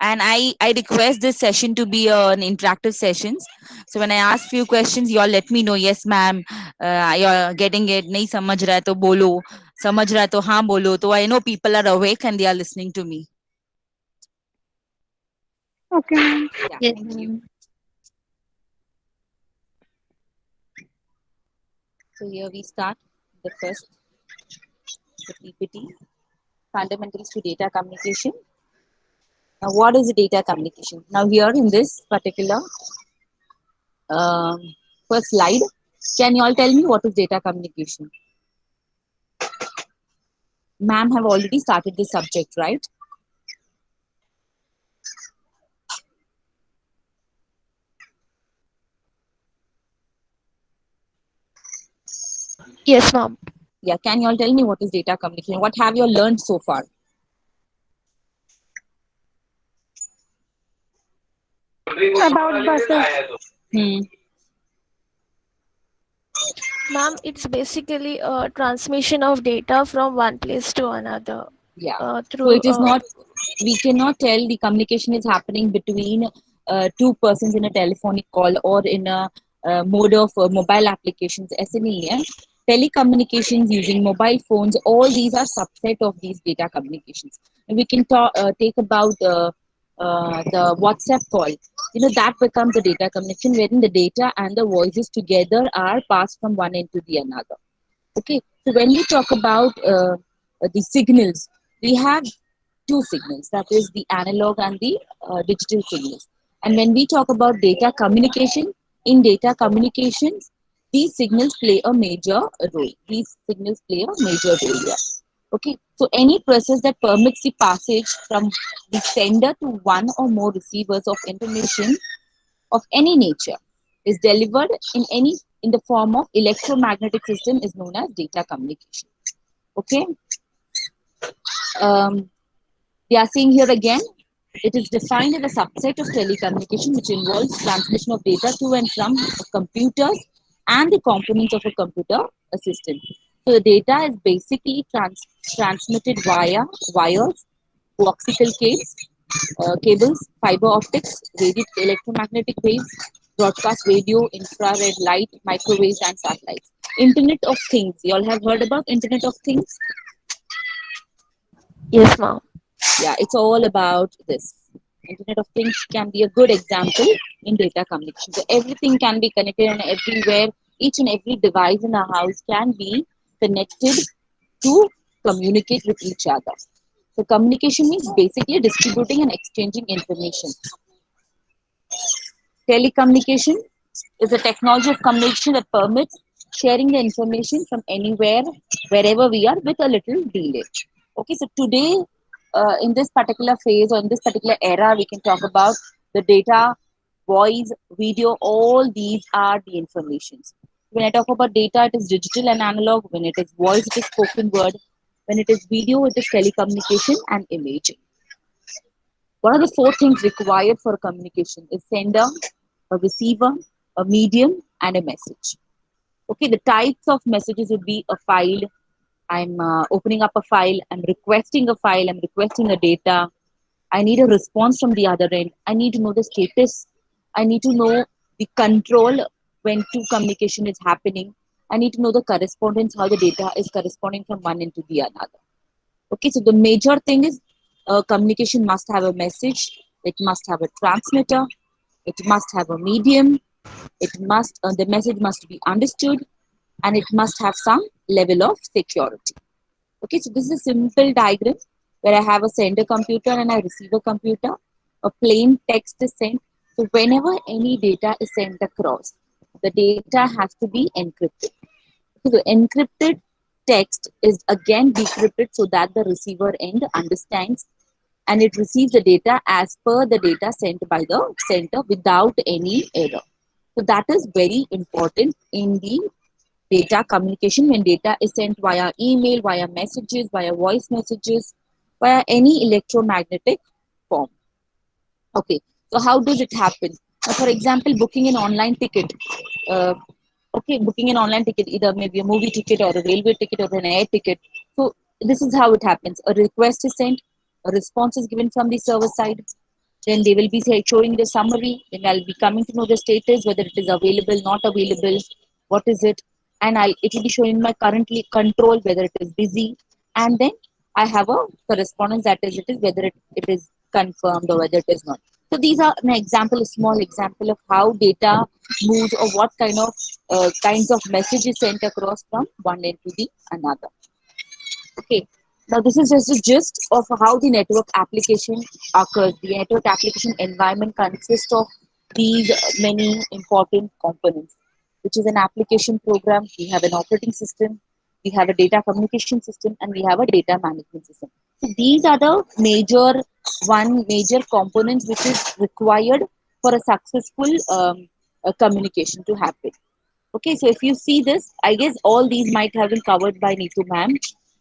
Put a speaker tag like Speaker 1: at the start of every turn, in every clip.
Speaker 1: and I request this session to be an interactive sessions. So when I ask few questions, you all let me know. Yes, ma'am, you're getting it. नहीं समझ रहा है तो बोलो, समझ रहा है तो हाँ बोलो. So I know people are awake and they are listening to me.
Speaker 2: Okay, ma'am.
Speaker 1: Yeah,
Speaker 3: Yes,
Speaker 1: thank you.
Speaker 3: ma'am.
Speaker 1: So here we start the first, the PPT, fundamentals to data communication. Now, what is data communication? Now, here in this particular um, first slide, can you all tell me what is data communication? Ma'am have already started this subject, right?
Speaker 3: Yes, ma'am.
Speaker 1: Yeah, can you all tell me what is data communication? What have you all learned so far?
Speaker 2: About buses.
Speaker 1: Hmm.
Speaker 3: Ma'am, it's basically a transmission of data from one place to another
Speaker 1: Yeah. So
Speaker 3: through
Speaker 1: it is not, we cannot tell the communication is happening between two persons in a telephonic call or in a mode of mobile applications. ऐसे नहीं है. Telecommunications using mobile phones, all these are subset of these data communications. And we can take about the WhatsApp call. You know, that becomes a data communication wherein the data and the voices together are passed from one end to the another. Okay, so when we talk about the signals, we have two signals, that is the analog and the digital signals. And when we talk about data communication, in data communications, these signals play a major role. These signals play a major role here. Okay, so any process that permits the passage from the sender to one or more receivers of information of any nature is delivered in the form of electromagnetic system is known as data communication. Okay, we are seeing here again, it is defined as a subset of telecommunication which involves transmission of data to and from computers and the components of a computer system. So the data is basically transmitted via wires, coaxial cables, fiber optics, electromagnetic waves, broadcast radio, infrared light, microwaves, and satellites. Internet of Things. You all have heard about Internet of Things?
Speaker 3: yes, ma'am.
Speaker 1: Yeah, it's all about this. Internet of Things can be a good example in data communication. So everything can be connected and everywhere, each and every device in our house can be connected to communicate with each other. So communication means basically distributing and exchanging information. Telecommunication is a technology of communication that permits sharing the information from anywhere, wherever we are, with a little delay. Okay, so today, in this particular phase or in this particular era, we can talk about the data, voice, video, all these are the informations. When I talk about data, it is digital and analog. When it is voice, it is spoken word. When it is video, it is telecommunication and imaging. What are the four things required for communication? Is sender, a receiver, a medium, and a message. Okay, the types of messages would be a file. I'm opening up a file. I'm requesting a file. I'm requesting a data. I need a response from the other end. I need to know the status. I need to know the control when two communication is happening. I need to know the correspondence, how the data is corresponding from one end to the another. Okay, so the major thing is communication must have a message, it must have a transmitter, it must have a medium, the message must be understood, and it must have some level of security. Okay, so this is a simple diagram where I have a sender computer and a receiver computer. A plain text is sent. So whenever any data is sent across, the data has to be encrypted. So the encrypted text is again decrypted so that the receiver end understands and it receives the data as per the data sent by the sender without any error. So that is very important in the data communication when data is sent via email, via messages, via voice messages, via any electromagnetic form. Okay, so how does it happen? For example, booking an online ticket. Uh, okay, booking an online ticket, either maybe a movie ticket or a railway ticket or an air ticket. So this is how it happens. A request is sent, a response is given from the server side. Then they will be showing the summary. Then I'll be coming to know the status, whether it is available, not available, what is it, and it will be showing my currently control whether it is busy, and then I have a correspondence that is it is whether it is confirmed or whether it is not. So these are an example, a small example of how data moves or what kinds of messages sent across from one end to the another. Okay. Now this is just a gist of how the network application occurs. The network application environment consists of these many important components, which is an application program. We have an operating system, we have a data communication system, and we have a data management system. So these are the major components which is required for a successful communication to happen. Okay, so if you see this, I guess all these might have been covered by Neetu ma'am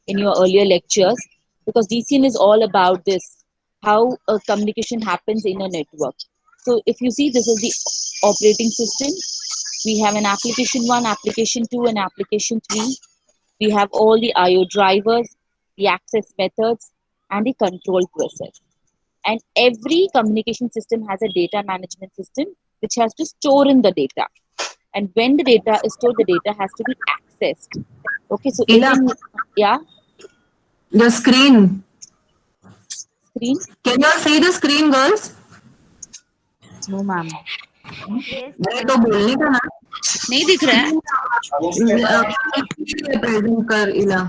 Speaker 1: in your earlier lectures, because DCN is all about this, how a communication happens in a network. So if you see, this is the operating system. We have an application 1, application 2, and application 3. We have all the IO drivers, the access methods, and the control process. And every communication system has a data management system which has to store in the data. And when the data is stored, the data has to be accessed. Okay, so
Speaker 4: Ila,
Speaker 1: even, yeah,
Speaker 4: the screen.
Speaker 1: screen.
Speaker 4: Can you all see the screen, girls?
Speaker 1: No, ma'am.
Speaker 4: मैं तो बोलने का ना
Speaker 1: नहीं दिख रहा है.
Speaker 4: Present कर इला.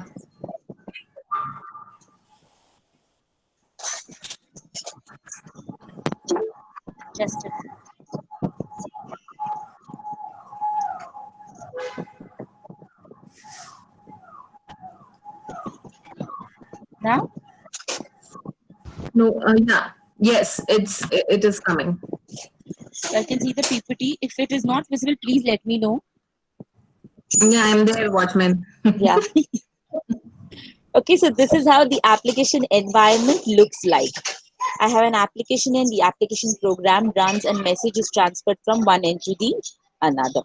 Speaker 1: Just a minute. Now?
Speaker 4: No, yeah. Yes, it is coming.
Speaker 1: I can see the PPT. If it is not visible, please let me know.
Speaker 4: Yeah, I'm there, watchman.
Speaker 1: Yeah. Okay, so this is how the application environment looks like. I have an application and the application program runs and message is transferred from one end to the another.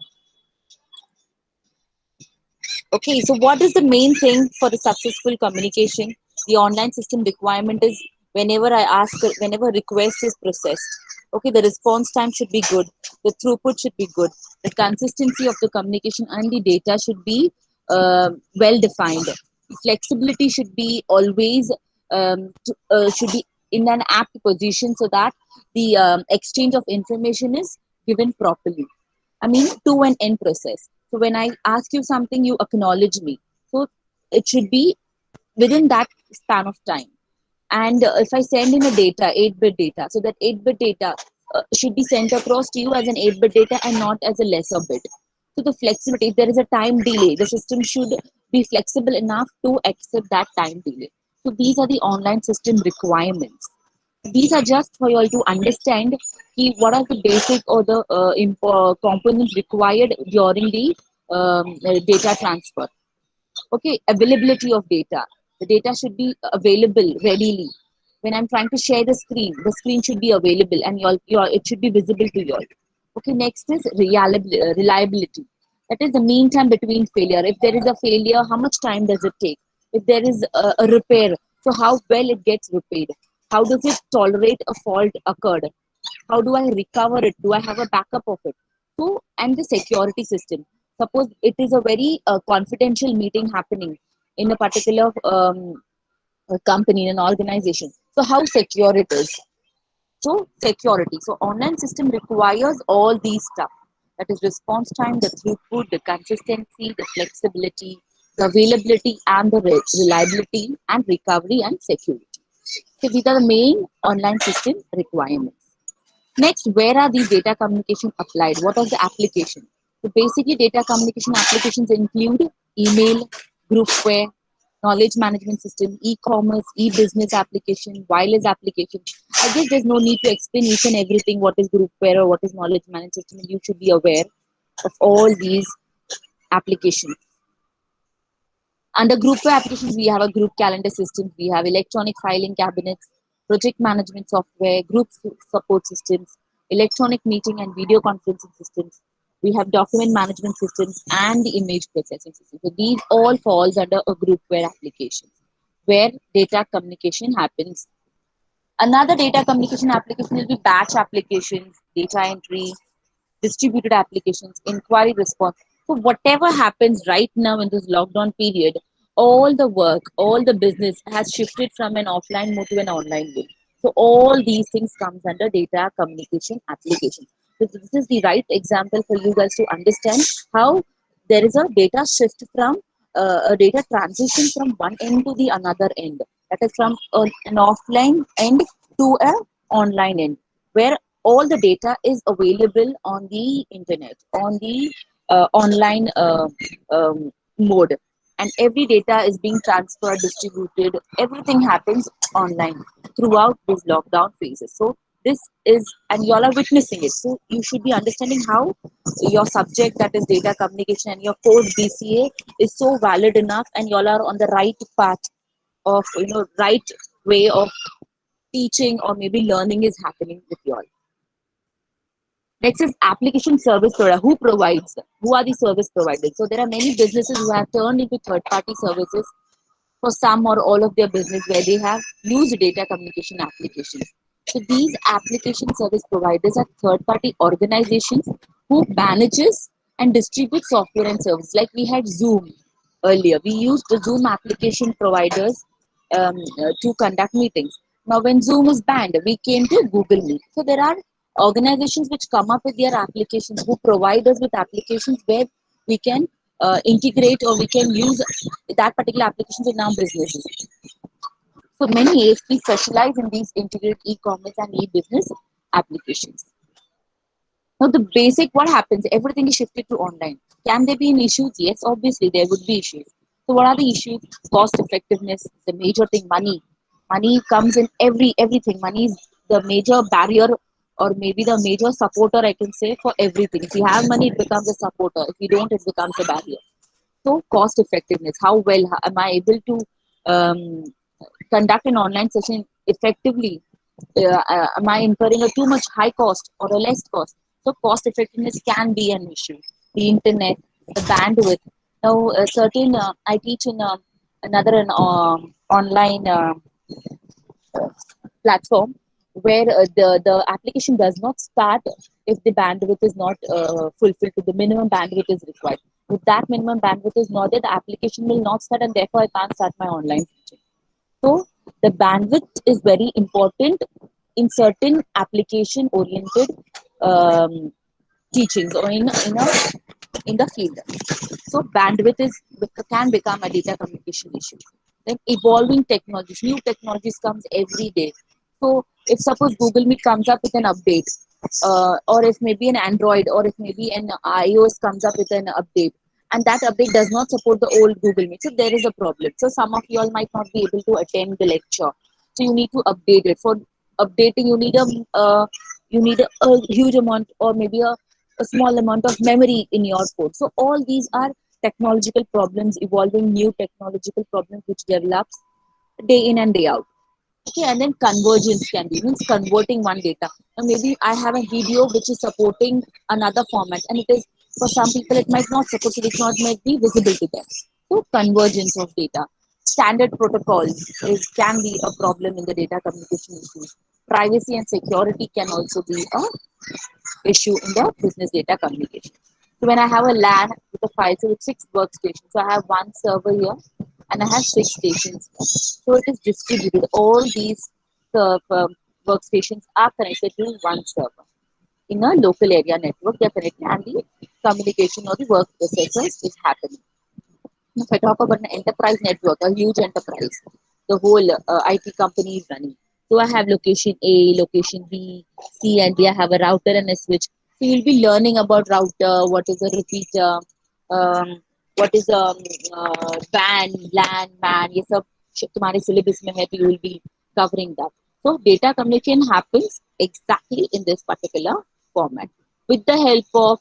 Speaker 1: Okay, so what is the main thing for the successful communication? The online system requirement is whenever a request is processed, okay, the response time should be good, the throughput should be good, the consistency of the communication and the data should be well defined. Flexibility should be always should be in an apt position so that the exchange of information is given properly. I mean, to an end process. So when I ask you something, you acknowledge me. So it should be within that span of time. And if I send in a data, 8-bit data, so that 8-bit data should be sent across to you as an 8-bit data and not as a lesser bit. So the flexibility, if there is a time delay, the system should be flexible enough to accept that time delay. So these are the online system requirements. These are just for you all to understand what are the basic or the components required during the data transfer. Okay, availability of data. The data should be available readily. When I'm trying to share the screen should be available and it should be visible to you all. Okay, next is reliability. That is the mean time between failure. If there is a failure, how much time does it take? If there is a repair, so how well it gets repaired? How does it tolerate a fault occurred? How do I recover it? Do I have a backup of it? So, and the security system. Suppose it is a very confidential meeting happening in a particular company, in an organization. So, how secure it is? So, security. So, online system requires all these stuff. That is response time, the throughput, the consistency, the flexibility, the availability, and the reliability, and recovery and security. So, these are the main online system requirements. Next, where are these data communication applied? What is the application? So basically, data communication applications include email, groupware, knowledge management system, e-commerce, e-business application, wireless application. I guess there's no need to explain each and everything, what is groupware or what is knowledge management system. You should be aware of all these applications. Under groupware applications, we have a group calendar system, we have electronic filing cabinets, project management software, group support systems, electronic meeting and video conferencing systems. We have document management systems and the image processing systems. So these all falls under a groupware application where data communication happens. Another data communication application will be batch applications, data entry, distributed applications, inquiry response. So whatever happens right now in this lockdown period, all the work, all the business has shifted from an offline mode to an online mode. So all these things comes under data communication applications. So this is the right example for you guys to understand how there is a data shift from a data transition from one end to the another end. That is from an offline end to a online end, where all the data is available on the internet, on the online mode, and every data is being transferred, distributed. Everything happens online throughout these lockdown phases. So this is, and y'all are witnessing it. So you should be understanding how your subject, that is data communication, and your course BCA is so valid enough, and y'all are on the right path of, right way of teaching or maybe learning is happening with y'all. Next is application service provider. Who provides them? Who are the service providers? So there are many businesses who have turned into third-party services for some or all of their business, where they have used data communication applications. So these application service providers are third-party organizations who manages and distribute software and services. Like we had Zoom earlier. We used the Zoom application providers to conduct meetings. Now when Zoom is banned, we came to Google Meet. So there are organizations which come up with their applications, who provide us with applications where we can integrate or we can use that particular application in our businesses. So many ASPs specialize in these integrated e-commerce and e-business applications. Now the basic, what happens? Everything is shifted to online. Can there be any issues? Yes, obviously there would be issues. So what are the issues? Cost effectiveness, the major thing. Money comes in everything. Money is the major barrier, or maybe the major supporter, I can say, for everything. If you have money, it becomes a supporter. If you don't, it becomes a barrier. So cost effectiveness, how well am I able to um, conduct an online session effectively? Am I incurring a too much high cost or a less cost? So cost effectiveness can be an issue. The internet, the bandwidth. Now, I teach in another online platform, where the application does not start if the bandwidth is not fulfilled to the minimum bandwidth is required. If that minimum bandwidth is not there, the application will not start, and therefore I can't start my online teaching. So the bandwidth is very important in certain application oriented teachings, or in the field. So bandwidth can become a data communication issue. Then evolving technologies, new technologies comes every day. So if suppose Google Meet comes up with an update, or if maybe an Android, or if maybe an iOS comes up with an update, and that update does not support the old Google Meet, so there is a problem. So some of you all might not be able to attend the lecture. So you need to update it. For updating, you need a huge amount, or maybe a small amount of memory in your phone. So all these are technological problems, evolving new technological problems which develops day in and day out. Okay, and then convergence can be, means converting one data. Now maybe I have a video which is supporting another format, and it is, for some people it might not support, so it might be visible to them. So convergence of data. Standard protocols can be a problem in the data communication issues. Privacy and security can also be a issue in the business data communication. So when I have a LAN with a file, so with 6 workstations, so I have one server here and I have 6 stations. So it is distributed. All these workstations are connected to one server. In a local area network, they are connected, and the communication or the work processes is happening. If I talk about an enterprise network, a huge enterprise, the whole IT company is running. So I have location A, location B, C, and D. I have a router and a switch. So you'll be learning about router, what is a repeater, what is a WAN, LAN, MAN. ये सब तुम्हारे syllabus में है, तो you will be covering that. So data communication happens exactly in this particular format, with the help of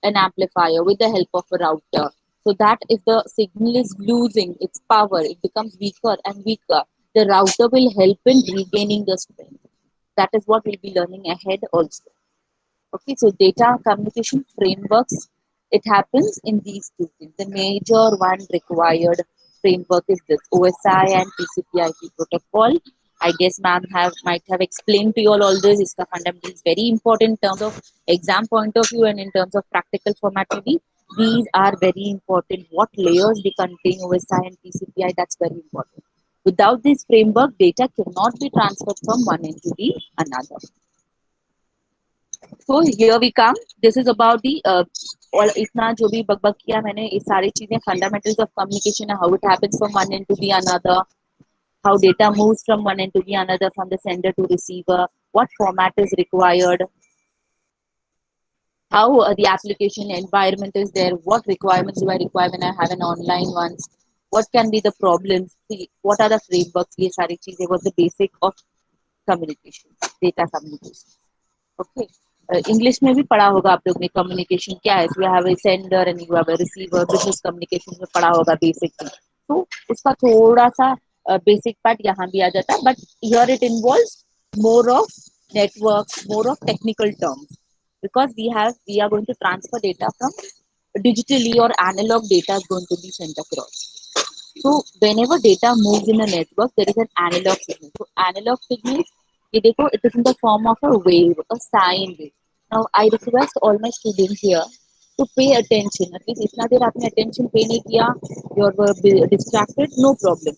Speaker 1: an amplifier, with the help of a router, so that if the signal is losing its power, it becomes weaker and weaker, the router will help in regaining the strength. That is what we'll be learning ahead also. Okay, so data communication frameworks, it happens in these two things. The major one required framework is this OSI and TCP/IP protocol. I guess ma'am might have explained to you all this. Iska fundamental is very important in terms of exam point of view and in terms of practical formatting. These are very important. What layers they contain, OSI and TCPI, that's very important. Without this framework, data cannot be transferred from one end to the another. So here we come. This is about the all इतना जो भी बकबक किया मैंने ये सारी चीजें fundamentals of communication how it happens from one end to the another, how data moves from one end to the another, from the sender to receiver, what format is required, how the application environment is there, what requirements do I require when I have an online ones, what can be the problems, what are the frameworks, ये सारी चीजें was the basic of communication, data communication. Okay. English में भी पढ़ा होगा आप लोग ने कम्युनिकेशन क्या है. You have a sender and you have a receiver. Business communication में पढ़ा होगा बेसिकली. तो उसका थोड़ा सा बेसिक पार्ट यहाँ भी आ जाता है. But here it involves more of networks, more of technical terms, because we are going to transfer data from digitally or analog data is going to be sent across. So whenever data moves in a network, there is an analog signal. So analog signals, ये देखो, it is in the form of a wave, a sine wave. Now I request all my students here to pay attention. At least इतना देर आपने attention pay नहीं किया, you were distracted, no problem,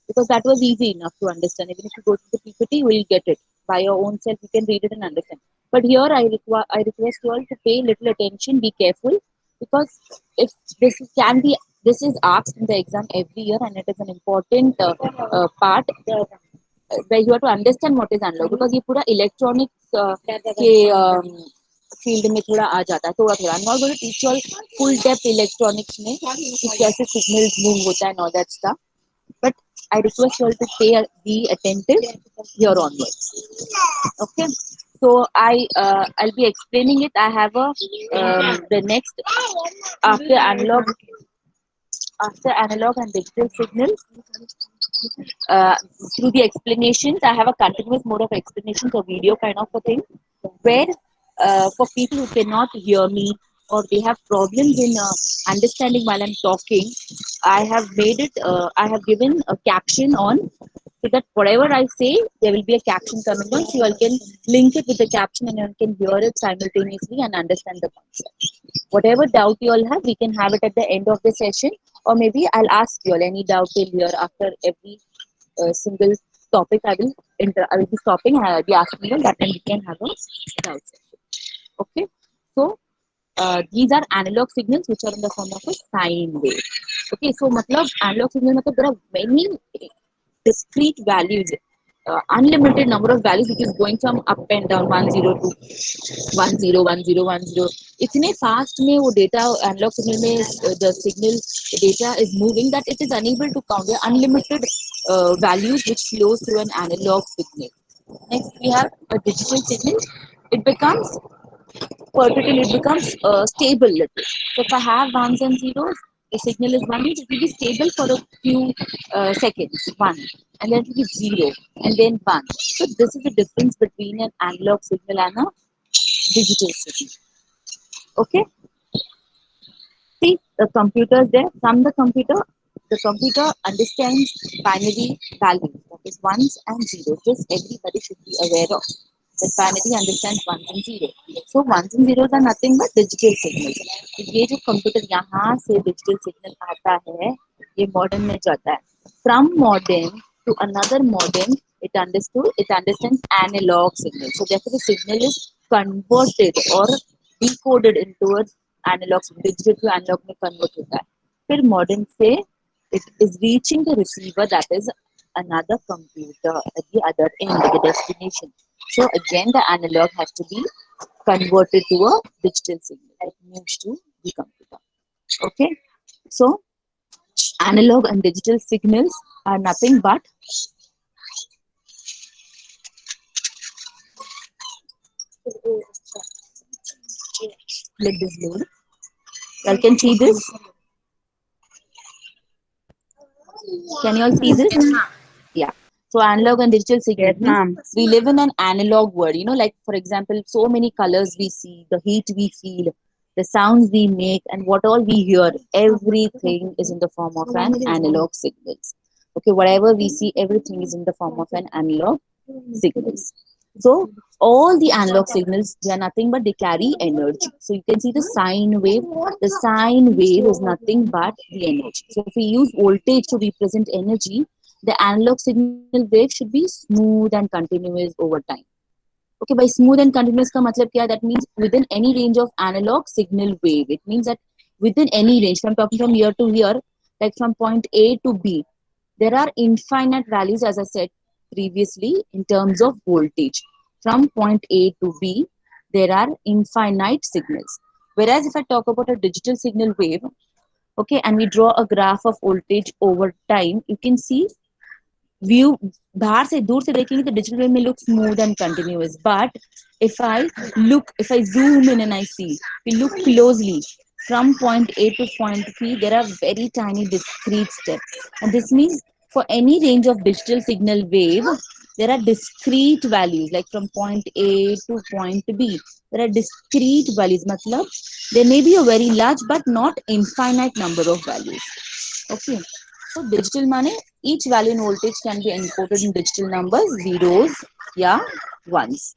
Speaker 1: because that was easy enough to understand. Even if you go to the PPT, you will get it by your own self. You can read it and understand. But here, I request you all to pay little attention. Be careful, because if this is asked in the exam every year, and it is an important part where you have to understand what is analog, because ये पूरा electronics के field में थोड़ा आ जाता है थोड़ा थोड़ा. I'm not going to teach you all full depth electronics में कि कैसे signals move होता है and all that stuff. But I request you all to be attentive here onwards. Okay. So I'll be explaining it. I have a the next after analog and digital signal. Through the explanations, I have a continuous mode of explanations, a video kind of a thing, where for people who cannot hear me or they have problems in understanding while I'm talking, I have made it, I have given a caption on, so that whatever I say, there will be a caption coming on, so you all can link it with the caption and you all can hear it simultaneously and understand the concept. Whatever doubt you all have, we can have it at the end of the session, or maybe I'll ask you all any doubt till here after every single topic. I will be stopping and I will be asking you that, and we can have a doubt session. Okay. So these are analog signals which are in the form of a sine wave. Okay. So matlab analog signal matlab there are many discrete values, unlimited number of values which is going from up and down 10 to 10 इतने fast में वो data analog signal में the signal data is moving that it is unable to count. There are unlimited values which flows through an analog signal. Next we have a digital signal. It becomes particle, it becomes stable little. So if I have ones and zeros, the signal is 1, it will be stable for a few seconds, 1, and then it will be 0, and then 1. So this is the difference between an analog signal and a digital signal. Okay. See, the computer is there. From the computer understands binary values, that is ones and zeros. This everybody should be aware of. That binary understands ones and zeros. So ones and zeros are nothing but digital signals. तो ये जो computer यहाँ से digital signal आता है, ये modem में जाता है. From modem to another modem, it understands analog signal. So therefore the signal is converted or decoded into a analog, digital to analog में convert होता है. फिर modem से it is reaching the receiver, that is another computer at the other end, the destination. So again the analog has to be converted to a digital signal. It moves to the computer. Okay. So analog and digital signals are nothing but let this load. You can see this. Can you all see this? Yeah. So analog and digital signals.
Speaker 2: Yes, ma'am.
Speaker 1: We live in an analog world. You know, like for example, so many colors we see, the heat we feel, the sounds we make, and what all we hear. Everything is in the form of an analog signals. Okay, whatever we see, everything is in the form of an analog signals. So all the analog signals, they are nothing but they carry energy. So you can see the sine wave. The sine wave is nothing but the energy. So if we use voltage to represent energy, the analog signal wave should be smooth and continuous over time. Okay, by smooth and continuous ka matlab kya? That means within any range of analog signal wave. It means that within any range, from talking from here to here, like from point A to B, there are infinite values, as I said previously, in terms of voltage. From point A to B, there are infinite signals. Whereas if I talk about a digital signal wave, okay, and we draw a graph of voltage over time, you can see view बाहर से दूर से देखेंगे तो digital वे में look smooth and continuous but if I zoom in and I see, we look closely from point A to point B, there are very tiny discrete steps, and this means for any range of digital signal wave, there are discrete values, like from point A to point B, there are discrete values. Matlab, there may be a very large but not infinite number of values. Okay, so digital money, each value in voltage can be encoded in digital numbers, zeros या ones.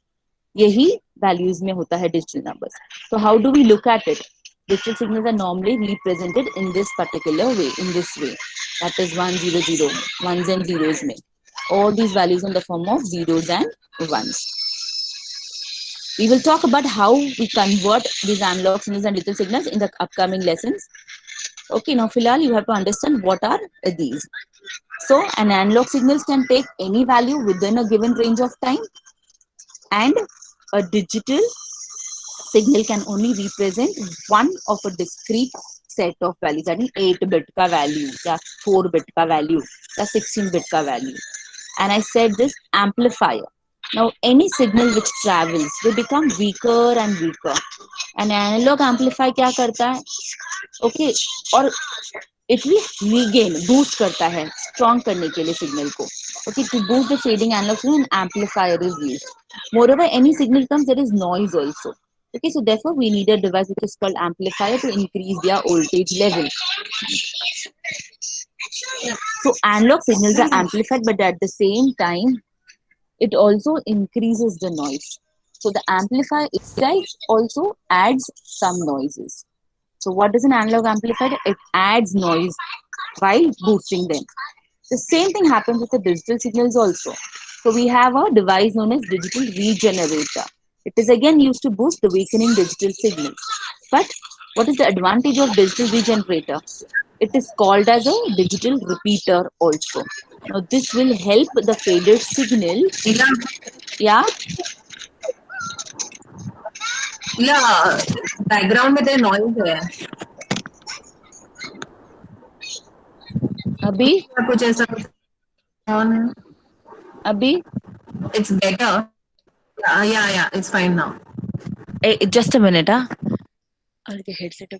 Speaker 1: यही values में होता है digital numbers. So how do we look at it? Digital signals are normally represented in this particular way, in this way. That is 1, 0, 0, ones and zeros में. All these values in the form of zeros and ones. We will talk about how we convert these analog signals and digital signals in the upcoming lessons. Okay, now Filal, you have to understand what are these. So an analog signals can take any value within a given range of time, and a digital signal can only represent one of a discrete set of values. That means 8-bit ka value, या 4-bit ka value, या 16-bit ka value. And I said this amplifier. Now any signal which travels will become weaker and weaker. An analog amplifier क्या करता है? Okay, और it will regain, boost करता है, strong करने के लिए signal को. Okay, to boost the fading analog signal, an amplifier is used. Moreover, any signal comes, there is noise also. Okay, so therefore we need a device which is called amplifier to increase their voltage level. So analog signals are amplified, but at the same time, it also increases the noise. So the amplifier itself also adds some noises. So what does an analog amplifier do? It adds noise while boosting them. The same thing happens with the digital signals also. So we have a device known as digital regenerator. It is again used to boost the weakening digital signals. But what is the advantage of digital regenerator? It is called as a digital repeater also. Now this will help the faded signal. Yeah.
Speaker 4: Yeah, background में तेरे noise है.
Speaker 1: अभी
Speaker 4: कुछ ऐसा on है.
Speaker 1: अभी
Speaker 4: It's better. Yeah, it's fine now.
Speaker 1: just a minute, huh? और the headset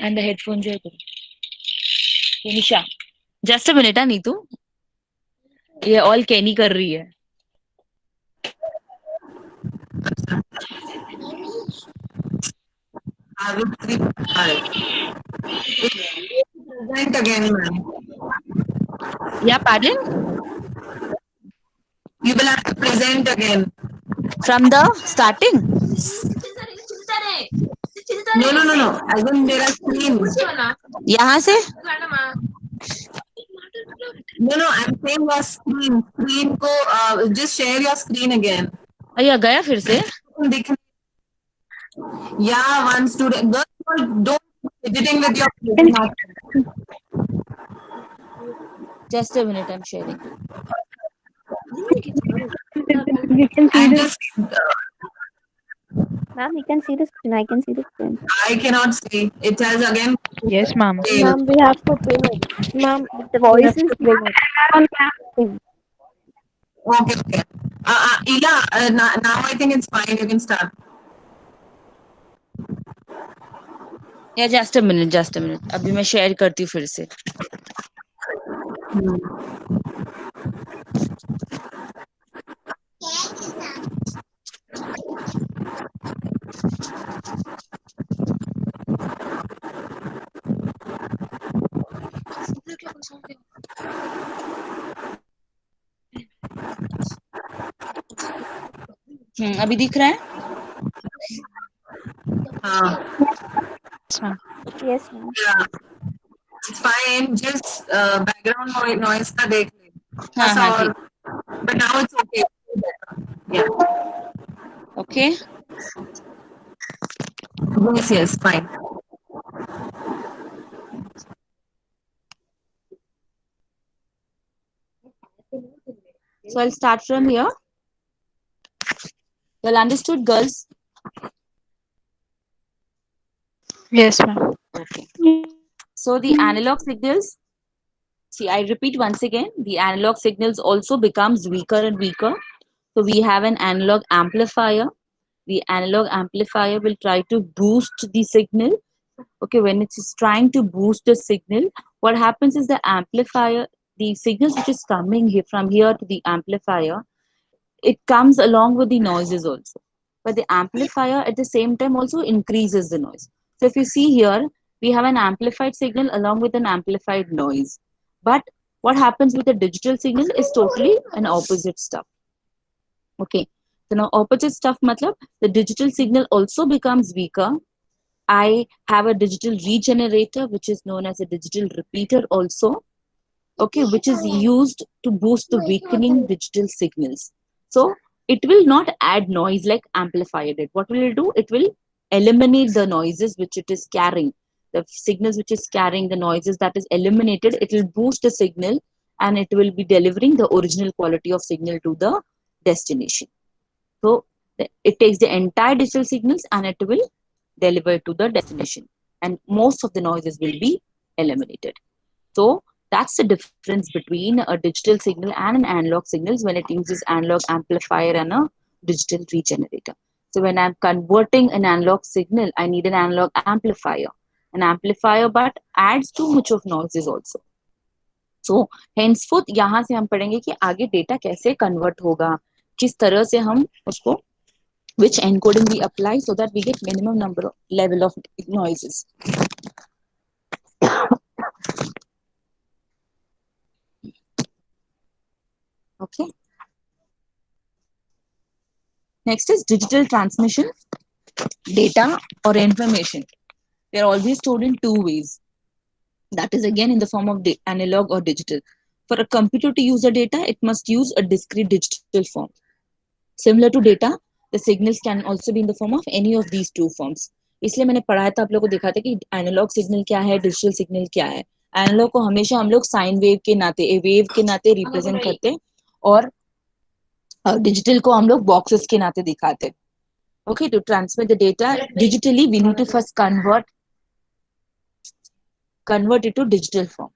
Speaker 1: and the headphones है तो. निशा, just a minute, हाँ नीतू. ये all Kenny कर रही है.
Speaker 4: I will present again, ma'am.
Speaker 1: Yeah, pardon?
Speaker 4: You will have to present again.
Speaker 1: From the starting?
Speaker 4: No. As in there are screens.
Speaker 1: यहाँ से?
Speaker 4: No. I'm saying your screen. Screen को just share your screen again.
Speaker 1: अया गया फिर से?
Speaker 4: Yeah, one student. Girls, don't editing with your.
Speaker 1: Just a minute, I'm sharing.
Speaker 2: You can see
Speaker 4: I'm
Speaker 2: this.
Speaker 4: just.
Speaker 2: Ma'am, you can see the screen. I can see the screen.
Speaker 4: I cannot see. It has again.
Speaker 5: Yes, ma'am.
Speaker 3: Ma'am, we have to pin it. Ma'am, the
Speaker 2: Voice
Speaker 3: voice is
Speaker 2: is
Speaker 3: pin.
Speaker 4: Okay. Ila, now I think it's fine. You can start.
Speaker 1: Yeah, just a minute. अभी मैं share करती हूँ फिर से. अभी दिख रहा है?
Speaker 4: हाँ,
Speaker 2: Yes, ma'am.
Speaker 4: yeah, it's fine. Just background noise का देख ले.
Speaker 1: हाँ
Speaker 4: That's
Speaker 1: हाँ
Speaker 4: all.
Speaker 1: ठीक.
Speaker 4: But now it's okay. Yeah.
Speaker 1: Okay.
Speaker 4: Yes, yes, fine.
Speaker 1: So I'll start from here. Well understood, girls?
Speaker 5: Yes, ma'am.
Speaker 1: Okay. So the analog signals, see, I repeat once again, the analog signals also becomes weaker and weaker. So we have an analog amplifier. The analog amplifier will try to boost the signal. Okay, when it's trying to boost the signal, what happens is the amplifier, the signals which is coming here from here to the amplifier, it comes along with the noises also. But the amplifier at the same time also increases the noise. So if you see here, we have an amplified signal along with an amplified noise. But what happens with the digital signal is totally an opposite stuff. Okay. So now opposite stuff matlab, the digital signal also becomes weaker. I have a digital regenerator, which is known as a digital repeater also. Okay, which is used to boost the weakening digital signals. So it will not add noise like amplifier did. What will it do? It will eliminate the noises which it is carrying. The signals which is carrying the noises that is eliminated, it will boost the signal and it will be delivering the original quality of signal to the destination. So it takes the entire digital signals and it will deliver to the destination. And most of the noises will be eliminated. So that's the difference between a digital signal and an analog signals when it uses analog amplifier and a digital regenerator. So when I'm converting an analog signal, I need an analog amplifier. An amplifier but adds too much of noises also. So henceforth यहाँ से हम पढ़ेंगे कि आगे data कैसे convert होगा, किस तरह से हम उसको which encoding we apply so that we get minimum number of level of noises. Okay. Next is digital transmission, data or information. They are always stored in two ways. That is again in the form of analog or digital. For a computer to use the data, it must use a discrete digital form. Similar to data, the signals can also be in the form of any of these two forms. इसलिए मैंने पढ़ाया था आप लोगों को दिखा था कि एनालॉग सिग्नल क्या है, डिजिटल सिग्नल क्या है. एनालॉग को हमेशा हम लोग साइन वेव के नाते, वेव के नाते रिप्रेजेंट करते और डिजिटल को हम लोग बॉक्सेस के नाते दिखाते. Okay, to transmit the data digitally, we need to first convert it to digital form.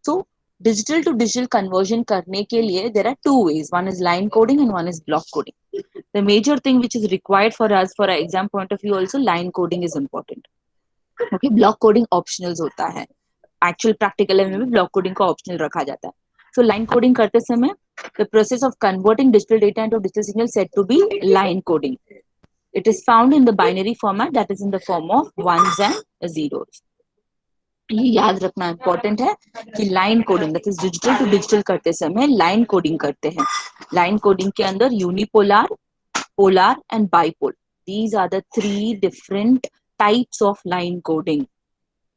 Speaker 1: So digital to digital conversion करने के लिए there are two ways. One is line coding and one is block coding. The major thing which is required for us for an exam point of view also, line coding is important. Okay, block coding optionals होता है. Actual practical में भी block coding को optional रखा जाता है. So line coding करते समय the process of converting digital data into digital signal said to be line coding. It is found in the binary format, that is in the form of ones and zeros. ये याद रखना important है कि line coding, that is digital to digital करते समय line coding करते हैं. Line coding के अंदर unipolar, polar and bipolar. These are the three different types of line coding.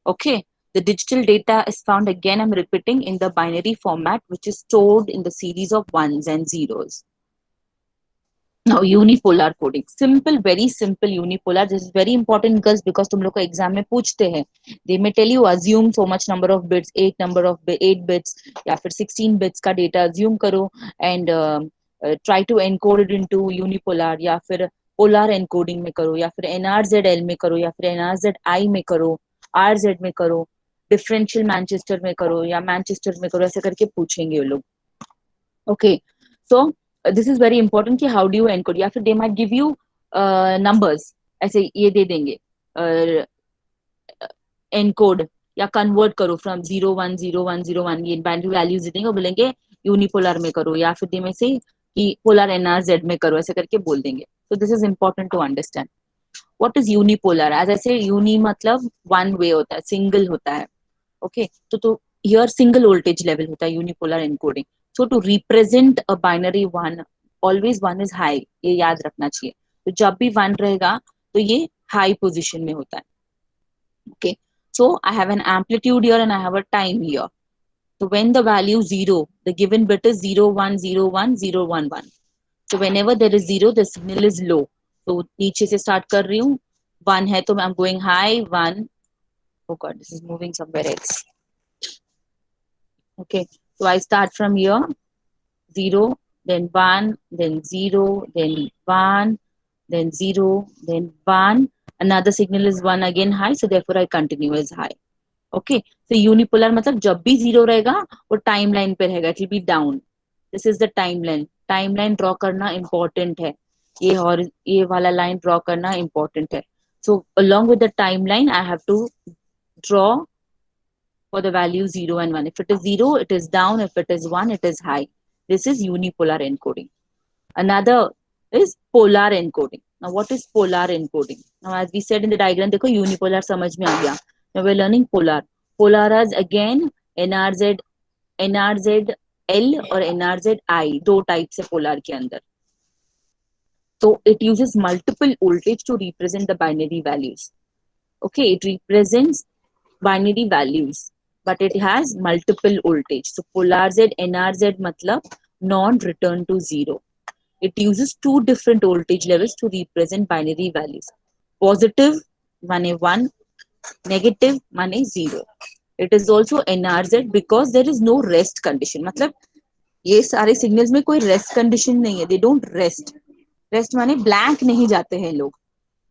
Speaker 1: Okay. The digital data is found, again I'm repeating, in the binary format, which is stored in the series of ones and zeros. Now unipolar coding, simple, very simple unipolar. This is very important girls because तुम लोग को exam में पूछते हैं. They may tell you assume so much number of bits, 8 bits या फिर 16 bits का data assume करो and try to encode it into unipolar या फिर polar encoding में करो या फिर NRZL में करो या फिर NRZI में करो, RZ में करो, differential Manchester में करो या Manchester में करो, ऐसे करके पूछेंगे वो लोग. Okay, so this is very important कि how do you encode, या फिर they might give you numbers, ऐसे ये दे देंगे encode या convert करो from 010101, ये binary values दे देंगे और बोलेंगे unipolar में करो या फिर में से कि polar NRZ में करो, ऐसे करके बोल देंगे. So this is important to understand. What is unipolar? As I say, uni मतलब one way होता है, single होता है. Okay, तो here single voltage level होता है unipolar encoding. So to represent a binary one always 1 is high, ये याद रखना चाहिए। तो जब भी 1 रहेगा तो ये हाई पोजिशन में होता है। Okay, so I have an amplitude here and I have a time here. So when the value 0, the given bit is 0 1 0 1 0 1 1. So whenever there is 0, the signal is low. तो नीचे से start कर रही हूँ, 1 है तो I'm going high, 1. Oh god, this is moving somewhere else. Okay, so I start from here, 0, then 1, then 0, then 1, then 0, then 1. Another signal is 1 again high, so therefore I continue as high. Okay, so unipolar मतलब जब भी 0 रहेगा वो timeline पे रहेगा, it will be down. This is the timeline. Timeline draw करना important है, ये और ये वाला line draw करना important है. So along with the timeline, I have to draw for the value 0 and 1. If it is 0, it is down. If it is 1, it is high. This is unipolar encoding. Another is polar encoding. Now, what is polar encoding? Now, as we said in the diagram, देखो unipolar समझ में आ गया. Now, we're learning polar. Polar is again NRZ L और NRZ I, दो types है polar के अंदर. So, it uses multiple voltage to represent the binary values. Okay, it represents binary values, but it has multiple voltage. So polar Z, NRZ matlab non-return to 0. It uses two different voltage levels to represent binary values. Positive माने 1, negative माने 0. It is also NRZ because there is no rest condition. मतलब ये सारे signals में कोई rest condition नहीं है. They don't rest. Rest माने blank नहीं जाते हैं लोग.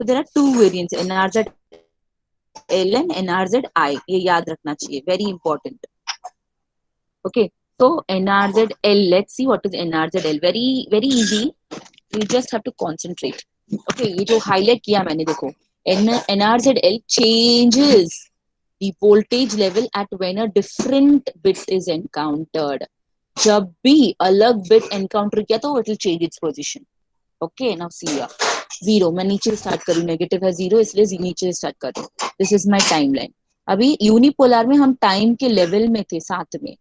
Speaker 1: So there are two variants, NRZ L and NRZ I. ये याद रखना चाहिए, very important. Okay, so NRZ L. Let's see what is NRZ L. Very very easy. You just have to concentrate. Okay, ये जो highlight किया मैंने देखो, NRZ L changes the voltage level at when a different bit is encountered. जब भी अलग bit encounter किया तो it will change its position. Okay, now see here. 0, मैं नीचे स्टार्ट करूँ, नेगेटिव है 0 इसलिए नीचे स्टार्ट कर रही हूँ. This is my timeline. अभी यूनिपोलर में हम टाइम के लेवल में थे साथ में.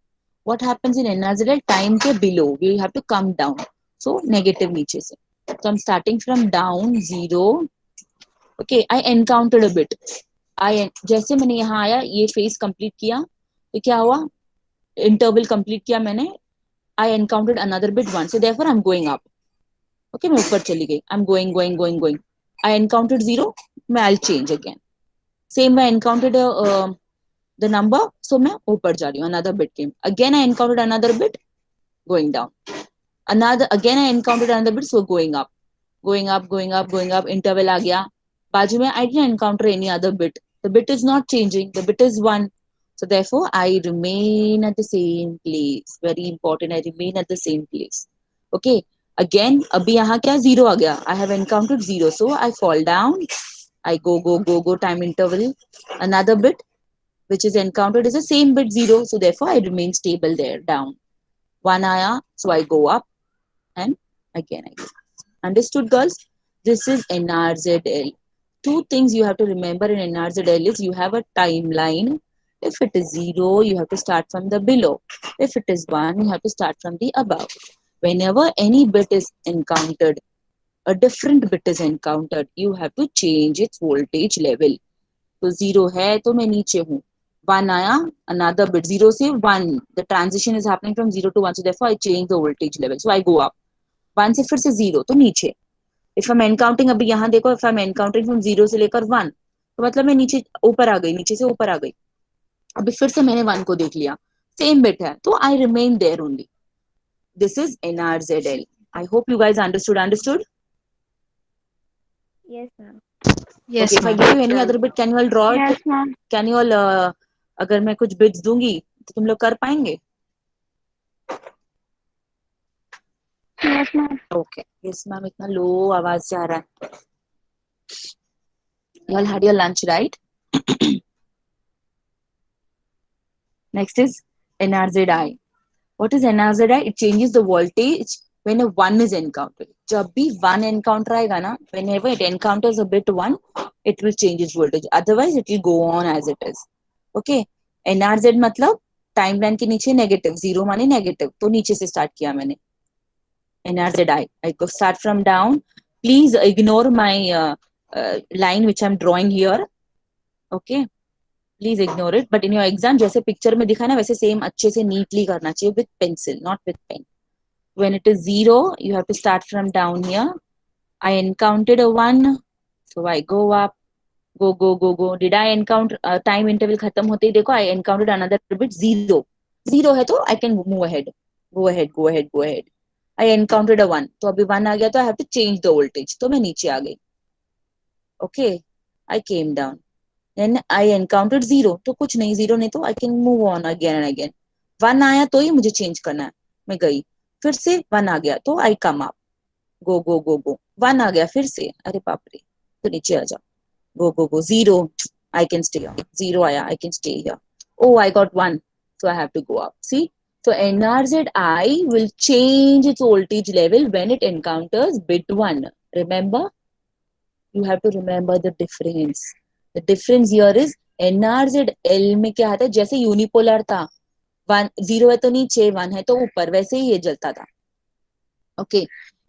Speaker 1: What happens in NRZ, time के below we have to come down. So negative नीचे से. So I'm starting from down 0. Okay, I encountered a bit. जैसे मैंने यहाँ आया, ये फेज कंप्लीट किया तो क्या हुआ, इंटरवल कंप्लीट किया मैंने. I encountered another bit 1, so therefore I'm going up. Okay, मैं ऊपर चली गई. I'm going. I encountered 0, मैं I'll change again. Same I encountered the number, so मैं ऊपर जा रही हूँ. Another bit came. Again I encountered another bit, going down. Again I encountered another bit, so going up. Interval आ गया. बाजू में I didn't encounter any other bit. The bit is not changing. The bit is 1. So therefore I remain at the same place. Very important. I remain at the same place. Okay. Again, अभी यहाँ क्या 0 आ गया. I have encountered 0, so I fall down. I go. Time interval. Another bit which is encountered is the same bit 0, so therefore I remain stable there down. 1 आया, so I go up, and again I go. Understood, girls? This is NRZL. Two things you have to remember in NRZL is you have a timeline. If it is 0, you have to start from the below. If it is 1, you have to start from the above. Whenever any bit is encountered, a different bit is encountered, you have to change its voltage level. तो 0 है तो मैं नीचे हूँ. 1 आया, another bit 0 से 1. The transition is happening from 0 to 1, so therefore I change the voltage level. So I go up. 1 से फिर से 0 तो नीचे. If I'm encountering, अभी यहाँ देखो, if I'm encountering from 0 से लेकर 1, तो मतलब मैं नीचे ऊपर आ गई, नीचे से ऊपर आ गई. अभी फिर से मैंने 1 को देख लिया, सेम बिट है, तो I remain there only. This is NRZL. I hope you guys understood.
Speaker 2: Yes, ma'am.
Speaker 5: Yes,
Speaker 1: Okay, if I
Speaker 5: ma'am.
Speaker 1: give you any other bit, can you all draw it?
Speaker 2: Yes, ma'am.
Speaker 1: Can you all अगर मैं कुछ bits दूंगी तो तुम लोग कर पाएंगे?
Speaker 2: Yes, ma'am.
Speaker 1: Okay. Yes, ma'am. इतना लो आवाज से आ रहा है. You all had your lunch, right? Next is NRZI. What is NRZI? It changes the voltage when a 1 is encountered. जब भी 1 encounter आएगा ना, whenever it encounters a bit 1, it will change its voltage. Otherwise, it will go on as it is. Okay. NRZ मतलब timeline के नीचे negative, 0 माने negative, तो नीचे से स्टार्ट किया मैंने. NRZI. I go start from down. Please ignore my line which I'm drawing here. Okay. Please ignore it. But in your exam, जैसे picture में दिखा ना वैसे same अच्छे से neatly करना चाहिए with pencil, not with pen. When it is 0, you have to start from down here. I encountered a 1, so I go up. Go. Did I encounter time interval खत्म होते ही देखो I encountered another bit 0. 0 है तो I can move ahead. Go ahead. I encountered a 1. तो अभी 1 आ गया तो I have to change the voltage. तो मैं नीचे आ गई. Okay. I came down. Then I encountered 0. तो कुछ नहीं 0 नहीं तो I can move on again and again. 1 आया तो ही मुझे change करना है. मैं गई. फिर से 1 आ गया तो I come up. Go. 1 आ गया फिर से. अरे बाप रे. तो नीचे आ जाओ. Go. 0. I can stay here. 0 आया. I can stay here. Oh, I got 1. So I have to go up. See? So NRZI will change its voltage level when it encounters bit 1. Remember? You have to remember the difference. The difference here is NRZL में क्या आता है जैसे unipolar था 0 है तो नीचे 1 है तो ऊपर वैसे ही ये जलता था. Okay.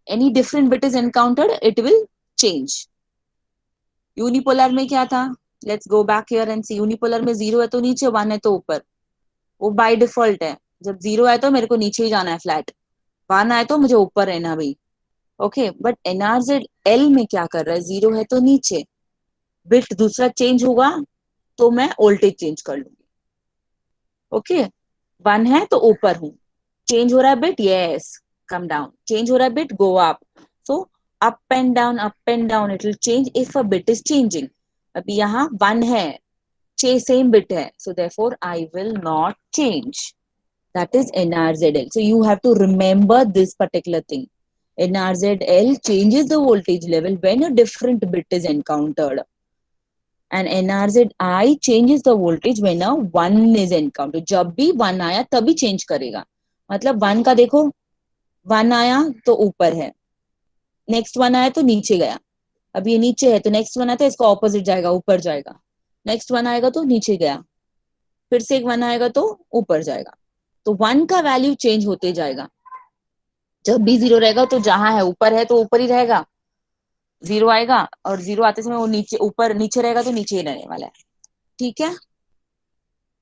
Speaker 1: Any different bit is encountered, it will change. Unipolar में क्या था? Let's go back here and see. Unipolar में 0 है तो नीचे 1 है तो ऊपर. वो बाय डिफॉल्ट है. जब 0 है तो मेरे को नीचे ही जाना है फ्लैट. 1 आए तो मुझे ऊपर रहना भाई. ओके. बट NRZL में क्या कर रहा है? 0 है तो नीचे. बिट दूसरा चेंज होगा तो मैं वोल्टेज चेंज कर लूंगी. ओके. 1 है तो ऊपर हूं. चेंज हो रहा है bit. Yes. Come down. Change हो रहा है bit. Go up. So up and down it will change if a bit is changing. अभी यहाँ 1 है. Same bit hai. So therefore I will not change. That is NRZL. So you have to remember this particular thing. NRZL changes the voltage level when a different bit is encountered. And NRZI changes the voltage when a 1 is encountered. जब भी 1 आया तभी change करेगा. मतलब 1 का देखो 1 आया तो ऊपर है. Next 1 आया तो नीचे गया. अब ये नीचे है तो next 1 आया तो इसका opposite जाएगा, ऊपर जाएगा. नेक्स्ट 1 आएगा तो नीचे गया. फिर से एक 1 आएगा तो ऊपर जाएगा. तो 1 का वैल्यू चेंज होते जाएगा. जब भी 0 रहेगा तो जहां है ऊपर है तो ऊपर ही रहेगा. 0 आएगा और 0 आते समय वो नीचे ऊपर नीचे रहेगा तो नीचे ही रहने वाला है. ठीक है?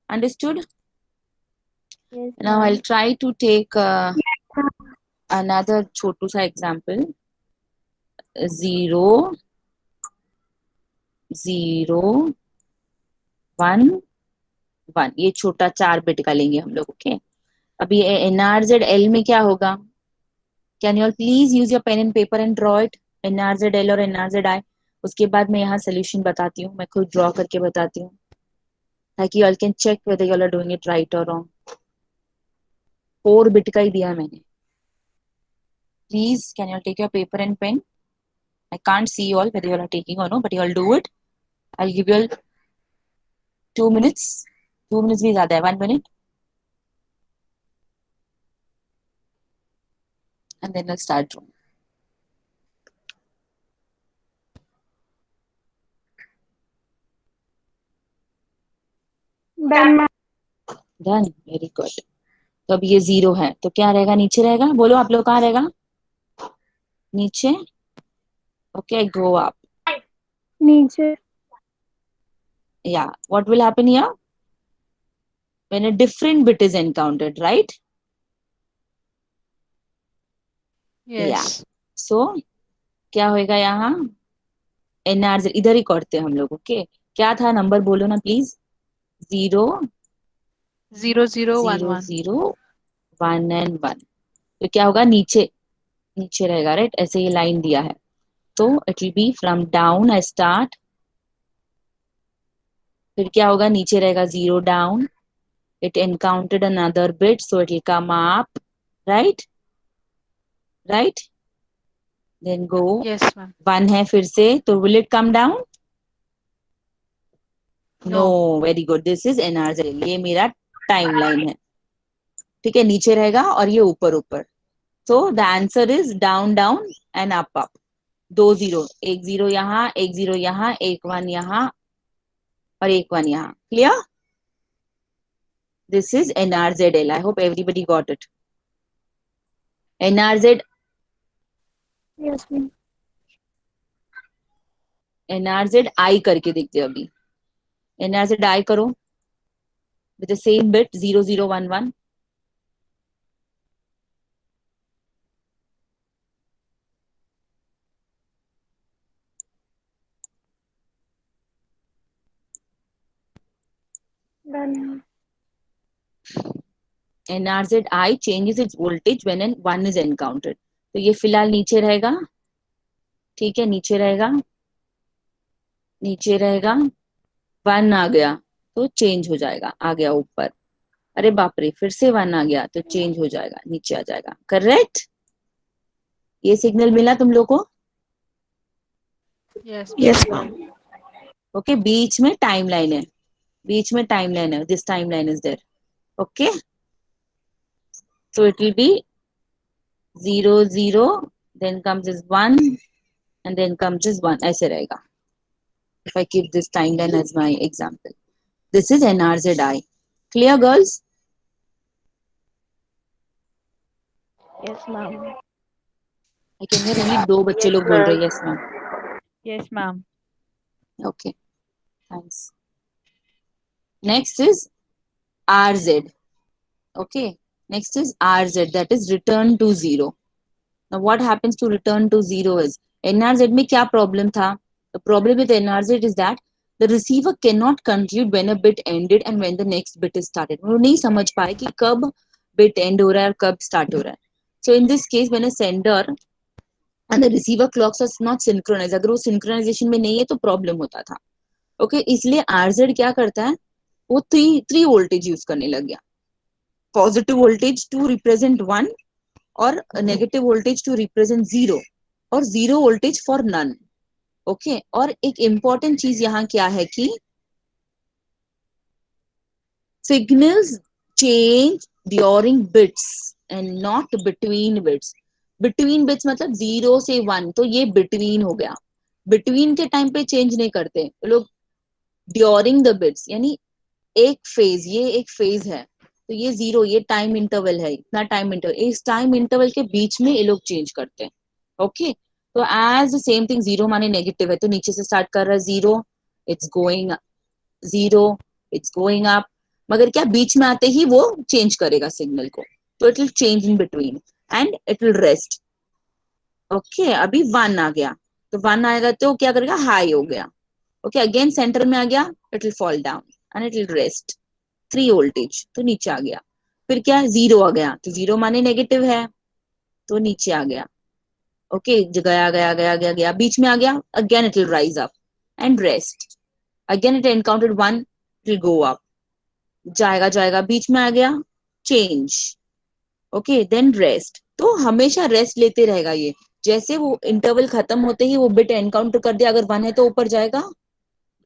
Speaker 1: Understood?
Speaker 2: Yes,
Speaker 1: now I
Speaker 2: ma'am.
Speaker 1: Will try to take another छोटू सा एग्जांपल. 0 1 1. ये छोटा 4 बिट का लेंगे हम लोग. ओके. अभी NRZL में क्या होगा? Can you all please use your pen and paper and draw it. NRZL और NRZI. उसके बाद मैं यहाँ सोल्यूशन बताती हूँ. मैं खुद ड्रॉ करके बताती हूँ ताकि you all can check whether you all are doing it right और रॉन्ग. 4 बिट का ही दिया है मैंने. Please can you all take your paper and pen. I can't see you all whether you all are taking or no, but you all do it. I'll give you all 2 minutes. 2 minutes भी ज़्यादा है. 1 minute. And then I'll start drawing.
Speaker 2: Done, ma'am.
Speaker 1: Done. Very good. तो अब ये 0 है तो क्या रहेगा? नीचे रहेगा. बोलो आप लोग कहाँ रहेगा? नीचे. Okay, go up.
Speaker 2: नीचे.
Speaker 1: Yeah. What will happen here? When a different bit is encountered, right?
Speaker 5: Yes.
Speaker 1: So क्या होएगा यहाँ? NRZ इधर ही करते हैं हम लोग. ओके. क्या था नंबर बोलो ना प्लीज. 0
Speaker 5: 0 0 1
Speaker 1: 0
Speaker 5: 1.
Speaker 1: 0 1 and 1. तो क्या होगा? नीचे रहेगा. राइट. ऐसे ये लाइन दिया है तो it will be from down I start. फिर क्या होगा? नीचे रहेगा 0 down. It encountered another bit so it will come up. Right. Then go.
Speaker 5: Yes, ma'am.
Speaker 1: 1 है फिर से तो will it come down? No. Very good. This is NRZL. ये मेरा टाइम लाइन है. ठीक है. नीचे रहेगा और ये ऊपर. So the answer is down and up. 2 0. एक 0 यहाँ, एक 0 यहाँ, एक 1 यहाँ और एक 1 यहाँ. Clear? This is NRZL. I hope everybody got it. NRZ
Speaker 2: Yes, ma'am.
Speaker 1: NRZ I करके देखते हैं अभी. NRZ I करो with the same bit 0011.
Speaker 2: Done.
Speaker 1: NRZ I changes its voltage when an 1 is encountered. तो ये फिलहाल नीचे रहेगा. ठीक है, नीचे रहेगा. नीचे रहेगा. 1 आ गया तो चेंज हो जाएगा, आ गया ऊपर. अरे बाप रे, फिर से 1 आ गया तो चेंज हो जाएगा, नीचे आ जाएगा. करेक्ट. ये सिग्नल मिला तुम लोग को.
Speaker 5: Yes.
Speaker 3: Yes, ma'am.
Speaker 1: ओके, बीच में टाइमलाइन है. बीच में टाइमलाइन है. This timeline is there. Okay, so it will be 0 0, then comes is 1 and then comes is 1. ऐसे रहेगा. If I keep this timeline as my example, this is NRZI. Clear, girls?
Speaker 2: Yes, ma'am.
Speaker 1: I can hear only 2 बच्चे लोग बोल रहे हैं yes ma'am.
Speaker 5: Yes, ma'am.
Speaker 1: Okay, thanks. Next is RZ. Okay, next is RZ, that is return to 0. Now what happens to return to 0 is, NRZ में क्या problem था? The problem with NRZ is that the receiver cannot compute when a bit ended and when the next bit is started. वो नहीं समझ पाए कि कब bit end हो रहा है और कब start हो रहा है. So in this case, when a sender and the receiver clocks are not synchronized, अगर वो synchronization में नहीं है तो problem होता था. Okay, इसलिए RZ क्या करता है, वो three voltage use करने लग गया. Positive voltage to represent 1 और negative voltage to represent 0 और 0 voltage for none. ओके, और एक इम्पॉर्टेंट चीज यहाँ क्या है कि signals change during bits and not between bits. Between bits मतलब 0 से 1, तो ये बिटवीन हो गया. बिटवीन के टाइम पे चेंज नहीं करते लोग. ड्यूरिंग द बिट्स यानी एक फेज, ये एक फेज है तो ये 0, ये टाइम इंटरवल है, इतना टाइम इंटरवल, इस टाइम इंटरवल के बीच में ये लोग चेंज करते हैं. ओके, तो एज सेम थिंग, 0 माने नेगेटिव है तो नीचे से स्टार्ट कर रहा है 0, it's going 0, it's going up. मगर क्या बीच में आते ही वो चेंज करेगा सिग्नल को, तो it will change in between and it will rest. Okay, अभी 1 आ गया तो 1 आएगा तो क्या करेगा, हाई हो गया. ओके, अगेन सेंटर में आ गया, it will fall down and it will rest. 3 voltage तो नीचे आ गया. फिर क्या, 0 आ गया तो 0 माने नेगेटिव है तो नीचे आ गया. ओके, गया गया गया गया गया, बीच में आ गया, again it will rise up and rest. Again it encountered 1, it will go up, जाएगा जाएगा, बीच में आ गया, चेंज. Okay, then rest. तो हमेशा रेस्ट लेते रहेगा ये. जैसे वो इंटरवल खत्म होते ही वो बिट एनकाउंटर कर दिया, अगर 1 है तो ऊपर जाएगा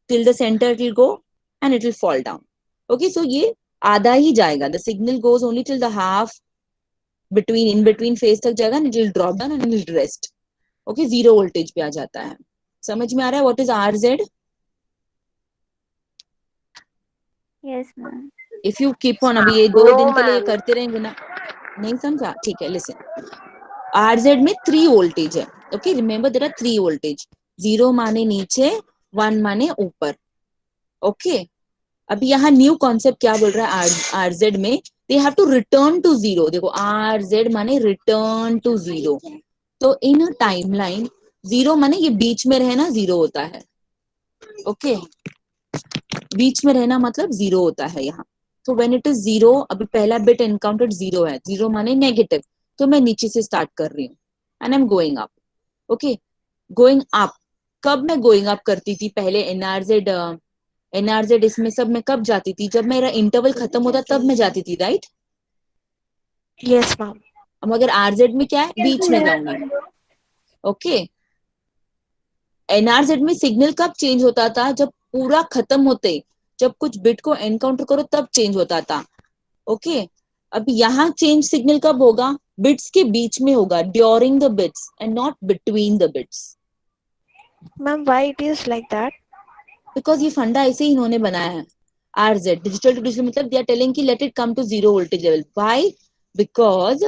Speaker 1: till the centre it will go and it will fall down. Okay, so ये आधा ही जाएगा. The signal goes only till the half between, in between phase तक जाएगा and it will drop down and it will rest. Okay, 0 voltage पे आ जाता है. समझ में आ रहा है what is RZ?
Speaker 2: Yes, ma'am.
Speaker 1: If you keep on, अभी ये 2 दिन के लिए ये करते रहेंगे ना, नहीं समझा, ठीक है. Listen, RZ में 3 voltage है. Okay, remember there are 3 voltage. 0 माने नीचे, 1 माने ऊपर. Okay, अभी यहाँ न्यू कॉन्सेप्ट क्या बोल रहा है RZ में, they have to return to 0. देखो, RZ माने return to 0. तो इन टाइमलाइन 0 माने ये बीच में रहना 0 होता है. ओके, बीच में रहना मतलब 0 होता है यहाँ. तो व्हेन इट इज 0, अभी पहला बिट एनकाउंटर्ड 0 है, 0 माने नेगेटिव, तो मैं नीचे से स्टार्ट कर रही हूँ and I am going up. Okay, going up. कब मैं गोइंग अप करती थी पहले, एनआरजेड इसमें सब में कब जाती थी, जब मेरा इंटरवल खत्म होता तब मैं जाती थी, राइट?
Speaker 3: Yes, ma'am.
Speaker 1: मगर आरजेड में क्या है, बीच में जाऊंगी. ओके, एनआरजेड में सिग्नल कब चेंज होता था, जब पूरा खत्म होते, जब कुछ बिट को एनकाउंटर करो तब चेंज होता था. ओके, अब यहाँ चेंज सिग्नल कब होगा, बिट्स के बीच में होगा, during the bits and not between the bits.
Speaker 3: Ma'am, why it is like that?
Speaker 1: Because ये फंडा ऐसे ही इन्होंने बनाया है. आरजेड डिजिटल टू डिजिटल मतलब दे आर टेलिंग कि let it come to 0 voltage level. Why? Because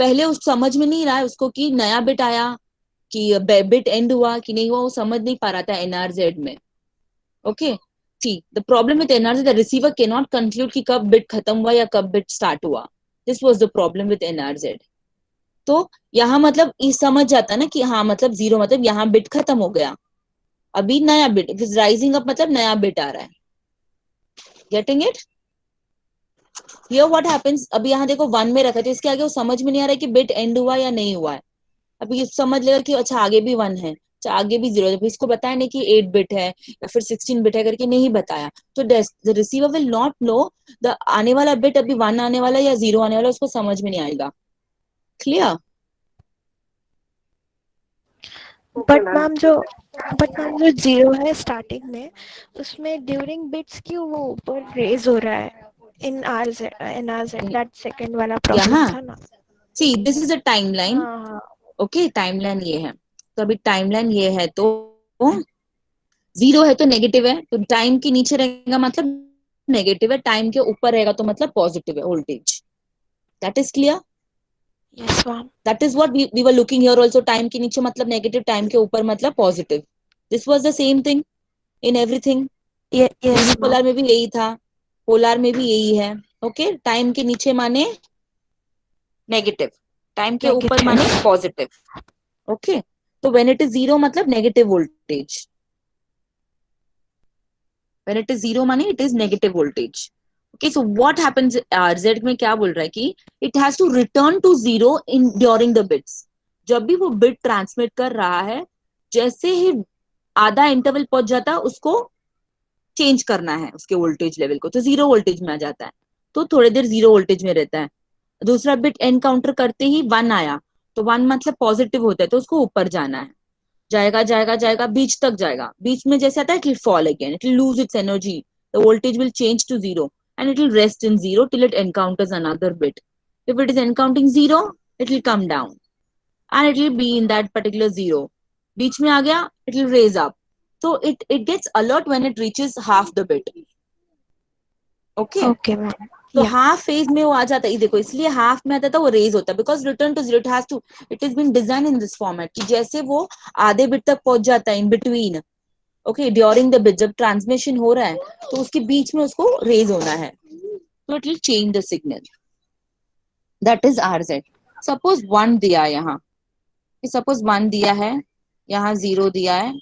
Speaker 1: पहले उस समझ में नहीं रहा है उसको कि नया बिट आया कि बिट एंड हुआ कि नहीं हुआ, वो समझ नहीं पा रहा था एनआरजेड में. Okay, see the problem with NRZ, the receiver can not conclude कि कब बिट खत्म हुआ या कब बिट स्टार्ट हुआ. This was the problem with NRZ. तो यहाँ मतलब ये समझ जाता ना कि हाँ मतलब जीरो मतलब यहाँ बिट खत्म हो गया, अभी नया बिट राइजिंग अप मतलब नया बिट आ रहा है. Getting it? Here what happens, अभी यहाँ देखो 1 में रखा है तो इसके आगे वो समझ में नहीं आ रहा है कि बिट एंड हुआ या नहीं हुआ है. अभी ये समझ लेगा कि अच्छा आगे भी 1 है, अच्छा आगे भी 0 है. जब इसको बताया नहीं कि 8 बिट है या फिर 16 बिट है करके नहीं बताया, तो the receiver will not know the आने वाला बिट अभी 1 आने वाला या 0 आने वाला, उसको समझ में नहीं आएगा. क्लियर?
Speaker 3: बट मैम जो जीरो है स्टार्टिंग में, उसमें ड्यूरिंग बिट्स क्यों वो ऊपर रेज हो रहा है इन आर दैट सेकंड वाला प्रॉब्लम
Speaker 1: यहाँ
Speaker 3: था ना.
Speaker 1: See this is a timeline.
Speaker 3: हाँ हाँ.
Speaker 1: ओके, टाइमलाइन ये है. तो अभी टाइमलाइन ये है तो 0 है तो नेगेटिव है, तो टाइम के नीचे रहेगा मतलब नेगेटिव है, टाइम के ऊपर रहेगा तो मतलब पॉजिटिव है voltage. That is clear?
Speaker 3: Yes ma'am.
Speaker 1: That is what we were looking here also. Time के नीचे मतलब नेगेटिव, टाइम के ऊपर मतलब positive. This was the same thing in everything.
Speaker 3: Yes ma'am.
Speaker 1: Unipolar में भी यही था, पोलर में भी यही है. ओके, टाइम के नीचे माने नेगेटिव, टाइम के ऊपर माने
Speaker 3: नेगेटिव.
Speaker 1: पॉजिटिव. ओके, तो व्हेन इट इज 0 मतलब negative voltage, when it is 0 माने it is negative voltage. Okay, so what happens, RZ में क्या बोल रहा है कि it has to return to 0 in during the bits. जब भी वो बिट ट्रांसमिट कर रहा है, जैसे ही आधा इंटरवल पहुंच जाता है उसको चेंज करना है उसके वोल्टेज लेवल को, तो 0 वोल्टेज में आ जाता है, तो थोड़ी देर 0 वोल्टेज में रहता है. दूसरा बिट एनकाउंटर करते ही 1 आया, तो 1 मतलब पॉजिटिव होता है, तो उसको ऊपर जाना है. जाएगा जाएगा जाएगा बीच तक जाएगा, बीच में जैसे आता है it will fall again, it will lose its energy, the voltage will change to 0 and it will rest in 0 till it encounters another bit. If it is encountering 0, it will come down and it will be in that particular 0. बीच में आ गया, it will raise up. So it gets alert when it reaches half the bit. Okay?
Speaker 3: Okay ma'am.
Speaker 1: तो
Speaker 3: या.
Speaker 1: Half phase में वो आ जाता है, देखो इसलिए हाफ में आता था वो रेज होता है, because return to 0 it has to, it is been design in this format कि जैसे वो आधे बिट तक पहुंच जाता है in between. Okay, during the bit जब ट्रांसमिशन हो रहा है तो उसके बीच में उसको रेज होना है, तो it will change the signal. That is RZ. Suppose 1 दिया है यहाँ, सपोज 1 दिया है, यहाँ 0 दिया है,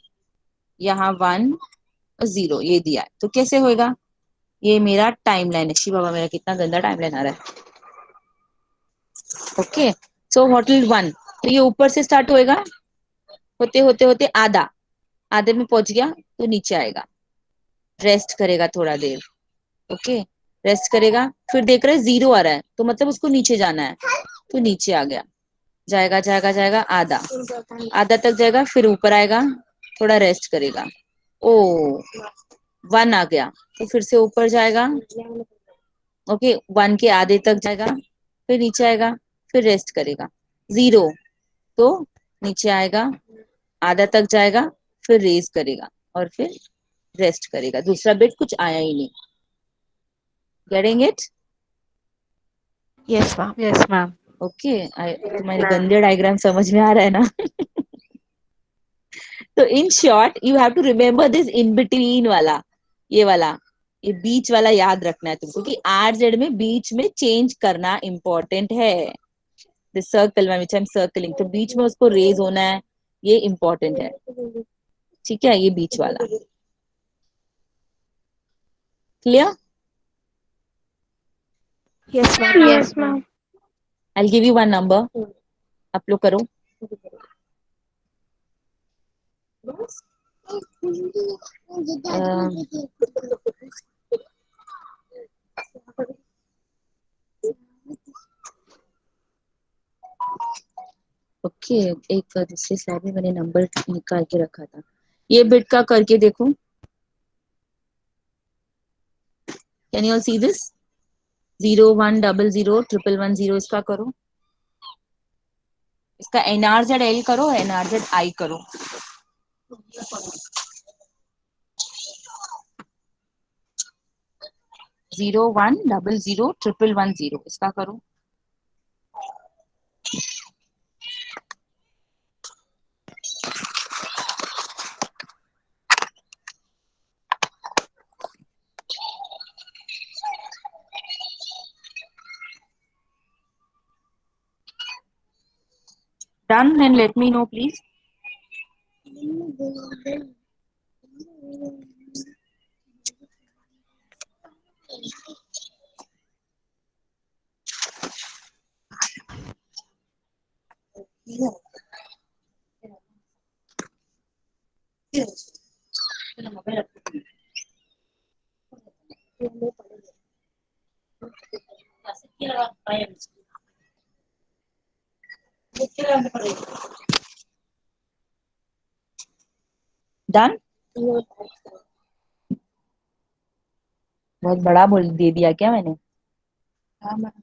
Speaker 1: यहाँ 1 0 ये दिया है, तो कैसे होएगा? ये मेरा टाइमलाइन है. शी बाबा मेरा कितना गंदा टाइमलाइन आ रहा है. ओके, सो व्हाट विल 1, तो ये ऊपर से स्टार्ट होएगा, होते होते होते आधा, आधे में पहुंच गया तो नीचे आएगा, रेस्ट करेगा थोड़ा देर. ओके, रेस्ट करेगा, फिर देख रहे 0 आ रहा है तो मतलब उसको नीचे जाना है, तो नीचे आ गया, जाएगा जाएगा जाएगा आधा, आधा तक जाएगा, फिर ऊपर आएगा, थोड़ा रेस्ट करेगा. ओ 1 आ गया तो फिर से ऊपर जाएगा. ओके, 1 के आधे तक जाएगा, फिर नीचे आएगा, फिर रेस्ट करेगा. 0 तो नीचे आएगा, आधा तक जाएगा, फिर रेज करेगा और फिर रेस्ट करेगा. दूसरा बिट कुछ आया ही नहीं. Getting it?
Speaker 3: Yes ma'am.
Speaker 5: Yes, ma'am.
Speaker 1: Okay, तुम्हारे गंदे डायग्राम समझ में आ रहा है ना? तो in short you have to remember this in between वाला, ये वाला, ये बीच वाला याद रखना है तुमको कि आरजेड में बीच में चेंज करना इंपॉर्टेंट है. This circle which I am circling, तो बीच में उसको रेज होना है, ये इंपॉर्टेंट है. ठीक है, ये बीच वाला. Clear?
Speaker 3: Yes ma'am.
Speaker 2: Yes, ma'am.
Speaker 1: I will give you one number, आप लोग करो. ओके, एक दूसरे स्लाइड में मैंने नंबर निकाल के रखा था. ये बिट का करके देखो. Can you all see this? 0 1 0 0 1 1 0, इसका करो. इसका एनआरजेड एल करो, एनआरजेड आई करो. 0 1 0 0 1 1 0, इसका करो. Done? Then let me know, please. Done? बहुत बड़ा बोल दे दिया क्या मैंने? हाँ ma'am.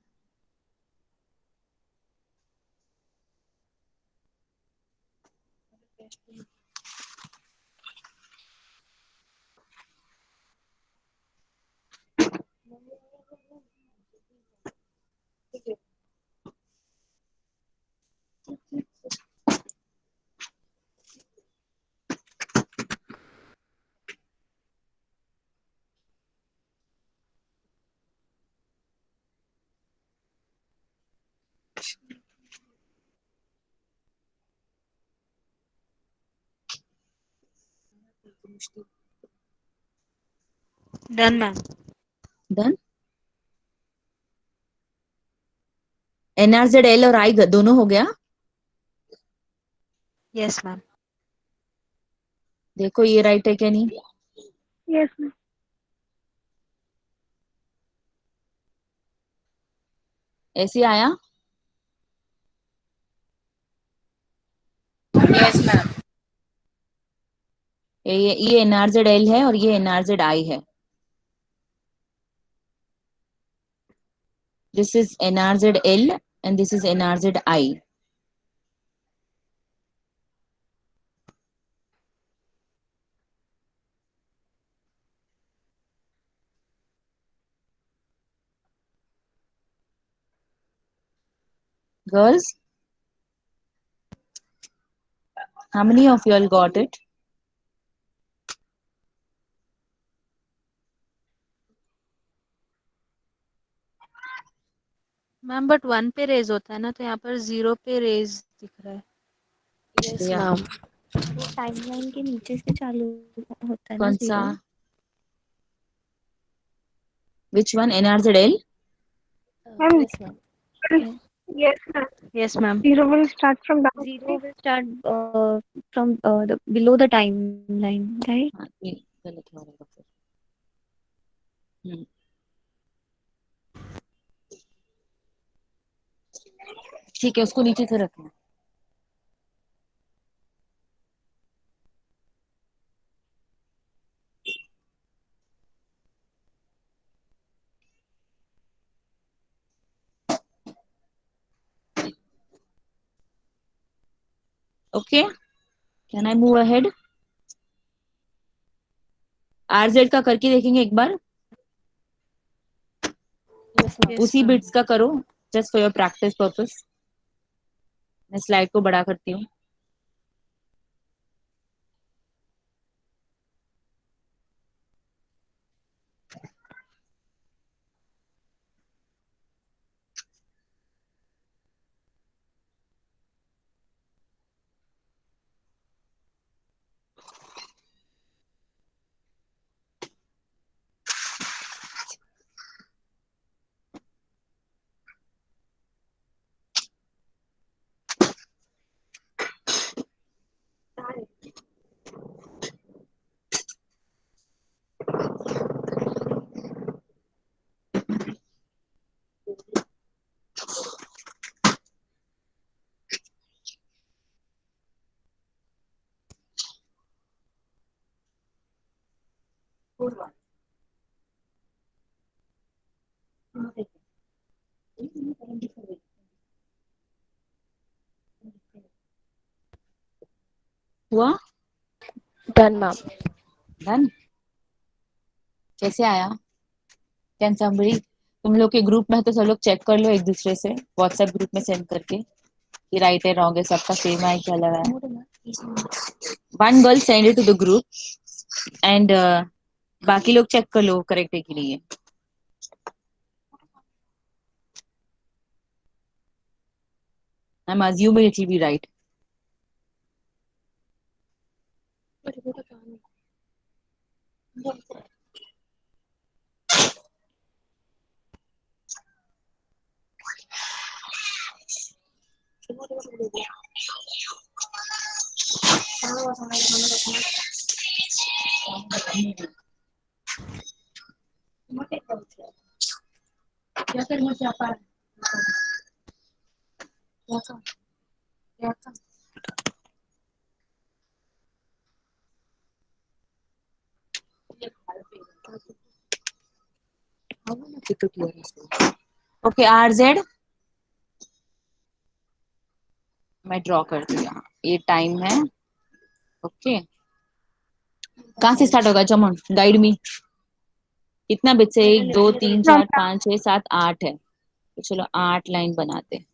Speaker 5: Done, ma'am.
Speaker 1: Done? NRZL और I दोनों हो गया?
Speaker 5: Yes, ma'am.
Speaker 1: देखो ये राइट है क्या नहीं?
Speaker 3: Yes, ma'am.
Speaker 1: ऐसे आया?
Speaker 4: Yes, ma'am.
Speaker 1: ये NRZL है और ये NRZI है. This is NRZL and this is NRZI. Girls, how many of you all got it?
Speaker 5: Ma'am but 1 पे रेज होता है ना, तो यहाँ पर 0 पे रेज दिख रहा है.
Speaker 3: Yes,
Speaker 1: Yeah.
Speaker 3: ma'am.
Speaker 2: वो टाइमलाइन के नीचे से चालू होता है ना
Speaker 1: कौन सा?
Speaker 2: 0.
Speaker 1: Which one? NRZL?
Speaker 3: Ma'am,
Speaker 2: Yes, ma'am.
Speaker 3: yes, ma'am.
Speaker 5: Yes, ma'am.
Speaker 3: 0 will start from down.
Speaker 2: 0 will start from the below the timeline, right?
Speaker 1: हाँ, ये गलत हो रहा है फिर. ठीक है, उसको नीचे से रखना. Okay, can I move ahead? RZ का करके देखेंगे एक बार.
Speaker 2: Yes, ma'am.
Speaker 1: उसी बिट्स का करो, just for your practice purpose. मैं स्लाइड को बड़ा करती हूँ. हुआ?
Speaker 3: Done, ma'am.
Speaker 1: डन? कैसे आया? कैन समबडी, तुम लोग के ग्रुप में है तो सब लोग चेक कर लो एक दूसरे से, व्हाट्सएप ग्रुप में सेंड करके. ये राइट है रॉन्ग है सबका सेम है क्या लगा है? One girl send it to the group and बाकी लोग चेक कर लो करेक्ट है कि नहीं है. I'm assuming it will be right. Okay, RZ मैं ड्रॉ करती हूँ यहाँ. ये टाइम है. ओके कहाँ से स्टार्ट होगा? चमन गाइड मी. कितना बिट से? 1 2 3 4 5 6 7 8 है. तो चलो 8 लाइन बनाते हैं.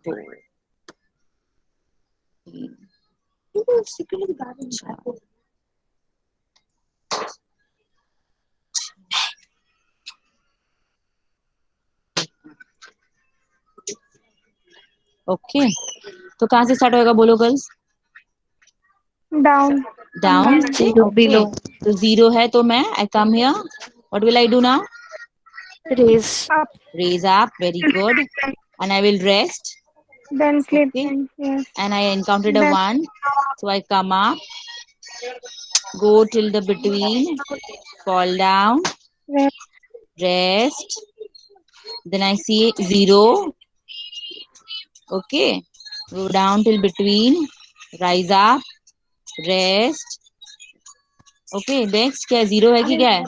Speaker 1: 2 3 4 ओके तो कहाँ से स्टार्ट होगा बोलो girls?
Speaker 3: Down
Speaker 1: down.
Speaker 2: Zero below.
Speaker 1: तो 0 है तो मैं I come here. What will I do now?
Speaker 2: Raise.
Speaker 3: up,
Speaker 1: Raise up. Very good. And I will rest.
Speaker 3: then flip
Speaker 1: Okay.
Speaker 3: in. Yes.
Speaker 1: And I encountered a
Speaker 3: Then
Speaker 1: 1. So I come up. Go till the between. Fall down. Rest. Then I see 0. Okay. Go down till between. Rise up. Rest. Okay. Next क्या है? 0 है कि क्या है?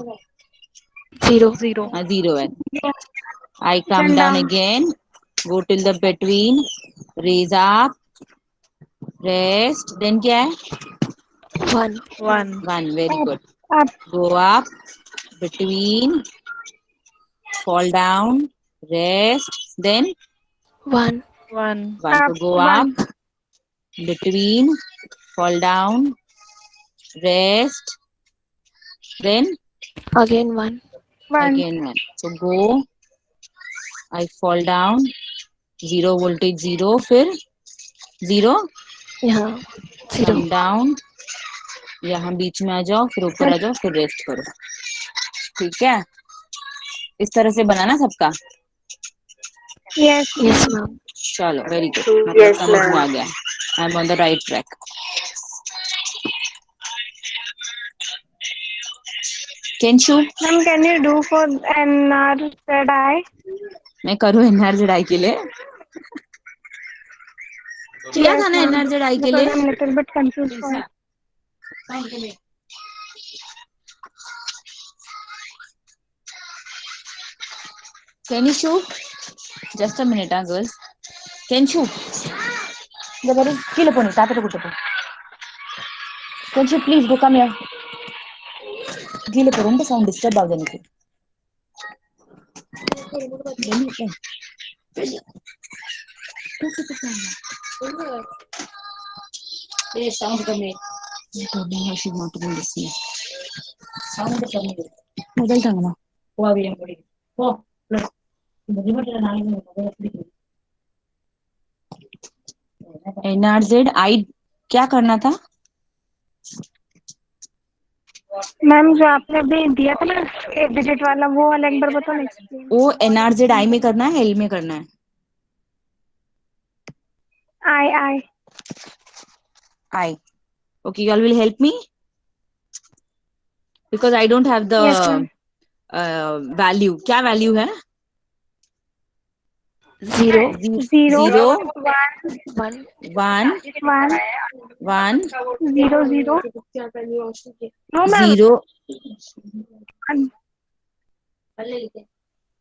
Speaker 2: Zero. Zero.
Speaker 1: हाँ 0 है. I come
Speaker 3: Then
Speaker 1: down
Speaker 3: down.
Speaker 1: again. Go till the between. Raise up. Rest. Then क्या है?
Speaker 2: One.
Speaker 5: One.
Speaker 1: 1. Very good.
Speaker 3: Up.
Speaker 1: Go up. Between. Fall down. Rest. Then
Speaker 2: One.
Speaker 5: One.
Speaker 1: 1.
Speaker 3: Up.
Speaker 1: So go
Speaker 3: One.
Speaker 1: up. Between. Fall down. Rest. Then
Speaker 2: Again one.
Speaker 3: One.
Speaker 1: again 1. So go. I fall down. 0 voltage 0. फिर 0.
Speaker 2: Yeah. Zero.
Speaker 1: Come down. यहाँ बीच में आ जाओ. फिर ऊपर आ जाओ. फिर rest करो. ठीक है. इस तरह से बनाना सबका.
Speaker 3: Yes.
Speaker 2: Yes, ma'am.
Speaker 1: चलो वेरी गुड. मतलब समझ में आ गया. I am on the right track. केंशु
Speaker 3: Ma'am, can you do for NRZI?
Speaker 1: मैं करूँ एनआरजेड के लिए? किया
Speaker 3: Yes,
Speaker 1: था ना
Speaker 3: ma'am.
Speaker 1: एनआरजेड के
Speaker 3: Because
Speaker 1: लिए?
Speaker 3: I'm little bit confused for it.
Speaker 1: Kenishu, just a minute, girls. Kenshu, the kilo pony, tapete kutepo. Kenshu, please do come here. Gile po, rumba sound disturb आगे निकले. ये sound कमे. तो नहीं she want to be listening. Sound कमे. Mobile टांग ना. वो अभी हम पढ़ी. वो मुझे मत ना ही मोबाइल पढ़ी. एनआरजेड आई क्या करना था?
Speaker 3: मैम जो आपने अभी दिया था ना 8 डिजिट वाला वो वाला एक बार बताओ ना.
Speaker 1: वो एनआरजेड आई में करना है, एल में करना है?
Speaker 3: आई
Speaker 1: I. Okay, you all will help me because I don't have the
Speaker 3: Yes, ma'am.
Speaker 1: value. क्या value है?
Speaker 2: Zero.
Speaker 3: Zero.
Speaker 1: Zero.
Speaker 2: One.
Speaker 1: One.
Speaker 3: One.
Speaker 1: One.
Speaker 3: Zero. Zero. No, ma'am.
Speaker 1: Zero.
Speaker 3: One.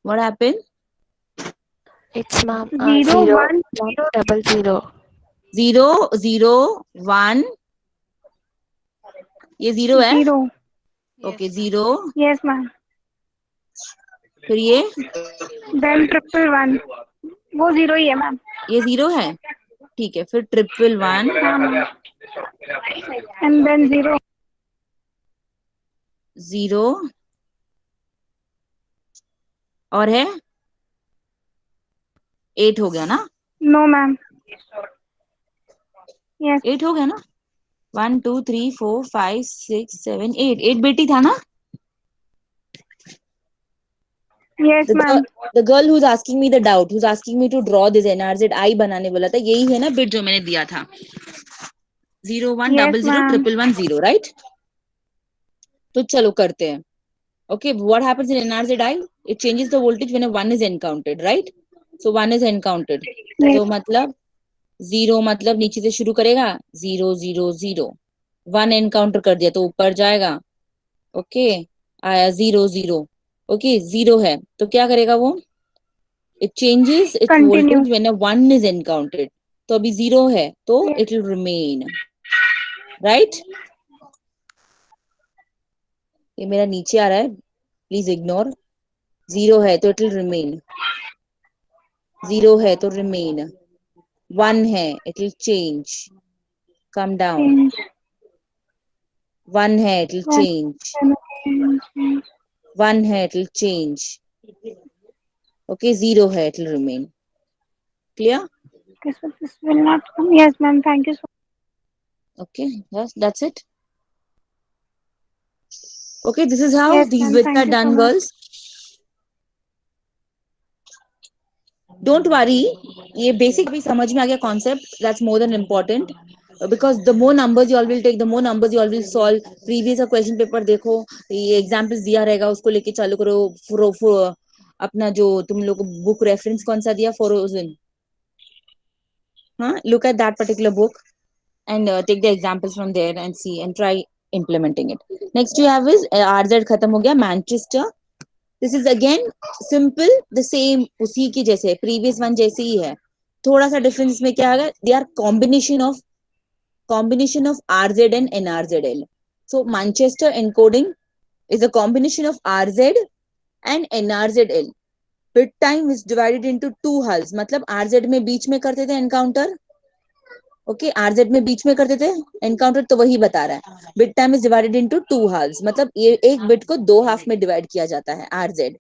Speaker 1: What happened?
Speaker 2: It's ma'am.
Speaker 3: Zero,
Speaker 2: Zero.
Speaker 3: one,
Speaker 2: One.
Speaker 3: zero.
Speaker 2: Double zero.
Speaker 1: Zero. Zero. One. ये zero है?
Speaker 3: Zero.
Speaker 1: Okay, zero.
Speaker 3: Yes, ma'am.
Speaker 1: फिर ये
Speaker 3: Then triple one.
Speaker 6: वो 0 ही है ma'am.
Speaker 1: ये 0 है, ठीक है। फिर 111
Speaker 6: हाँ मैम, एंड देन 0।
Speaker 1: 0 और है 8 हो गया ना?
Speaker 6: नो मैम, यस
Speaker 1: 8 हो गया ना? 1 2 3 4 5 6 7 8, 8 बेटी था ना?
Speaker 6: Yes ma'am,
Speaker 1: The girl who's asking me the doubt, who's asking me to draw this NRZ I बनाने वाला था, यही है ना बिट जो मैंने दिया था? 0 1
Speaker 6: यस
Speaker 1: 0 0
Speaker 6: मैम,
Speaker 1: 1 1 0, राइट? तो चलो करते हैं। Okay, what happens in NRZI? It changes the voltage when a 1 is encountered, right? So 1 is encountered. तो मतलब 0 मतलब नीचे से शुरू करेगा, 0 0 0, 1 एनकाउंटर कर दिया तो ऊपर जाएगा। ओके, आया 0 0। ओके, 0 है तो क्या करेगा वो? It changes its
Speaker 6: continue.
Speaker 1: voltage when a 1 is encountered. तो अभी 0 है तो it will remain, right? ये मेरा नीचे आ रहा है, प्लीज इग्नोर। 0 है तो it will remain, 0 है तो remain, 1 है it will change, come down, 1 है it will change, 1 है it will change, okay, 0 है it will remain. Clear?
Speaker 6: This will not come. Yes ma'am, thank you so
Speaker 1: Okay, yes, that's it. Okay, this is how
Speaker 6: Yes,
Speaker 1: these
Speaker 6: ma'am.
Speaker 1: bits
Speaker 6: Thank
Speaker 1: are
Speaker 6: you so
Speaker 1: done,
Speaker 6: much.
Speaker 1: girls. Don't worry, ये basic भी समझ में आ गया concept. That's more than important. Because the more numbers you all will take, the more numbers you all will solve. Previous question paper देखो, ये examples दिया रहेगा, उसको लेके चालू करो। अपना जो तुम लोग book reference कौन सा दिया, Frozen, हाँ, look at that particular book and take the examples from there and see and try implementing it. Next you have is RZ खत्म हो गया, Manchester. This is again simple, the same, उसी की जैसे previous one जैसे ही है। थोड़ा सा difference में क्या है? They are combination of RZ and NRZL. So Manchester encoding is a combination of RZ and NRZL. Bit time is divided into two hulls. मतलब RZ में बीच में करते थे encounter, ओके, आरजेड में बीच में करते थे एनकाउंटर, तो वही बता रहा है। Bit time is divided into two halves, मतलब ये एक बिट को दो हाफ में डिवाइड किया जाता है RZ.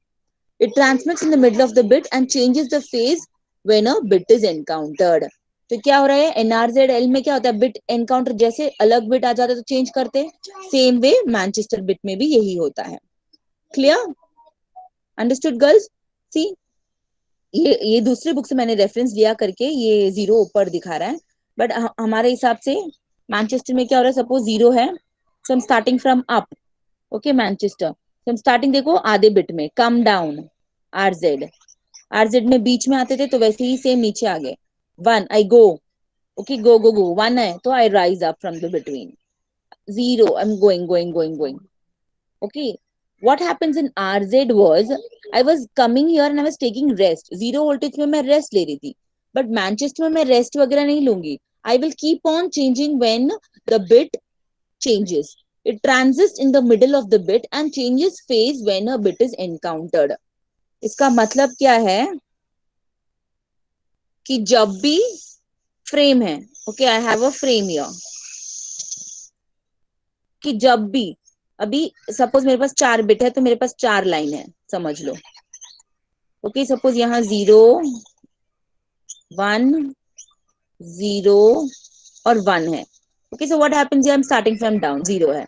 Speaker 1: It transmits in the middle of the bit and changes the phase when a bit is encountered. तो क्या हो रहा है एनआरजेड एल में? क्या होता है, बिट एनकाउंटर जैसे अलग बिट आ जाता है तो चेंज करते, सेम वे मैनचेस्टर बिट में भी यही होता है। क्लियर? Understood girls? सी, ये दूसरे बुक से मैंने रेफरेंस लिया करके ये 0 ऊपर दिखा रहा है, बट हमारे हिसाब से मैनचेस्टर में क्या हो रहा है, सपोज 0 है, सो हम starting from up, okay, Manchester, तो हम स्टार्टिंग देखो आधे बिट में, कम डाउन, आरजेड में बीच में आते थे तो वैसे ही सेम नीचे आ गए। 1 आई गो, ओके, गो गो गो, 1 है तो आई rise up from the between, 0 I am going going going going, okay. What happens in RZ was I was coming here and I was taking rest. 0 voltage में मैं rest ले रही थी, but Manchester में मैं rest वगैरह नहीं लूंगी. I will keep on changing when the bit changes. It transits in the middle of the bit and changes phase when a bit is encountered. इसका मतलब क्या है कि जब भी फ्रेम है, okay, I have a frame here, कि जब भी, अभी सपोज मेरे पास 4 बिट है तो मेरे पास 4 लाइन है, समझ लो, ओके, सपोज यहाँ 0 1 0 और 1 है, okay, so what happens, I am starting from down, 0 है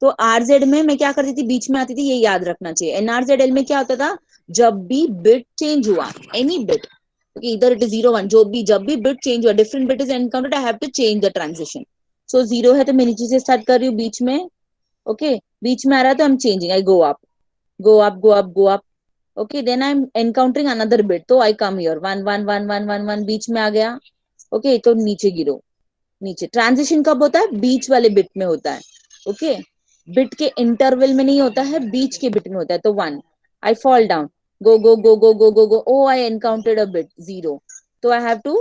Speaker 1: तो आरजेड में मैं क्या करती थी, बीच में आती थी, ये याद रखना चाहिए। एनआरजेडएल में क्या होता था, जब भी बिट चेंज हुआ, एनी बिट, ओके, इधर इट इज 0 1, जो भी जब भी बिट चेंज हुआ, different bit is encountered, I have to change the transition. So 0 है तो मैं नीचे से स्टार्ट कर रही हूँ, बीच में, ओके, बीच में आ रहा है तो I am changing, I go up go up go up go up, okay, then I am encountering another bit, तो आई कम हियर, 1 1 1 1 1 1 बीच में आ गया, ओके, तो नीचे गिरो, नीचे। ट्रांजिशन कब होता है, बीच वाले बिट में होता है, ओके, बिट के इंटरवल में नहीं होता है, बीच के बिट में होता है। तो 1 I fall down, go go go go go go go, oh I encountered a bit 0, तो I have to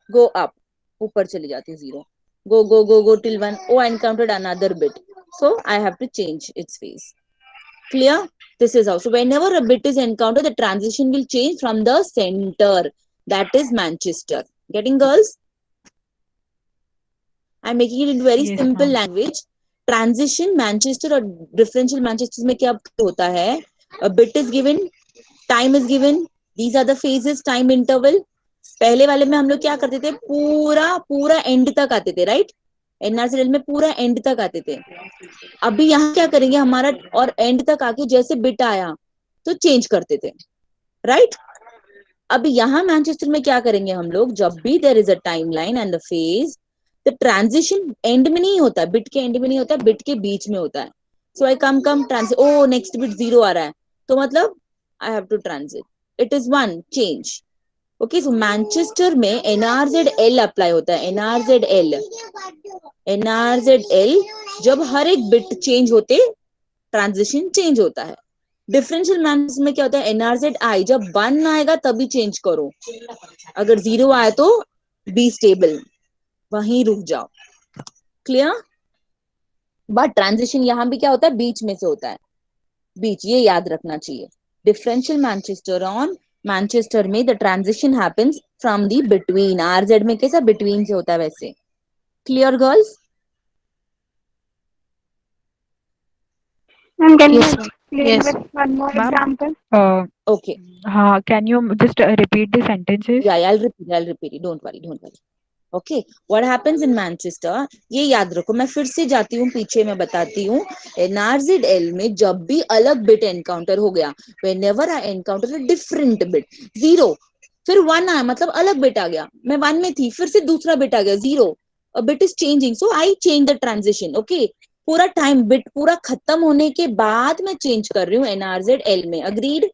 Speaker 1: go up, ऊपर चली जाती है 0, go go go go till 1, oh I encountered another bit, so I have to change its phase. Clear? This is how. So whenever a bit is encountered, the transition will change from the center. That is Manchester. Getting, girls? I'm making it into very
Speaker 7: Yes,
Speaker 1: simple
Speaker 7: ma'am.
Speaker 1: language. Transition Manchester और differential Manchester में क्या होता है? A bit is given, time is given, these are the phases, time interval. पहले वाले में हम लोग क्या करते थे, पूरा एंड तक आते थे, राइट? एनआरसीएल में पूरा एंड तक आते थे. अभी यहाँ क्या करेंगे, हमारा और एंड तक आके जैसे बिट आया तो चेंज करते थे, राइट? अब यहाँ मैनचेस्टर में क्या करेंगे हम लोग, जब भी there is a time line and the phase, the transition end में नहीं होता, बिट के एंड में नहीं होता, बिट के बीच में होता है. So I come O next bit 0 आ रहा है, तो मतलब I have to transit. It is one change. Okay, so Manchester में एनआरजेड अप्लाई होता है. एनआरजेड जब हर एक बिट चेंज होते ट्रांजिशन चेंज होता है. डिफरेंशियल मैनचेस्टर में क्या होता है, एनआरजेड आई जब 1 आएगा तभी चेंज करो, अगर 0 आए तो बी स्टेबल, वहीं रुक जाओ. क्लियर? बट ट्रांजिशन यहां भी क्या होता है, बीच में से होता है, बीच, ये याद रखना चाहिए. डिफरेंशियल मैनचेस्टर ऑन मैनचेस्टर में the transition happens from the between. RZ में कैसा बिटवीन से होता है वैसे. Clear girls?
Speaker 6: Ma'am, can you
Speaker 5: Yes, ma'am.
Speaker 6: explain
Speaker 5: Yes.
Speaker 6: with one more
Speaker 7: Ma'am,
Speaker 6: example?
Speaker 1: Okay.
Speaker 7: can you just repeat the sentences?
Speaker 1: Yeah, I'll repeat it. Don't worry. Okay, what happens in Manchester, ये याद रखो. मैं फिर से जाती हूँ पीछे, मैं बताती हूँ. NRZL में जब भी अलग बिट एनकाउंटर हो गया, whenever I encounter a different bit, 0 फिर 1 आया, मतलब अलग बिट आ गया. मैं 1 में थी, फिर से दूसरा बिट आ गया 0. A bit is changing, so I change the transition. Okay, पूरा टाइम बिट पूरा खत्म होने के बाद मैं चेंज कर रही हूँ NRZL में. अग्रीड?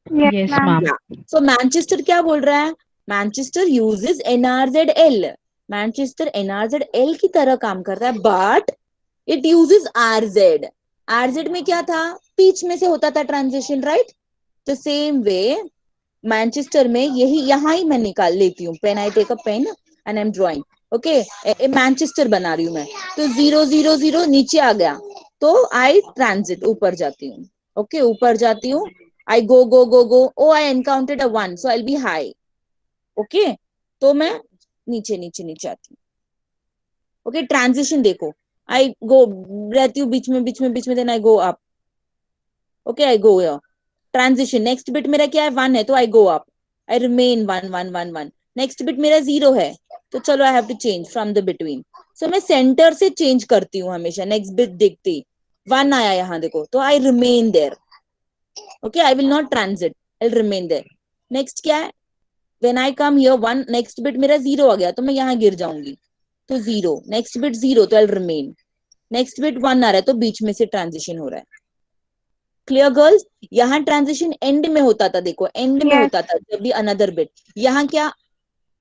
Speaker 7: Yes, ma'am.
Speaker 1: सो मैनचेस्टर क्या बोल रहा है, Manchester uses NRZL. Manchester NRZL की तरह काम करता है, बट इट यूजेस RZ में क्या था, बीच में से होता था ट्रांजिशन, राइट? तो सेम वे मैनचेस्टर में यही, यहां ही मैं निकाल लेती हूँ. Pen, I take a pen and I am drawing. Okay, Manchester बना रही हूँ मैं, तो 0 0 0 नीचे आ गया, तो आई ट्रांजिट, ऊपर जाती हूँ. ओके, ऊपर जाती हूँ. I go. Oh, I encountered a 1, so I'll be high. Okay, तो मैं नीचे आती हूँ. Okay, transition देखो, I go रहती हूँ बीच में, then I go up. Okay, I go here. Transition, next bit मेरा क्या है, 1 है, तो I go up. I remain 1. Next bit मेरा 0 है, तो चलो I have to change from the between. So मैं center से change करती हूँ हमेशा. Next bit देखती 1 आया यहाँ देखो, तो I remain there. Okay, I will not transit, I'll remain there. Next क्या है, when I come here 1, next bit मेरा 0 आ गया, तो मैं यहाँ गिर जाऊंगी, तो 0. next bit 0, तो I'll remain. next bit 1 आ रहा है, तो बीच में से ट्रांजिशन हो रहा है. Clear girls? यहाँ ट्रांजिशन एंड में होता था, देखो एंड में होता था जब भी अनदर बिट. यहाँ क्या,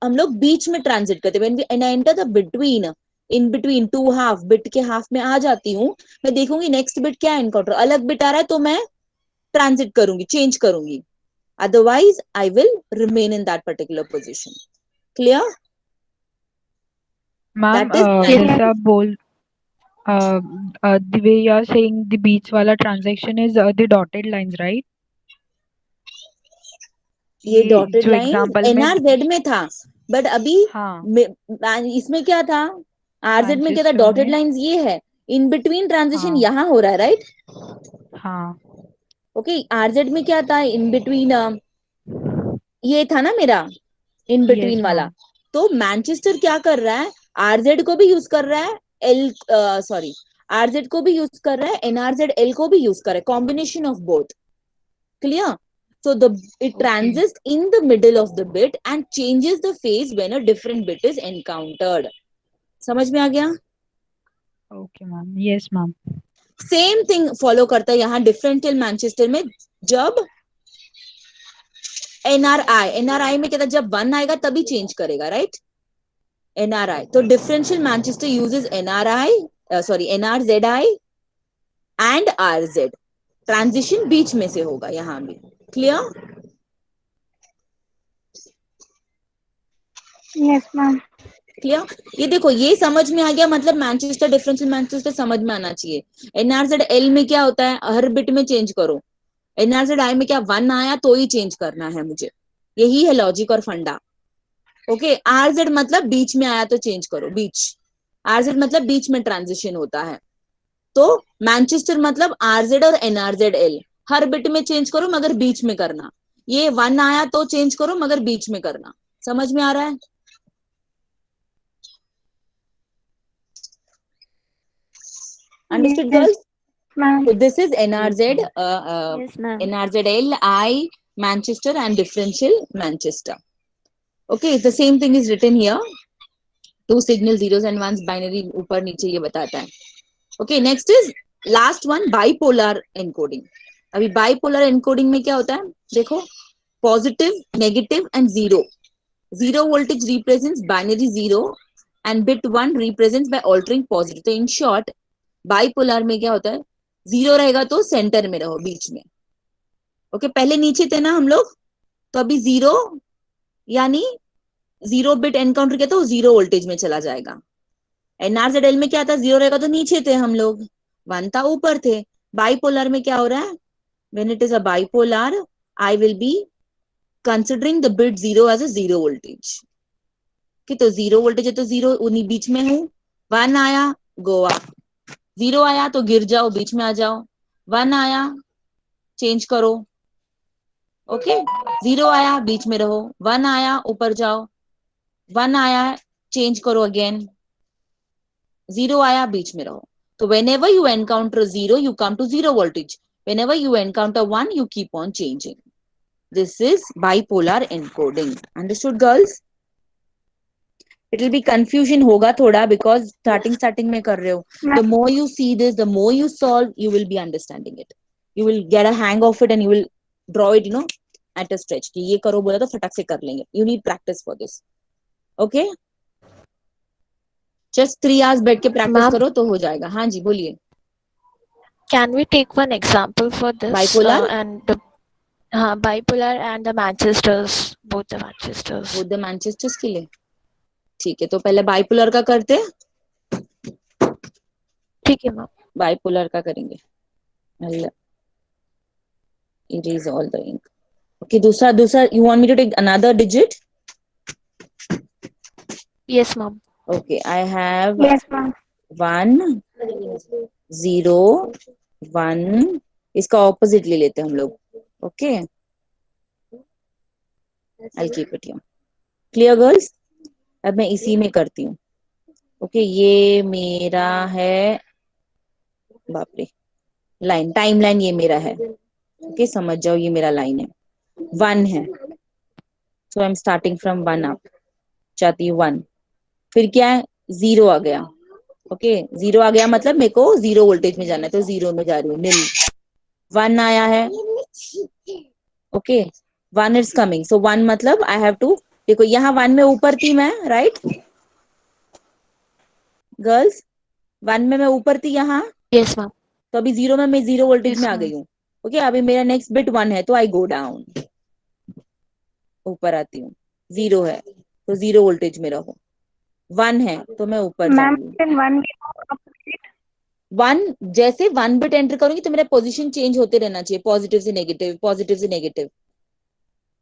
Speaker 1: हम लोग बीच में ट्रांजिट करते. when I enter the between, in between two half, bit के हाफ में आ जाती हूँ, मैं देखूंगी नेक्स्ट बिट क्या एनकाउंटर, अलग बिट आ रहा है, तो मैं ट्रांजिट करूंगी, चेंज करूंगी. Otherwise, I will remain in that particular position. Clear?
Speaker 7: Ma'am,
Speaker 1: That is
Speaker 7: जैसा बोल the way you are saying the beach वाला transaction is the dotted lines, right?
Speaker 1: ये डॉटेड
Speaker 7: जो
Speaker 1: लाइन
Speaker 7: example में
Speaker 1: NRZ में था, बट अभी
Speaker 7: हाँ
Speaker 1: इसमें क्या था, RZ में क्या था,
Speaker 7: Manchester
Speaker 1: डॉटेड
Speaker 7: में
Speaker 1: लाइंस ये है. इन बिटवीन ट्रांजिशन
Speaker 7: हाँ
Speaker 1: यहाँ हो रहा है, राइट?
Speaker 7: हाँ
Speaker 1: ओके, RZ में क्या था, इन बिटवीन ये था ना मेरा इन
Speaker 7: yes
Speaker 1: बिटवीन वाला.
Speaker 7: ma'am
Speaker 1: तो मैनचेस्टर क्या कर रहा है, RZ को भी यूज कर रहा है, RZ को भी यूज कर रहा है, NRZL को भी यूज कर रहा है, combination of both. Clear? So it
Speaker 7: okay
Speaker 1: transits in the middle of the bit and changes the phase when a different bit is encountered. समझ में आ गया?
Speaker 7: okay ma'am yes ma'am
Speaker 1: same thing follow करता है यहाँ differential Manchester में. जब NRI में क्या था, जब 1 आएगा तभी चेंज करेगा, राइट? एनआरआई, तो differential Manchester uses NRZI and RZ. Transition बीच में से होगा यहाँ भी. क्लियर?
Speaker 6: Yes, ma'am.
Speaker 1: क्लियर? ये देखो, ये समझ में आ गया, मतलब मैनचेस्टर डिफरेंशियल मैनचेस्टर समझ में आना चाहिए. एनआरजेडएल में क्या होता है, हर बिट में चेंज करो. NRZI में क्या 1 आया तो ही चेंज करना है मुझे, यही है लॉजिक और फंडा। ओके, RZ मतलब बीच में आया तो चेंज करो, बीच। RZ मतलब बीच में ट्रांजिशन होता है। तो मैनचेस्टर मतलब RZ और NRZL, हर बिट में चेंज करो मगर बीच में करना। ये 1 आया तो चेंज करो मगर बीच में करना। समझ में आ रहा है? Understood,
Speaker 6: Yes,
Speaker 1: girls?
Speaker 6: ma'am.
Speaker 1: So this is NRZ,
Speaker 2: Yes, ma'am.
Speaker 1: NRZL, I, Manchester and differential Manchester. Okay, the same thing is written here. Two signal zeros and ones binary ऊपर नीचे ये बताता है. Okay, next is last one, bipolar encoding. अभी bipolar encoding में क्या होता है? देखो, positive, negative and zero. Zero voltage represents binary zero and bit 1 represents by altering positive. तो in short, bipolar में क्या होता है? जीरो रहेगा तो सेंटर में रहो, बीच में। ओके, पहले नीचे थे ना हम लोग, तो अभी जीरो यानी जीरो बिट एनकाउंटर किया तो जीरो वोल्टेज में चला जाएगा। NRZL में क्या था? जीरो रहेगा तो नीचे थे हम लोग, 1 था ऊपर थे। बाइपोलर में क्या हो रहा है? When it is a bipolar, I will be considering the bit zero as a zero voltage. कि तो जीरो वोल्टेज है तो जीरो उन्हीं बीच में हूं। 1 आया, गो अप। 0 आया तो गिर जाओ, बीच में आ जाओ। 1 आया, चेंज करो। ओके, 0 आया, बीच में रहो। 1 आया, ऊपर जाओ। 1 आया, चेंज करो अगेन। 0 आया, बीच में रहो। तो whenever you encounter 0, you come to 0 voltage. Whenever you encounter 1, you keep on changing. This is bipolar encoding. Understood, girls? It will be confusion होगा थोड़ा because starting में कर रहे हो. The more you see this, the more you solve, you will be understanding it. You will get a hang of it and you will draw it, at a stretch. कि ये करो बोला तो फटाक से कर लेंगे. You need practice for this. Okay? Just 3 hours बैठ के practice
Speaker 3: Ma'am,
Speaker 1: करो तो हो जाएगा. हाँ जी, बोलिए.
Speaker 3: can we take one example for this?
Speaker 1: Bipolar?
Speaker 3: And the bipolar and the Manchesters, both the Manchesters.
Speaker 1: Both the Manchesters के लिए. ठीक है, तो पहले bipolar का करते.
Speaker 3: ठीक है मैम.
Speaker 1: Bipolar का करेंगे. I'll erase all the ink. Okay, दूसरा. You want me to take another digit?
Speaker 3: Yes ma'am.
Speaker 1: Okay, I have
Speaker 6: Yes, ma'am.
Speaker 1: 1, 0, 1. इसका ऑपोजिट ले लेते हैं हम लोग. Okay, I'll keep it here. Clear, girls? अब मैं इसी में करती हूँ. ओके, ये मेरा है, बाप रे, लाइन, टाइम लाइन ये मेरा है. ओके, समझ जाओ ये मेरा लाइन है. 1 है, so I am starting from 1 up. जाती हूँ 1, फिर क्या है? 0 आ गया. ओके, 0 आ गया मतलब मेरे को 0 वोल्टेज में जाना है तो 0 में जा रही हूँ. नील. 1 आया है. ओके, 1 इज कमिंग, सो 1 मतलब आई हैव टू, देखो यहाँ 1 में ऊपर थी मैं, राइट गर्ल्स? 1 में मैं ऊपर थी यहाँ,
Speaker 3: Yes ma'am.
Speaker 1: तो अभी 0 में मैं 0 वोल्टेज
Speaker 2: Yes,
Speaker 1: में आ
Speaker 2: ma'am.
Speaker 1: गई हूँ. ओके, अभी मेरा नेक्स्ट बिट 1 है तो आई गो डाउन, ऊपर आती हूँ. 0 है तो 0 वोल्टेज में रहो. 1 है तो मैं ऊपर
Speaker 6: Ma'am,
Speaker 1: जाऊंगी.
Speaker 6: can one be opposite?
Speaker 1: 1 जैसे 1 बिट एंटर करूंगी तो मेरा पोजीशन चेंज होते रहना चाहिए, पॉजिटिव से नेगेटिव, पॉजिटिव से नेगेटिव.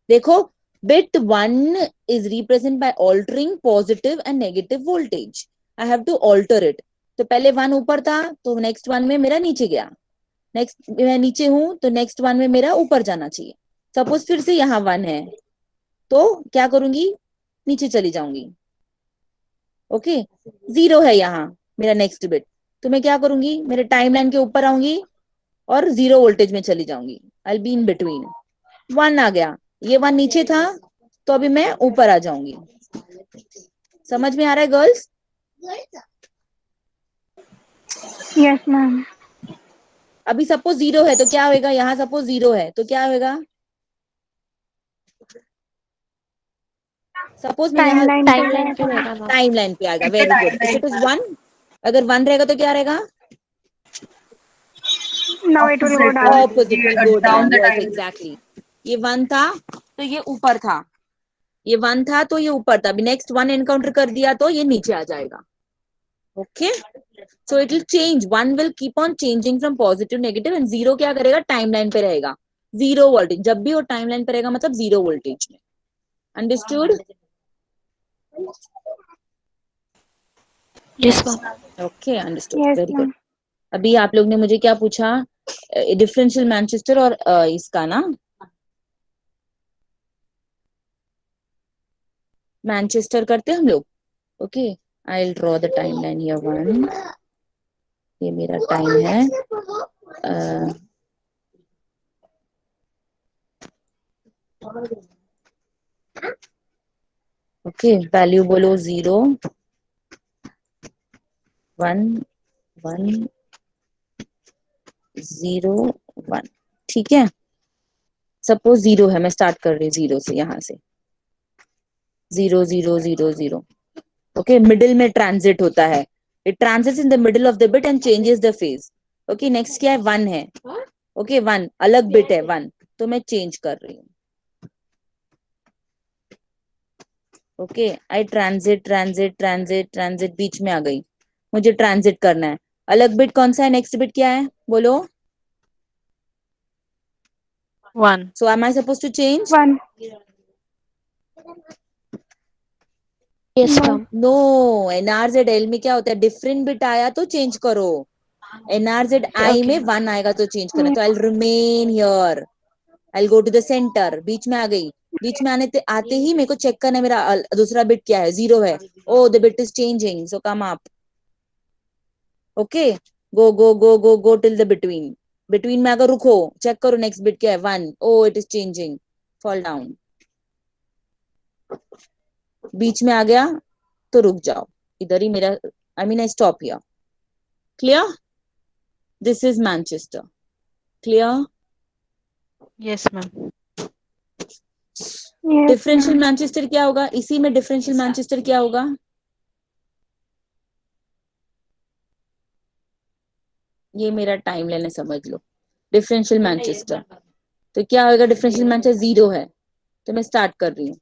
Speaker 1: देखो, bit 1 is represented by altering positive and negative voltage. I have to alter it. तो पहले 1 ऊपर था तो नेक्स्ट 1 में मेरा नीचे गया. नेक्स्ट मैं नीचे हूं तो नेक्स्ट 1 में मेरा ऊपर जाना चाहिए. सपोज फिर से यहाँ 1 है तो क्या करूंगी? नीचे चली जाऊंगी. ओके, 0 है यहाँ मेरा नेक्स्ट बिट, तो मैं क्या करूंगी? मेरे टाइमलाइन के ऊपर आऊंगी और 0 वोल्टेज में चली जाऊंगी. आई बी इन बिटवीन. 1 आ गया, ये 1 नीचे था तो अभी मैं ऊपर आ जाऊंगी. समझ में आ रहा है गर्ल्स?
Speaker 6: Yes, ma'am.
Speaker 1: अभी सपोज 0 है तो क्या होगा? यहाँ सपोज 0 है तो क्या होगा? सपोज मैं यहाँ
Speaker 3: Timeline पे रहेगा मैम.
Speaker 1: टाइमलाइन पे आएगा. Very good. If it is 1, अगर 1 रहेगा तो क्या रहेगा?
Speaker 6: Now it will go down.
Speaker 1: Opposite will go down. Yes, exactly. ये 1 था तो ये ऊपर था, ये 1 था तो ये ऊपर था. अभी नेक्स्ट 1 एनकाउंटर कर दिया तो ये नीचे आ जाएगा. Okay, so it will change. 1 will keep on changing from positive negative and 0 क्या करेगा? टाइमलाइन पे रहेगा. जीरो वोल्टेज, जब भी वो टाइमलाइन पर रहेगा मतलब जीरो वोल्टेज में। Understood?
Speaker 3: Yes, ma'am.
Speaker 1: Okay, understood,
Speaker 6: Yes,
Speaker 1: very good.
Speaker 6: ma'am.
Speaker 1: अभी आप लोग ने मुझे क्या पूछा, डिफरेंशियल मैनचेस्टर और इसका ना, मैनचेस्टर करते हैं हम लोग। Okay, I will draw the timeline here one, ये मेरा टाइम है। ओके, वैल्यू बोलो 0 1 1 0 1, ठीक है। सपोज 0 है, मैं स्टार्ट कर रही हूँ 0 से, यहाँ से 0 0 0 0। ओके, मिडिल में ट्रांजिट होता है, it transits in the middle of the bit and changes the phase. Okay, next क्या है, 1 है। ओके, 1 अलग बिट है 1, तो मैं चेंज कर रही हूँ। ओके, आई ट्रांजिट ट्रांजिट ट्रांजिट ट्रांजिट, बीच में आ गई, मुझे ट्रांजिट करना है। अलग बिट कौन सा है, नेक्स्ट बिट क्या है बोलो?
Speaker 5: 1.
Speaker 1: So am I suppose to change?
Speaker 6: 1.
Speaker 3: Yes,
Speaker 6: No.
Speaker 3: ma'am.
Speaker 1: No, NRZL में क्या होता है, डिफरेंट बिट आया तो चेंज करो। NRZI में
Speaker 3: Okay.
Speaker 1: 1 आएगा तो चेंज करना,
Speaker 6: Yeah.
Speaker 1: तो I remain here, I go to the centre, बीच में आ गई। बीच में आते ही मेरे को चेक करना है मेरा दूसरा बिट क्या है, 0 है। Oh the bit is changing, so come up. Okay, go go go go go till the between, between में अगर रुको, चेक करो नेक्स्ट बिट क्या है, 1। Oh it is changing, fall down. बीच में आ गया तो रुक जाओ, इधर ही मेरा, I mean I stop here. Clear? This is Manchester. Clear?
Speaker 5: Yes, ma'am.
Speaker 6: Yes,
Speaker 1: differential
Speaker 6: ma'am.
Speaker 1: Manchester क्या होगा, इसी में डिफरेंशियल मैनचेस्टर क्या होगा, ये मेरा टाइमलाइन है, समझ लो। डिफरेंशियल मैनचेस्टर तो क्या होगा, डिफरेंशियल मैनचेस्टर 0 है, तो मैं स्टार्ट कर रही हूँ।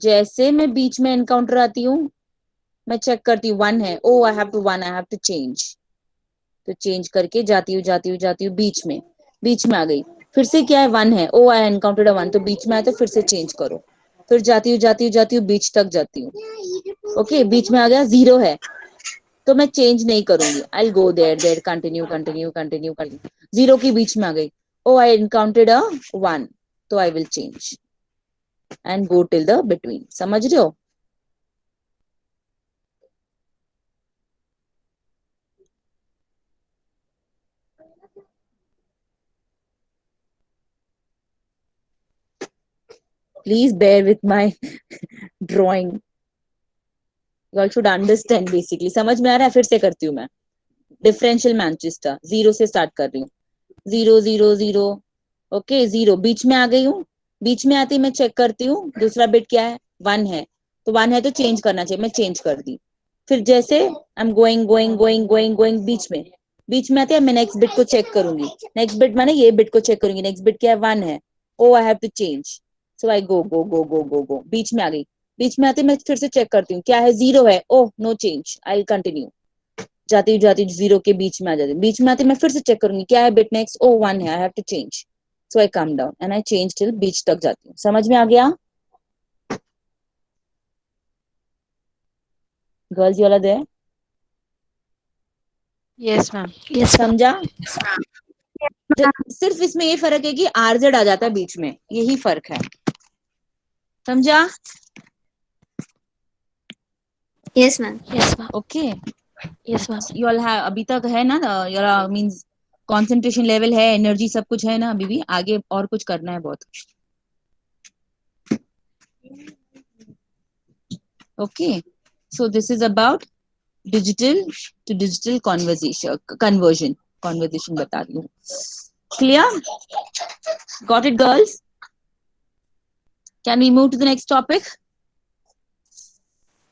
Speaker 1: जैसे मैं बीच में एनकाउंटर आती हूँ, मैं चेक करती हूँ 1 है, oh I have to 1, I have to change, तो चेंज करके जाती हूँ जाती हूँ जाती हूँ बीच में आ गई। फिर से क्या है, 1 है, ओ आई एनकाउंटेड 1, तो बीच में आया तो फिर से चेंज करो। फिर जाती हूँ जाती हूँ जाती हूँ बीच तक जाती हूँ। ओके, बीच में आ गया 0 है, तो मैं चेंज नहीं करूंगी, I go there there, continue continue continue continue. 0 की बीच में आ गई, ओ आई एनकाउंटेड 1, तो I will change and go till the between. समझ रहे हो? Please bear with my drawing, you all should understand basically. समझ में आ रहा है? फिर से करती हूँ मैं। डिफरेंशियल मैनचेस्टर 0 से स्टार्ट कर रही हूँ, 0 0 0। ओके, 0 बीच में आ गई हूँ, बीच में आती मैं चेक करती हूँ दूसरा बिट क्या है, 1 है, तो 1 है तो चेंज करना चाहिए, मैं चेंज कर दी। फिर जैसे I am going going going going going, बीच में आती है, मैं नेक्स्ट बिट को चेक करूंगी, नेक्स्ट बिट माने ये बिट को चेक करूंगी, नेक्स्ट बिट क्या है, 1 है, oh I have to change, so I go go go go go गो, बीच में आ गई। बीच में आती मैं फिर से चेक करती हूँ क्या है, 0 है, oh no change, I will continue. जाती हूँ 0 के बीच में आ जाती हूँ, बीच में आती मैं फिर से चेक करूंगी क्या है बिट नेक्स्ट, ओ 1 है, I have to change, so I come down and I change till बीच तक जाती हूँ। समझ में आ गया गर्ल्स? वाला दे
Speaker 5: Yes, ma'am.
Speaker 3: Yes, ma'am.
Speaker 1: समझा? तो सिर्फ इसमें ये फर्क है कि आरजेड आ जाता है बीच में, यही फर्क है। समझा?
Speaker 2: Yes, ma'am.
Speaker 3: Yes, ma'am.
Speaker 1: Okay,
Speaker 3: Yes, ma'am.
Speaker 1: You all have अभी तक है ना, योर मींस कंसंट्रेशन लेवल है, एनर्जी सब कुछ है ना, अभी भी आगे और कुछ करना है बहुत। Okay, so this is about digital to digital conversion बता रही हूँ। Clear? Got it girls? Can we move to the next topic?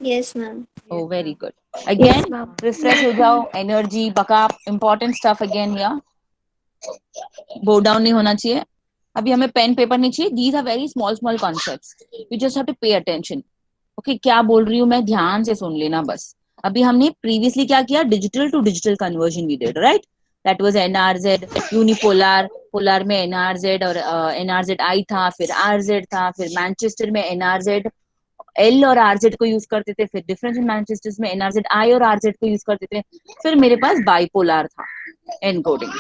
Speaker 2: Yes, ma'am.
Speaker 1: Oh, very good.
Speaker 3: Yes,
Speaker 1: Again,
Speaker 3: ma'am.
Speaker 1: refresh हो जाओ, energy, backup, important stuff again here. Bow down नहीं होना चाहिए। अभी हमें पेन पेपर नहीं चाहिए। These are very small concepts. You just have to pay attention. Okay, क्या बोल रही हूँ मैं, ध्यान से सुन लेना बस। अभी हमने previously क्या किया, digital to digital conversion we did, right? That was NRZ unipolar, polar में एनआरजेड और एनआरजेड आई था, फिर आरजेड था, फिर मैनचेस्टर में एनआरजेड एल और आरजेड को यूज करते थे, फिर डिफरेंस इन मैनचेस्टर्स में एनआरजेड आई और आरजेड को यूज करते थे, फिर मेरे पास बाइपोलर था एनकोडिंग।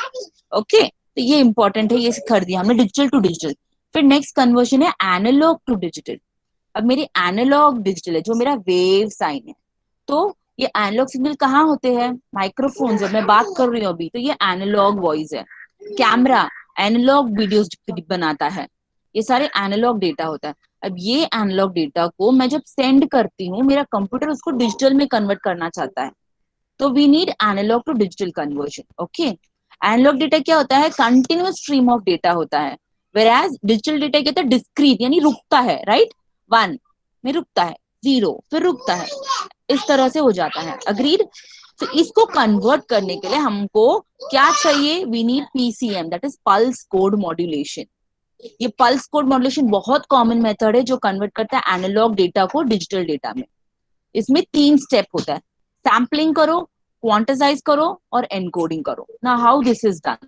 Speaker 1: ओके, तो ये इंपॉर्टेंट है, ये कर दिया हमने डिजिटल टू डिजिटल। फिर नेक्स्ट कन्वर्जन है एनालॉग टू डिजिटल। अब मेरी एनालॉग डिजिटल है, जो मेरा वेव साइन है, तो ये एनालॉग सिग्नल कहाँ होते हैं? माइक्रोफोन, जब मैं बात कर रही हूँ अभी, तो ये एनालॉग वॉइस है। कैमरा एनालॉग वीडियोस बनाता है, ये सारे एनालॉग डेटा होता है। अब ये एनालॉग डेटा को मैं जब सेंड करती हूँ, मेरा कंप्यूटर उसको डिजिटल में कन्वर्ट करना चाहता है, तो we need analogue to digital conversion. Okay, analogue data क्या होता है? कंटिन्यूअस स्ट्रीम ऑफ डेटा होता है, वेराज डिजिटल डेटा क्या होता है? डिस्क्रीट, यानी रुकता है, राइट? 1 में रुकता है, 0 फिर रुकता है, इस तरह से हो जाता है। अग्रीड? तो इसको कन्वर्ट करने के लिए हमको क्या चाहिए? We need PCM, that is pulse code modulation. ये पल्स कोड मॉड्यूलेशन बहुत कॉमन मेथड है जो कन्वर्ट करता है एनालॉग डेटा को डिजिटल डेटा में। इसमें 3 स्टेप होता है, सैम्पलिंग करो, क्वांटिसाइज करो और एनकोडिंग करो। Now how this is done?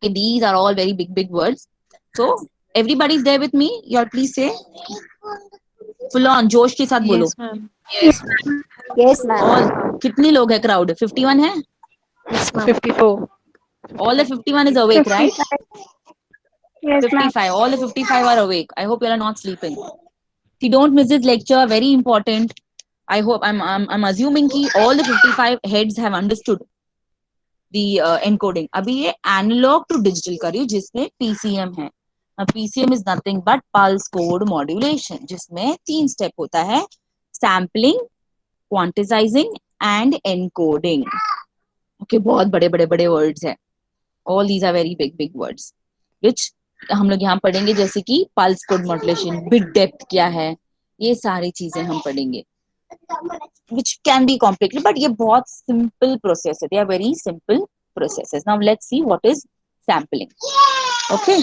Speaker 1: These are all very big words. So everybody is there with me? You all please say full on जोश के साथ बोलो।
Speaker 5: Yes ma'am.
Speaker 4: Yes.
Speaker 2: Yes, ma'am.
Speaker 1: और कितने लोग है क्राउड? 51 है?
Speaker 3: Yes, ma'am.
Speaker 7: 54.
Speaker 1: All the 51 is awake, right?
Speaker 6: 55. Yes, ma'am.
Speaker 1: 55. All the 55 are awake. I hope you are not sleeping. See, don't miss this lecture. Very important. I hope I'm assuming कि all the 55 heads have understood the encoding. अभी ये analog to digital कर रही हूँ, जिसमें PCM है। PCM is nothing but pulse code modulation, जिसमें 3 step होता है, sampling, quantising and encoding. Okay, बहुत बड़े बड़े बड़े वर्ड्स हैं। All these are very big words which हम लोग यहाँ पढ़ेंगे, जैसे कि pulse code modulation, bit depth क्या है, ये सारी चीजें हम पढ़ेंगे, which can be complicated, but ये बहुत सिंपल प्रोसेस है, they are very simple processes. Now let's see what is sampling. Okay.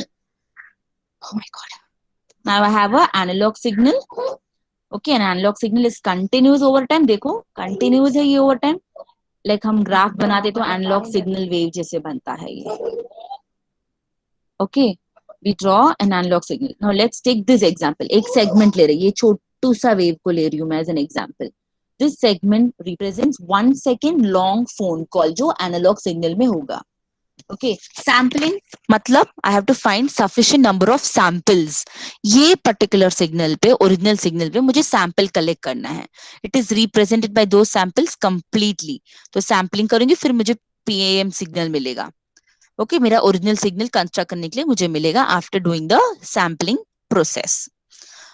Speaker 1: Oh my god. Now I have a analog signal. Okay, an analog signal is continuous over time. देखो continuous है ये over time. Like हम graph बनाते तो analog signal wave जैसे बनता है ये. Okay, we draw an analog signal. Now let's take this example. एक segment ले रही है, ये छोटू सा wave को ले रही हूँ मैं as an example. This segment represents 1 second long phone call जो analog signal में होगा. Okay, sampling मतलब I have to find sufficient number of samples. ये particular signal पे, original signal पे मुझे sample collect करना है. It is represented by those samples completely. तो sampling करूँगी, फिर मुझे PAM signal मिलेगा. Okay, मेरा original signal construct करने के लिए मुझे मिलेगा after doing the sampling process.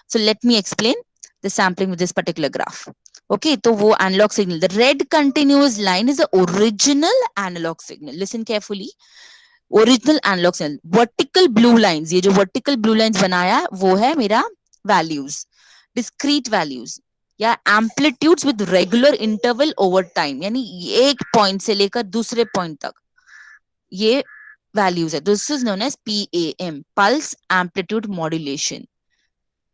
Speaker 1: So let me explain the sampling with this particular graph. Okay, तो वो analog signal, the red continuous line is the original analog signal. Listen carefully. Original analog signal. Vertical blue lines, ये जो vertical blue lines बनाया वो है मेरा values, discrete values या amplitudes with regular interval over time. यानी एक point से लेकर दूसरे point तक ये values है. This is known as PAM, pulse amplitude modulation.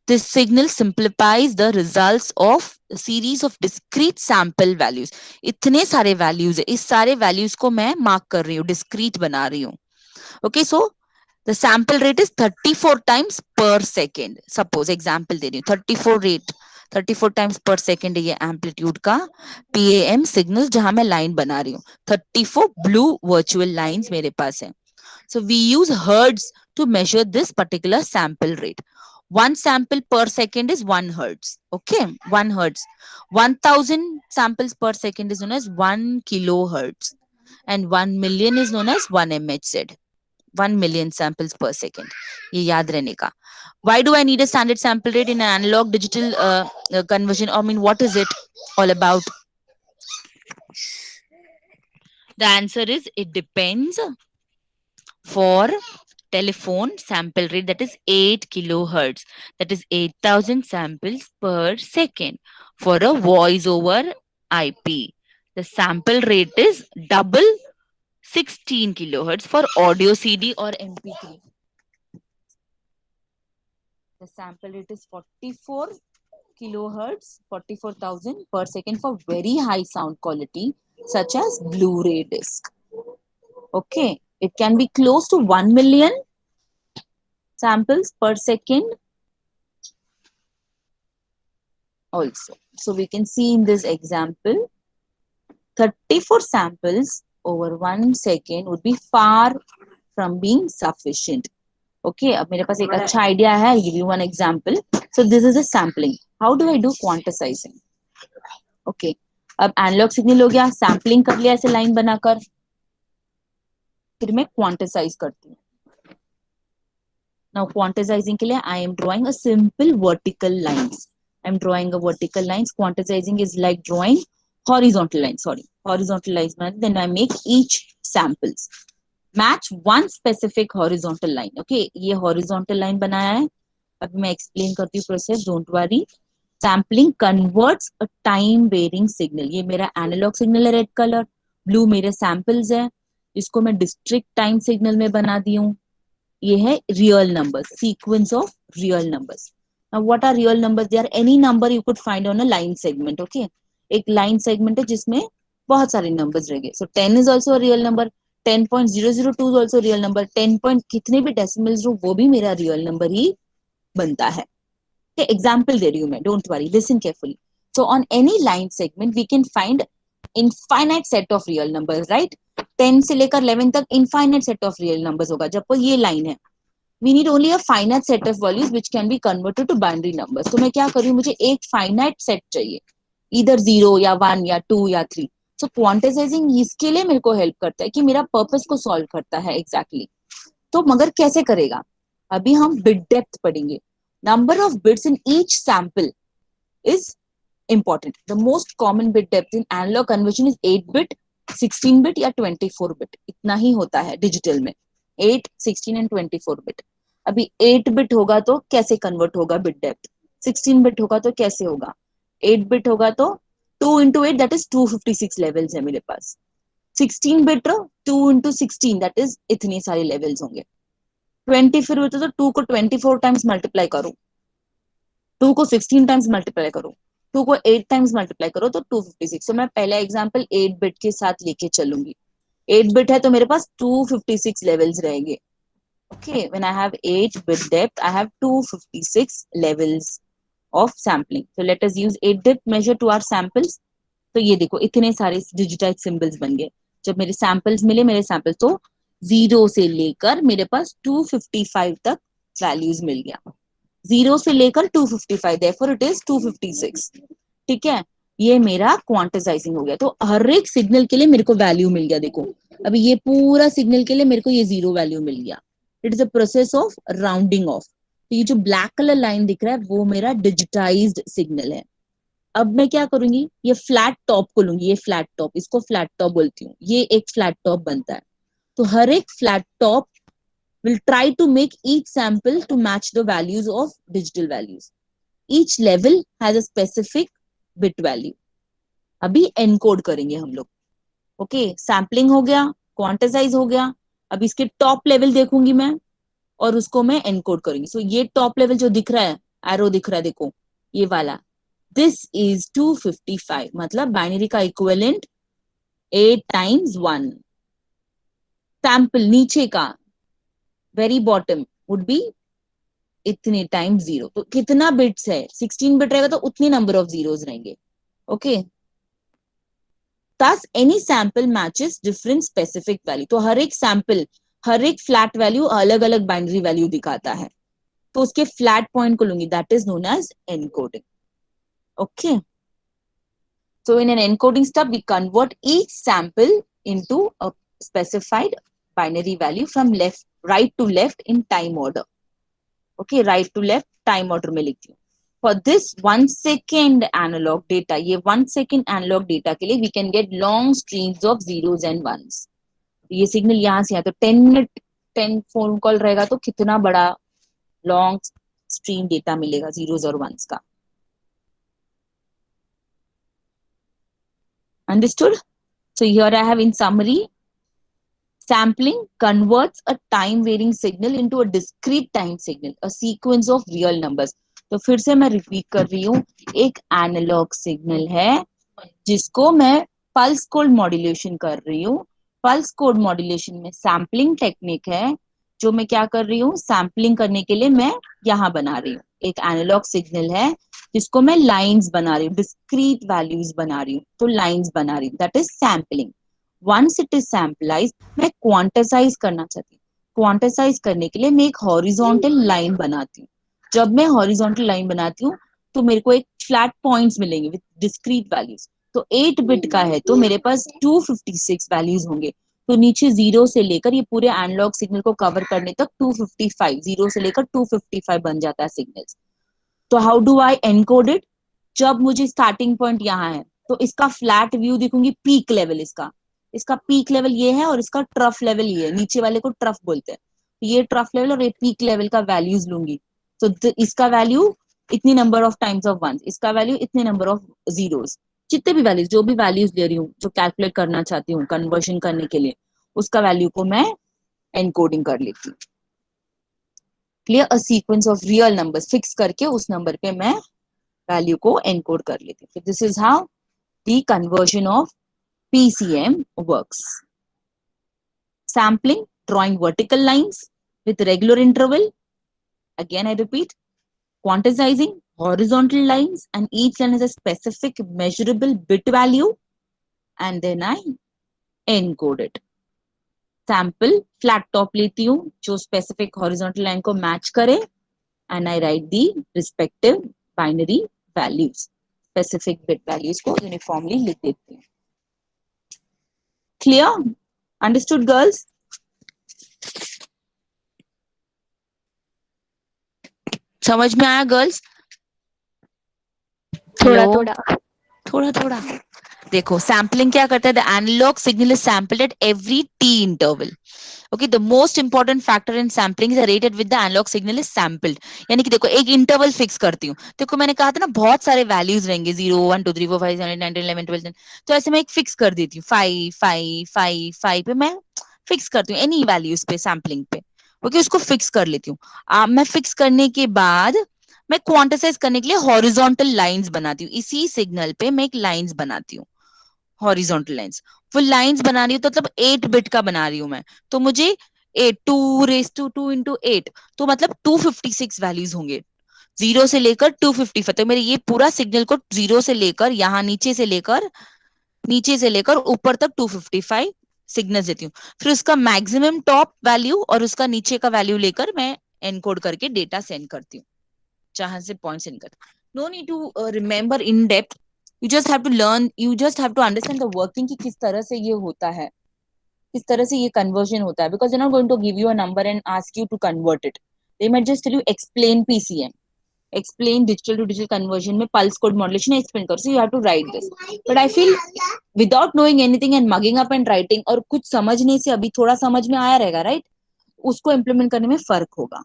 Speaker 1: This signal simplifies the results of a series of discrete sample values. इतने सारे values है, इस सारे values को मैं mark कर रही हूँ, discrete बना रही हूँ. Okay, so the sample rate is 34 times per second. Suppose example दे रही हूँ, 34 times per second ये amplitude का PAM signal जहाँ मैं line बना रही हूँ. 34 blue virtual lines मेरे पास है. So we use hertz to measure this particular sample rate. 1 sample per second is 1 hertz. Okay, 1 hertz. 1000 samples per second is known as 1 kilohertz. And 1 million is known as 1 MHz. 1 million samples per second. ये याद रहने का. Why do I need a standard sample rate in an analog digital conversion? I mean, what is it all about? The answer is it depends. For telephone sample rate, that is 8 kilohertz, that is 8000 samples per second. For a voice over IP, the sample rate is double, 16 kilohertz. For audio CD or MP3, the sample rate is 44 kilohertz, 44,000 per second for very high sound quality such as Blu-ray disc. Okay, it can be close to 1 million samples per second also. So we can see in this example, 34 samples over 1 second would be far from being sufficient. Okay, अब मेरे पास एक अच्छा idea है. I'll give you one example. So this is a sampling. How do I do quantizing? Okay, अब analogue signal हो गया, sampling कर लिया ऐसे लाइन बनाकर, फिर मैं क्वांटिसाइज करती हूँ. Now quantizing के लिए I am drawing a simple vertical lines. I am drawing a vertical lines. Quantizing is like drawing horizontal lines. Sorry, horizontal lines. Then I make each samples match one specific horizontal line. Okay, ये horizontal line बनाया है. अभी मैं explain करती हूँ process. Don't worry. Sampling converts a time varying signal. ये मेरा analog signal है red color. Blue मेरे samples है. इसको मैं discrete time signal में बना दी हूँ. ये है real numbers, sequence of real numbers. Now what are real numbers? They are any number you could find on a line segment. Okay, एक line segment है जिसमें बहुत सारे numbers रहेंगे. So 10 is also a real number. 10.002 is also a real number. 10 point कितने भी decimals हो वो भी मेरा real number ही बनता है. Okay, example दे रही हूँ मैं. Don't worry, listen carefully. So on any line segment we can find infinite set of real numbers, right? 10 से लेकर 11 तक infinite set of real numbers होगा. जब ये line है, we need only a finite set of values which can be converted to binary numbers. तो मैं क्या करूँ, मुझे एक finite set चाहिए, either 0 या 1 या 2 या 3. So quantizing इसके लिए मेरे को help करता है कि मेरा purpose को solve करता है exactly. तो मगर कैसे करेगा, अभी हम bit depth पढ़ेंगे. Number of bits in each sample is important. The most common bit depth in analog conversion is 8 bit, 16 bit या 24 bit. इतना ही होता है डिजिटल में, 8, 16 and 24 bit. अभी 8 bit होगा तो कैसे कन्वर्ट होगा बिट डेप्थ, 16 bit होगा तो कैसे होगा, 8 bit होगा तो 2 into 8 that is 256 levels है मेरे पास. 16 bit 2 into 16 that is इतने सारे levels होंगे. 20 फिर होता तो 2 को 24 टाइम्स मल्टीप्लाई करो, 2 को 16 टाइम्स मल्टीप्लाई करो, 2 को 8 टाइम्स मल्टीप्लाई करो तो 256. तो मैं पहला एग्जांपल 8 बिट के साथ लेके चलूंगी. 8 बिट है तो मेरे पास 256 लेवल्स रहेंगे. Okay, when I have 8 bit depth I have 256 levels of sampling. तो let us use 8 bit measure to our samples. तो ये देखो इतने सारे डिजिटाइज सिंबल्स बन गए. जब मेरे सैंपल्स मिले, मेरे सैंपल्स तो 0 से लेकर मेरे पास 255 तक वैल्यूज मिल गया. 0 से लेकर 255, therefore it is 256. ठीक है, ये मेरा क्वांटिसाइजिंग हो गया. तो हर एक सिग्नल के लिए मेरे को वैल्यू मिल गया. देखो अभी ये पूरा सिग्नल के लिए मेरे को ये 0 वैल्यू मिल गया. It is a process of rounding off. तो ये जो ब्लैक कलर लाइन दिख रहा है वो मेरा डिजिटाइज्ड सिग्नल है. अब मैं क्या करूंगी, ये फ्लैट टॉप को लूंगी. ये फ्लैट टॉप, इसको फ्लैट टॉप बोलती हूँ. ये एक फ्लैट टॉप बनता है. तो हर एक flat top will try to make each sample to match the values of digital values. Each level has a specific bit value. अभी encode करेंगे हम लोग. ओके, सैम्पलिंग हो गया, क्वांटिसाइज हो गया. अब इसके टॉप लेवल देखूंगी मैं और उसको मैं एनकोड करूंगी. सो ये टॉप लेवल जो दिख रहा है, एरो दिख रहा है, देखो ये वाला, दिस इज 255. मतलब बाइनरी का इक्विवेलेंट 8 times 1. सैंपल नीचे का वेरी बॉटम वुड बी इतने टाइम्स 0. तो कितना बिट्स है, 16 बिट रहेगा तो उतने नंबर ऑफ जीरोस रहेंगे. Okay, thus any sample matches different specific value. तो हर एक सैंपल, हर एक फ्लैट वैल्यू अलग अलग बाइनरी वैल्यू दिखाता है. तो उसके फ्लैट पॉइंट को लूंगी, that is known as encoding. Okay, so in an encoding step we convert each sample into a specified binary value from right to left in time order. Okay, right to left time order में लिखती हूँ. For this 1 second analog data, ये 1 second analog data के लिए we can get long streams of zeros and ones. ये signal यहाँ से आया तो 10 मिनट 10 फोन कॉल रहेगा तो कितना बड़ा लॉन्ग स्ट्रीम डेटा मिलेगा जीरोस और वंस का. Understood? So here I have in summary, sampling converts a time varying signal into a discrete time signal, a sequence of real numbers. तो फिर से मैं रिपीट कर रही हूँ, एक एनालॉग सिग्नल है जिसको मैं पल्स कोड मॉड्यूलेशन कर रही हूँ पल्स कोड मॉड्यूलेशन में सैम्पलिंग टेक्निक है, जो मैं क्या कर रही हूँ, सैम्पलिंग करने के लिए मैं यहाँ बना रही हूँ एक एनालॉग सिग्नल है जिसको मैं लाइंस बना रही हूँ, डिस्क्रीट वैल्यूज बना रही हूँ, तो लाइंस बना रही हूँ, that is sampling. Once it is samplize, मैं क्वांटिसाइज करना चाहती हूँ. क्वांटिसाइज करने के लिए मैं एक हॉरिजॉन्टल लाइन बनाती हूँ. जब मैं हॉरिजॉन्टल लाइन बनाती हूँ तो मेरे को एक फ्लैट पॉइंट्स मिलेंगे विद डिस्क्रीट वैल्यूज. तो 8 बिट का है तो मेरे पास 256 वैल्यूज होंगे. तो नीचे जीरो से लेकर ये पूरे एनालॉग सिग्नल को कवर करने तक 255, जीरो से लेकर 255 बन जाता है सिग्नल्स. तो how do I encode it? जब मुझे स्टार्टिंग पॉइंट यहाँ है तो इसका फ्लैट व्यू देखूंगी, पीक लेवल इसका, इसका पीक लेवल ये है और इसका ट्रफ लेवल ये है, नीचे वाले को ट्रफ बोलते हैं. ये ट्रफ लेवल और ये पीक लेवल का वैल्यूज लूंगी. तो इसका वैल्यू इतनी number of times of ones, इसका वैल्यू इतने नंबर ऑफ जीरोस, जितने भी वैल्यूज, जो भी वैल्यूज ले रही हूँ, जो कैलकुलेट करना चाहती हूँ कन्वर्जन करने के लिए, उसका वैल्यू को मैं एनकोडिंग कर लेती हूँ. Clear? A sequence of real numbers fix करके उस नंबर पे मैं वैल्यू को एनकोड कर लेती हूँ. This is how the conversion of PCM works. Sampling, drawing vertical lines with regular interval. Again, I repeat, quantizing horizontal lines, and each line has a specific measurable bit value, and then I encode it. Sample, flat top लेती हूँ जो specific horizontal line को match करे, and I write the respective binary values. Specific bit values को uniformly लिख देती हूँ. Clear? Understood, girls? समझ में आया गर्ल्स?
Speaker 2: थोड़ा
Speaker 1: Hello?
Speaker 2: थोड़ा.
Speaker 1: थोड़ा थोड़ा. देखो सैम्पलिंग क्या करता है, the analogue signal is sampled at every T interval. Okay, the most important factor in sampling is rated with the analogue signal is sampled. यानी कि देखो एक इंटरवल फिक्स करती हूँ. देखो मैंने कहा था ना बहुत सारे वैल्यूज रहेंगे, 0 1 2 3 4 5 6 7 8 9 10 11 12. तो ऐसे मैं एक फिक्स कर देती हूँ, 5 5 5 5 पे मैं फिक्स करती हूँ, एनी वैल्यूज पे सैम्पलिंग पे. ओके, उसको फिक्स कर लेती हूँ. मैं फिक्स करने के बाद मैं क्वांटिसाइज करने के लिए हॉरिजॉन्टल लाइंस बनाती हूँ. इसी सिग्नल पे मैं एक लाइंस बनाती हूँ, हॉरिजॉन्टल लाइंस. फुल लाइंस बना रही हूँ तो मतलब 8 बिट का बना रही हूँ मैं. तो मुझे 8 2 रेस टू 2 इंटू 8, तो मतलब 256 वैल्यूज होंगे, जीरो से लेकर 255. तो मेरे ये पूरा सिग्नल को जीरो से लेकर यहाँ नीचे से लेकर ऊपर तक 255 सिग्नल देती हूँ. फिर उसका मैक्सिमम टॉप वैल्यू और उसका नीचे का वैल्यू लेकर मैं एनकोड करके डेटा सेंड करती हूँ, जहां से पॉइंट सेंड करती हूँ. No need to remember in depth, you just have to learn, you just have to understand the working कि किस तरह से ये होता है, किस तरह से ये conversion होता है, because they're not going to give you a number and ask you to convert it. They might just tell you explain PCM, explain digital to digital conversion में pulse code modulation explain करो, so you have to write this. But I feel without knowing anything and mugging up and writing, और कुछ समझने से अभी थोड़ा समझ में आया रहेगा, right? उसको implement करने में फर्क होगा.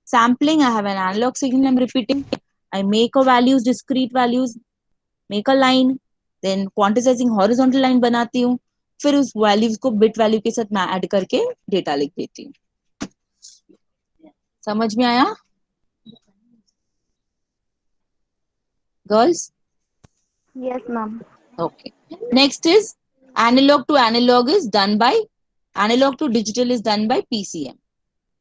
Speaker 1: Sampling, I have an analog signal, I'm repeating, I make a values, discrete values, make a line, then quantizing horizontal line बनाती हूँ, फिर उस वैल्यूज को बिट वैल्यू के साथ मैं ऐड करके डेटा लिख देती हूँ. समझ में आया girls?
Speaker 6: Yes, ma'am.
Speaker 1: Okay. Next is analog to analog is done by, analog to digital is done by PCM.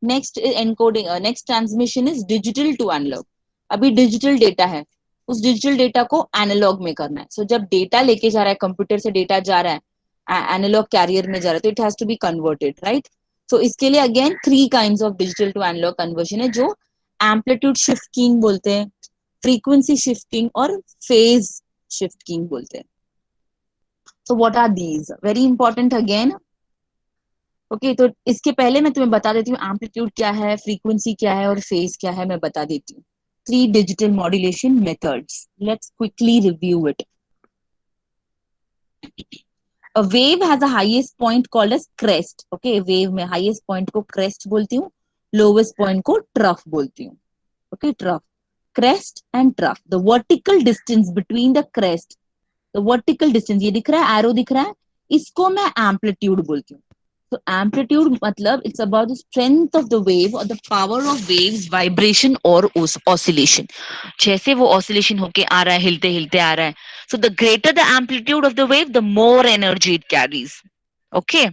Speaker 1: Next is encoding, next transmission is digital to analog. अभी डिजिटल डेटा है, उस digital data को analogue में करना है. सो जब data लेके जा रहा है, कंप्यूटर से डेटा जा रहा है, एनालॉग कैरियर में जा रहा है, तो it has to be converted, right? So इसके लिए again 3 kinds of digital to analog conversion है, जो एम्पलीट्यूड शिफ्ट कीइंग बोलते हैं, फ्रीक्वेंसी शिफ्ट कीइंग और फेज शिफ्ट कीइंग बोलते हैं. So what are these? Very important again. Okay, तो इसके पहले मैं तुम्हें बता देती हूँ एम्पलीट्यूड क्या है, फ्रीक्वेंसी क्या है और फेज क्या है, मैं बता देती हूँ. 3 digital modulation methods. Let's quickly review it. A wave has a highest point called as crest. Okay, wave में highest point को crest बोलती हूँ, lowest point को trough बोलती हूँ. Okay, trough, crest and trough. The vertical distance between the crest, the vertical distance, ये दिख रहा है, arrow दिख रहा है, इसको मैं amplitude बोलती हूँ. तो एम्पलीट्यूड मतलब it's about the strength of the wave और the power of waves vibration और ऑसिलेशन. जैसे वो ऑसिलेशन होके आ रहा है, हिलते हिलते आ रहा है, so the greater the amplitude of the wave the more energy it carries. Okay,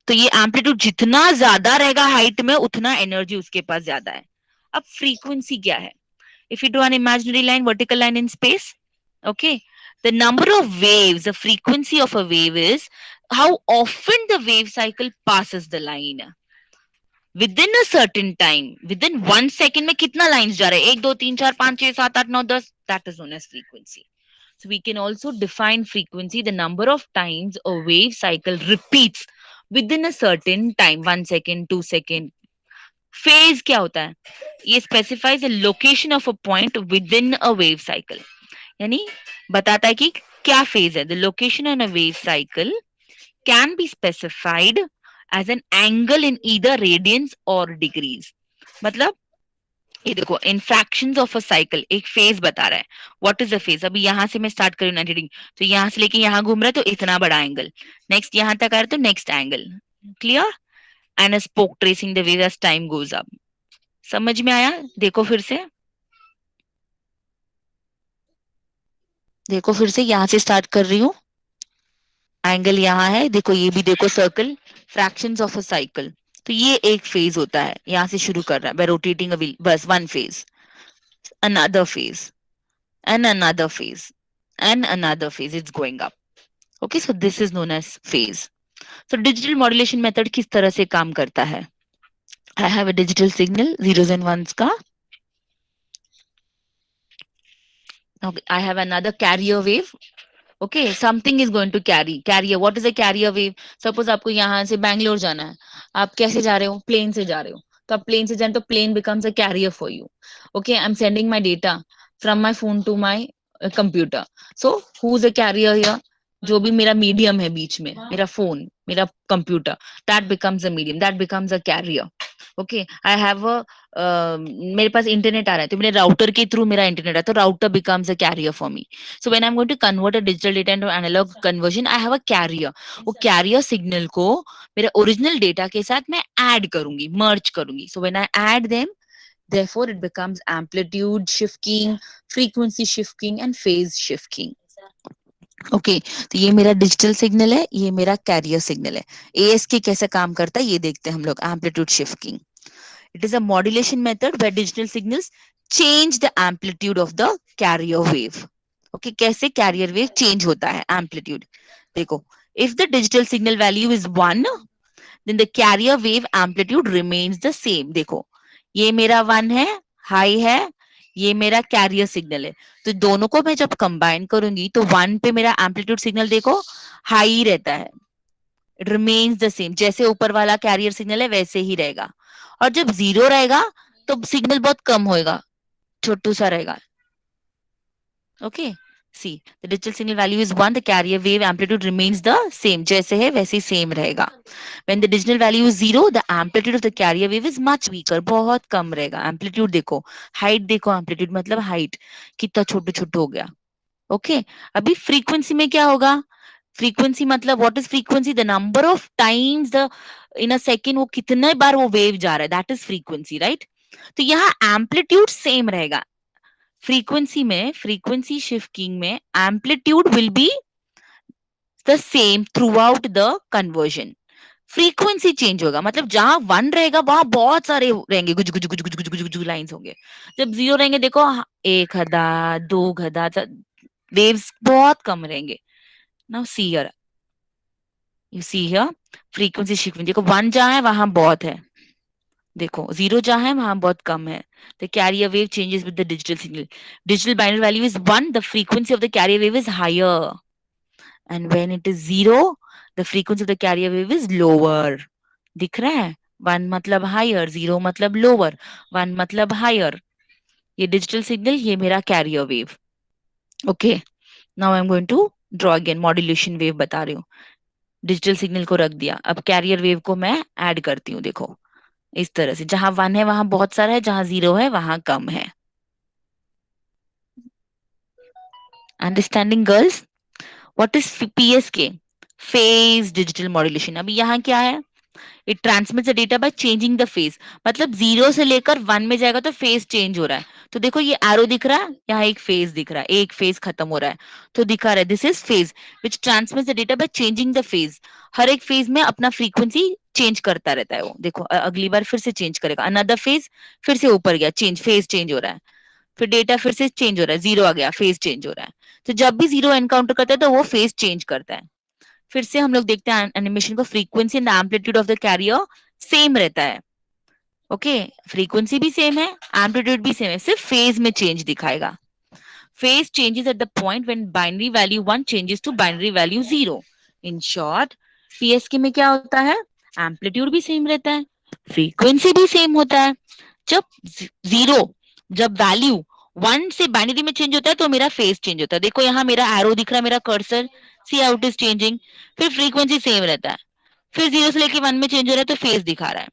Speaker 8: तो ये एम्पलीट्यूड जितना ज्यादा रहेगा हाइट में उतना एनर्जी उसके पास ज्यादा है। अब फ्रीक्वेंसी क्या है? If you draw an imaginary line, vertical line in space, okay, the number of waves, the frequency of a wave is how often the wave cycle passes the line within a certain time, within 1 second में कितना lines जा रहे हैं, 1 2 3 4 5 6 7 8 9 10, that is known as frequency. So we can also define frequency, the number of times a wave cycle repeats within a certain time, 1 second 2 second. Phase क्या होता है? ये specifies the location of a point within a wave cycle. यानी बताता है कि क्या phase है। The location on a wave cycle can be specified as an angle in either radians और डिग्रीज। मतलब ये देखो, in fractions of a cycle एक फेज बता रहा है। What is the phase? अभी यहां से मैं स्टार्ट करूँ 90 डिग्री, तो यहां से लेके यहां घूम रहा है तो इतना बड़ा एंगल, नेक्स्ट यहां तक आ रहा है तो next angle. Clear? And a spoke tracing the wave as time goes up. समझ में आया? देखो फिर से, देखो फिर से, यहां से स्टार्ट कर रही हूँ, एंगल यहाँ है, देखो ये भी देखो circle, fractions of a cycle. तो ये एक फेज होता है, यहाँ से शुरू कर रहा है बाय रोटेटिंग अ व्हील, बस one phase, another phase and another phase and another phase, it's going up. Okay, so this is known as phase. So digital modulation method किस तरह से काम करता है? I have a digital signal, zeros and ones का. Okay, I have another carrier wave. Okay, something is going to carrier. What is a carrier wave? Suppose आपको यहाँ से बैंगलोर जाना है, आप कैसे जा रहे हो? प्लेन से जा रहे हो, तो आप प्लेन से जाए तो plane becomes a carrier for you. Okay, I'm sending my data from my phone to my computer. So who's a carrier here? जो भी मेरा मीडियम है बीच में, मेरा फोन, मेरा computer, that becomes a medium, that becomes a carrier. Okay, I have a मेरे पास internet आ रहा है तो मेरे राउटर के थ्रू मेरा इंटरनेट है, तो router becomes a carrier for me. So when I'm going to convert a digital data into analog conversion, I have a carrier. वो carrier signal को मेरे original data के साथ मैं add करूंगी, merge करूंगी. So when I add them, therefore it becomes amplitude shifting, frequency shifting and phase shifting. Okay, तो ये मेरा डिजिटल सिग्नल है, ये मेरा कैरियर सिग्नल है। ASK कैसे काम करता है ये देखते हैं हम लोग, amplitude shifting. It is a modulation method where digital signals change the amplitude of the carrier wave. Okay, कैसे कैरियर वेव चेंज होता है एम्पलीट्यूड? देखो, if the digital signal value is 1, then the carrier wave amplitude remains the same. देखो, ये मेरा 1 है, high है, ये मेरा कैरियर सिग्नल है, तो दोनों को मैं जब कंबाइन करूंगी तो 1 पे मेरा एम्पलीट्यूड सिग्नल देखो हाई रहता है, इट रिमेन्स द सेम, जैसे ऊपर वाला कैरियर सिग्नल है वैसे ही रहेगा। और जब 0 रहेगा तो सिग्नल बहुत कम होएगा, छोटू सा रहेगा। Okay, see the digital signal value is 1, the carrier wave amplitude remains the same, जैसे है वैसे ही सेम रहेगा। When the digital value is 0, the amplitude of the carrier wave is much weaker, बहुत कम रहेगा। एम्पलीट्यूड देखो, हाइट देखो, amplitude मतलब height कितना छोटू छोटू हो गया। ओके, अभी फ्रीक्वेंसी में क्या होगा? फ्रीक्वेंसी मतलब what is frequency? The number of times the in a second, वो कितने बार वो वेव जा रहा है, दैट इज फ्रीक्वेंसी, राइट? तो यहाँ एम्पलीट्यूड सेम रहेगा। फ्रीक्वेंसी में, फ्रीक्वेंसी शिफ्टिंग में amplitude will be the same through out the conversion. Frequency change होगा, मतलब जहां 1 रहेगा वहां बहुत सारे रहेंगे, गुज गुज गुज गुज गुज गुज गुज लाइंस होंगे। जब 0 रहेंगे, देखो 1 गधा 2 गधा, वेव्स बहुत कम रहेंगे। Now see here, you see here frequency shifting. देखो 1 जहां है वहां बहुत है, देखो 0 जहां है वहां बहुत कम है। The carrier wave changes with the digital signal. Digital binary value is 1, the frequency of the carrier wave is higher. And when it is 0, the frequency of the carrier wave is lower. दिख रहा है? 1 मतलब higher, 0 मतलब lower, 1 मतलब higher. ये digital signal, ये मेरा carrier wave. Okay. Now I'm going to draw again modulation wave बता रही हूँ। डिजिटल सिग्नल को रख दिया, अब कैरियर वेव को मैं ऐड करती हूँ। देखो इस तरह से, जहां 1 है वहां बहुत सारा है, जहां 0 है वहां कम है। Understanding girls? What is PSK? Phase digital modulation. अभी यहाँ क्या है? It transmits the data by changing the phase, मतलब 0 से लेकर 1 में जाएगा तो फेज चेंज हो रहा है। तो देखो ये एरो दिख रहा है, यहाँ एक फेज दिख रहा है, एक फेज खत्म हो रहा है, तो दिखा रहा है this is phase which transmits the data by changing the phase. हर एक फेज में अपना फ्रीक्वेंसी चेंज करता रहता है वो। देखो अगली बार फिर से चेंज करेगा, अनदर फेज फिर से ऊपर गया, चेंज, फेज चेंज हो रहा है, फिर डेटा फिर से चेंज हो रहा है, जीरो आ गया, फेज चेंज हो रहा है। तो जब भी जीरो एनकाउंटर करता है तो वो फेज चेंज करता है। फिर से हम लोग देखते हैं एनिमेशन को, frequency and amplitude of the carrier same रहता है। ओके, फ्रीक्वेंसी भी सेम है, एम्पलीट्यूड भी सेम है, सिर्फ फेज में चेंज दिखाएगा। Phase changes at the point when binary value 1 changes to binary value 0। In short, PSK में क्या होता है, एम्पलीट्यूड भी सेम रहता है, फ्रीक्वेंसी भी सेम होता है। जब जब वैल्यू 1 से बाइनरी में चेंज होता है तो मेरा फेज चेंज होता है। देखो यहाँ मेरा एरो दिख रहा है, मेरा cursor, see how it is changing. फिर फ्रीक्वेंसी सेम रहता है, फिर 0 से लेके 1 में चेंज हो रहा है तो फेज दिखा रहा है,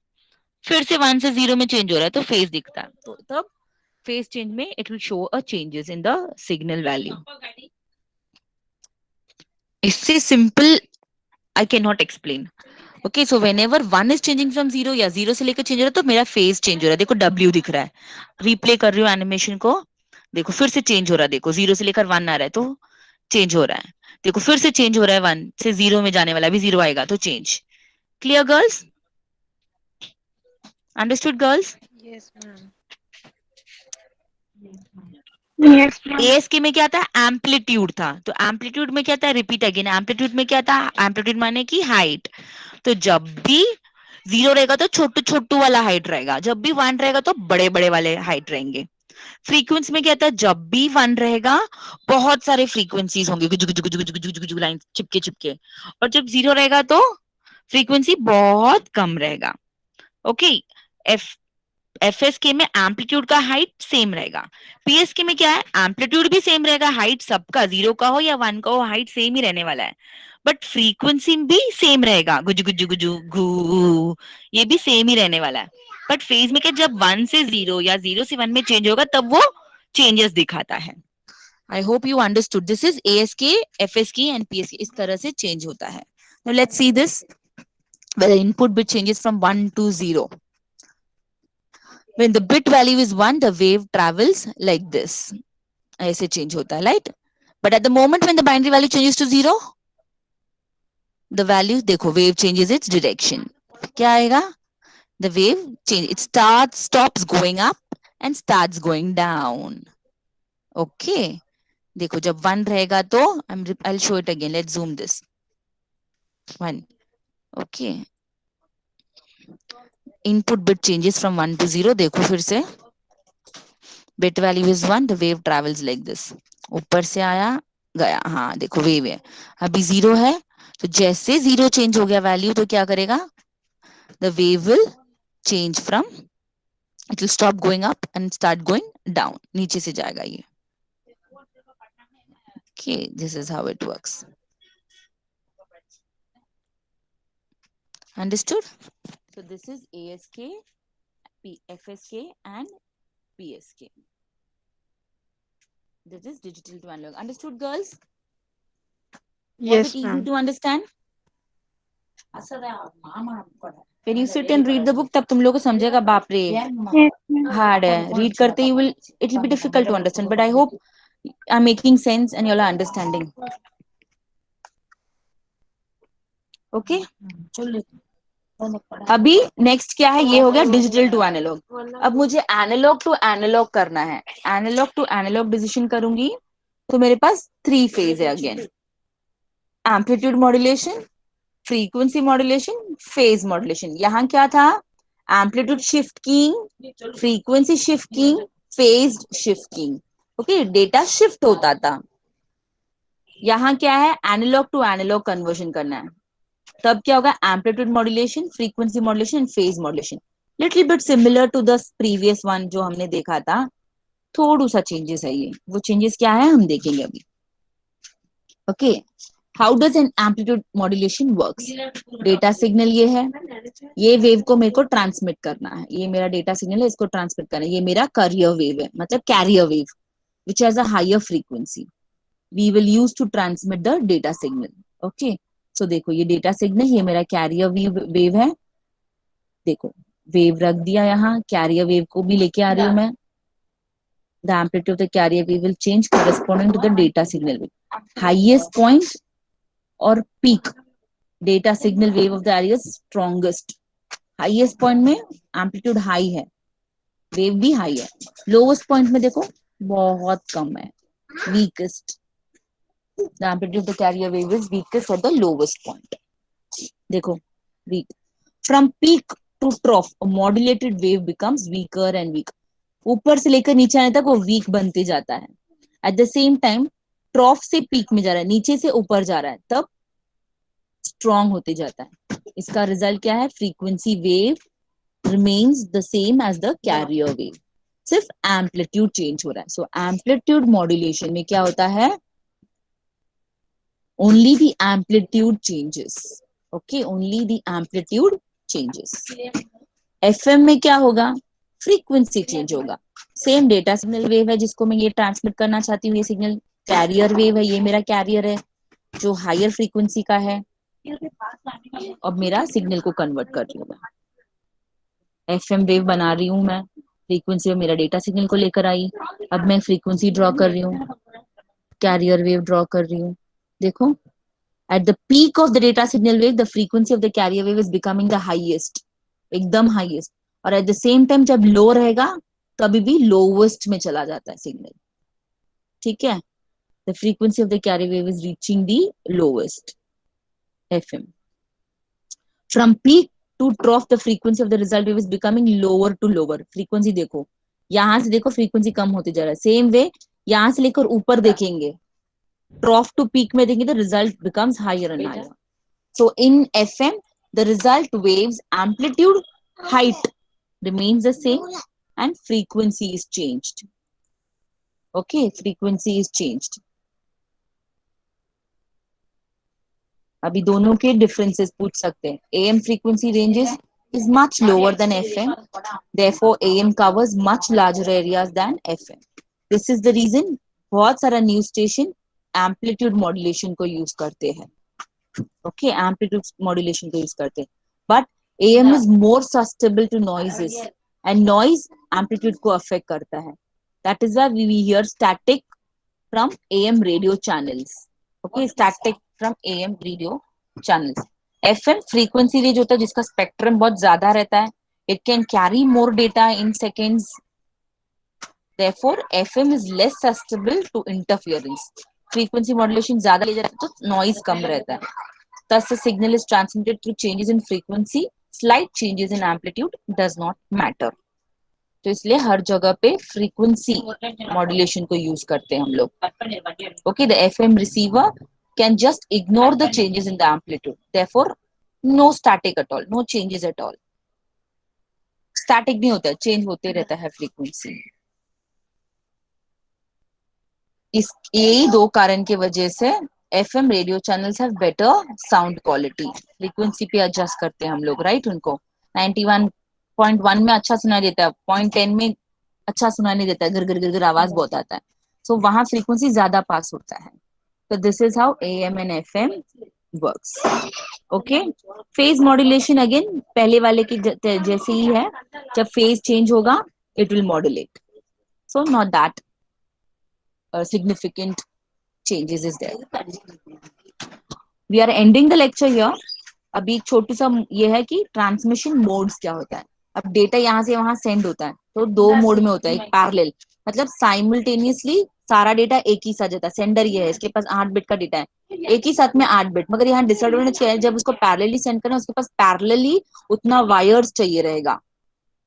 Speaker 8: फिर से 1 से 0 में चेंज हो रहा है तो फेज दिखता है। तो तब फेज चेंज में it will show a changes in the signal value. इससे simple I can not explain. Okay, so whenever 1 is changing from 0 या 0 से लेकर चेंज हो रहा है तो मेरा फेज चेंज हो रहा है। देखो W दिख रहा है, रिप्ले कर रही हूँ एनिमेशन को, देखो फिर से चेंज हो रहा है, देखो 0 से लेकर 1 आ रहा है तो चेंज हो रहा है, देखो फिर से चेंज हो रहा है, 1 से 0 में जाने वाला भी 0 आएगा तो change. Clear girls? Understood girls?
Speaker 5: Yes ma'am.
Speaker 3: Yes, ma'am.
Speaker 8: ASK में क्या था, एम्पलीट्यूड था, तो एम्पलीट्यूड में क्या था, रिपीट अगेन, एम्पलीट्यूड में क्या था, एम्पलीट्यूड माने की हाइट। तो जब भी 0 रहेगा तो छोटू छोटू वाला हाइट रहेगा, जब भी 1 रहेगा तो बड़े बड़े वाले हाइट रहेंगे। फ्रीक्वेंसी में क्या था, जब भी 1 रहेगा बहुत सारे फ्रीक्वेंसीज होंगे, गुजु गुजु गुजु गुजु गुजु गुजु लाइन चिपके चिपके, और जब 0 रहेगा तो फ्रीक्वेंसी बहुत कम रहेगा। ओके, एफएसके में एम्पलीट्यूड का हाइट सेम रहेगा, पीएसके में क्या है, एम्पलीट्यूड भी सेम रहेगा, हाइट सबका 0 का हो या 1 का हो हाइट सेम ही रहने वाला है, बट फ्रीक्वेंसी भी सेम रहेगा, गुजु गुजु गुजु गु, ये भी सेम ही रहने वाला है। बट फेज में क्या, जब 1 से 0 या 0 से 1 में चेंज होगा तब वो चेंजेस दिखाता है। I hope you understood, this is ASK, FSK and PSK, इस तरह से चेंज होता है। Now let's see this, where the input bit changes from 1 to 0. When the bit value is 1, the wave travels like this. ऐसे change होता है, right? But at the moment when the binary value changes to 0, the value, देखो wave changes its direction. क्या आएगा? The wave change, it stops going up and starts going down. Okay. देखो जब 1 रहेगा तो I'll show it again. Let's zoom this. 1. Okay. Input bit changes from 1 to 0. देखो फिर से, bit value is 1, the wave travels like this. ऊपर से आया गया, हाँ देखो वेव है, अभी 0 है, तो जैसे 0 चेंज हो गया वैल्यू तो क्या करेगा, the wave will change from, it will stop going up and start going down. नीचे से जाएगा ये. Okay, this is how it works. Understood? So this is ASK, FSK and PSK. This is digital to analog. Understood, girls?
Speaker 5: Yes,
Speaker 8: Was it easy
Speaker 5: ma'am.
Speaker 8: to understand? When you sit and read the book, तब तुम लोग को समझेगा, बाप रे hard है. Read करते you will, it will be difficult to understand. But I hope I'm making sense and you all are understanding. Okay? अभी नेक्स्ट क्या है, ये हो गया डिजिटल टू एनालॉग। अब मुझे एनालॉग टू एनालॉग करना है, एनालॉग टू एनालॉग डिसीजन करूंगी तो मेरे पास 3 फेज है again, amplitude modulation, frequency modulation, phase modulation. यहाँ क्या था, amplitude shift keying, frequency shift keying, phase shift keying. Okay, data shift होता था। यहाँ क्या है, एनालॉग टू एनालॉग कन्वर्जन करना है, तब क्या होगा, amplitude modulation, frequency modulation and phase modulation. Little bit similar to the previous one जो हमने देखा था, थोड़ा सा चेंजेस है ये, वो चेंजेस क्या है हम देखेंगे अभी। Okay, how does N amplitude modulation works, data signal ये है, ये वेव को मेरे को ट्रांसमिट करना है, ये मेरा डेटा सिग्नल है, इसको ट्रांसमिट करना है, ये मेरा कैरियर वेव है, मतलब carrier wave which has a higher frequency, we will use to transmit the data signal. Okay, so देखो ये डेटा सिग्नल, ये मेरा कैरियर वेव है, देखो वेव रख दिया यहाँ, कैरियर वेव को भी लेके आ रही हूँ मैं,
Speaker 1: the amplitude of the carrier wave will change corresponding to the data signal wave. Highest point or peak data signal wave of the area is strongest. Highest point में amplitude high है, wave भी high है. Lowest point में देखो बहुत कम है, weakest. The amplitude of the carrier wave is weakest at the lowest point. देखो weak. From peak to trough, a modulated wave becomes weaker and weaker. ऊपर से लेकर नीचे आने तक वो वीक बनते जाता है. एट द सेम टाइम ट्रॉफ से पीक में जा रहा है, नीचे से ऊपर जा रहा है, तब स्ट्रॉन्ग होते जाता है. इसका रिजल्ट क्या है? Frequency wave remains the same as the carrier wave, सिर्फ एम्पलीट्यूड चेंज हो रहा है. सो एम्पलीट्यूड मॉड्यूलेशन में क्या होता है? Only the amplitude changes. Okay, only the amplitude changes. FM में क्या होगा? फ्रीक्वेंसी चेंज होगा. सेम डेटा सिग्नल वेव है जिसको मैं ये ट्रांसमिट करना चाहती हूँ, ये सिग्नल कैरियर वेव है, ये मेरा कैरियर है जो हायर फ्रीक्वेंसी का है. अब मेरा सिग्नल को कन्वर्ट कर रही हूँ मैं, एफएम वेव बना रही हूँ मैं, फ्रीक्वेंसी में मेरा डेटा सिग्नल को लेकर आई. अब मैं फ्रीक्वेंसी ड्रॉ कर रही हूँ, कैरियर वेव ड्रॉ कर रही हूँ. देखो, at the peak of the data signal wave the frequency of the carrier wave is becoming the highest, एकदम हाईएस्ट. और एट द सेम टाइम जब लो रहेगा कभी भी लोवेस्ट में चला जाता है सिग्नल. ठीक है, the frequency of the carrier wave is reaching the lowest FM. From peak to trough the frequency of the result wave is becoming lower to lower. Frequency देखो, यहां से देखो फ्रीक्वेंसी कम होते जा रहा है. सेम वे यहां से लेकर ऊपर देखेंगे, ट्रॉफ टू पीक में देखेंगे तो result becomes higher and higher. So in FM the result waves amplitude height remains the same and frequency is changed. Okay, frequency is changed. अभी दोनों के differences पूछ सकते हैं. AM frequency ranges is much lower than FM. Therefore, AM covers much larger areas than FM. This is the reason बहुत सारा news station amplitude modulation को use करते हैं. ओके, एम्पलीट्यूड मॉड्यूलेशन को यूज करते हैं. But AM is more susceptible to noises and noise amplitude को affect करता है. That is why we hear static from AM radio channels. Okay, static from AM radio channels. FM frequency range होता है जिसका spectrum बहुत ज्यादा रहता है. It can carry more data in seconds. Therefore, FM is less susceptible to interference. Frequency modulation ज्यादा ले जाता है तो noise कम रहता है. Thus, the signal is transmitted through changes in frequency. Slight changes in amplitude does not matter. तो इसलिए हर जगह पे फ्रीक्वेंसी मॉड्यूलेशन को यूज करते हैं हम लोग. Okay, the FM receiver can just ignore the changes in the amplitude. Therefore no static at all, no changes at all. Static नहीं होता है, चेंज होते रहता है फ्रीक्वेंसी. इस यही दो कारण की वजह से FM radio channels have better sound quality. Frequency पे एडजस्ट करते हैं हम लोग, राइट? उनको 91.1 में अच्छा सुनाई देता है, 0.10 में अच्छा सुनाई नहीं देता है, गिर गिर गिर गिर आवाज बहुत आता है. सो वहां फ्रीक्वेंसी ज्यादा पास होता है. तो this is how AM and FM works. Okay, phase modulation again पहले वाले की जैसे ही है. जब फेज चेंज होगा it will modulate. So not that significant changes is there. We are ending the lecture here. अभी एक छोटू सा ये है कि ट्रांसमिशन मोड्स क्या होता है. अब डेटा यहाँ से वहां सेंड होता है तो दो मोड में होता है. एक पैरेलल, मतलब साइमल्टेनियसली सारा डेटा एक ही साथ जाता है. सेंडर ये है, इसके पास 8 बिट का डेटा है, एक ही साथ में 8 बिट. मगर यहाँ डिसएडवांटेज क्या है, जब उसको पैरेलली सेंड करना उसके पास पैरेलली उतना वायर्स चाहिए रहेगा.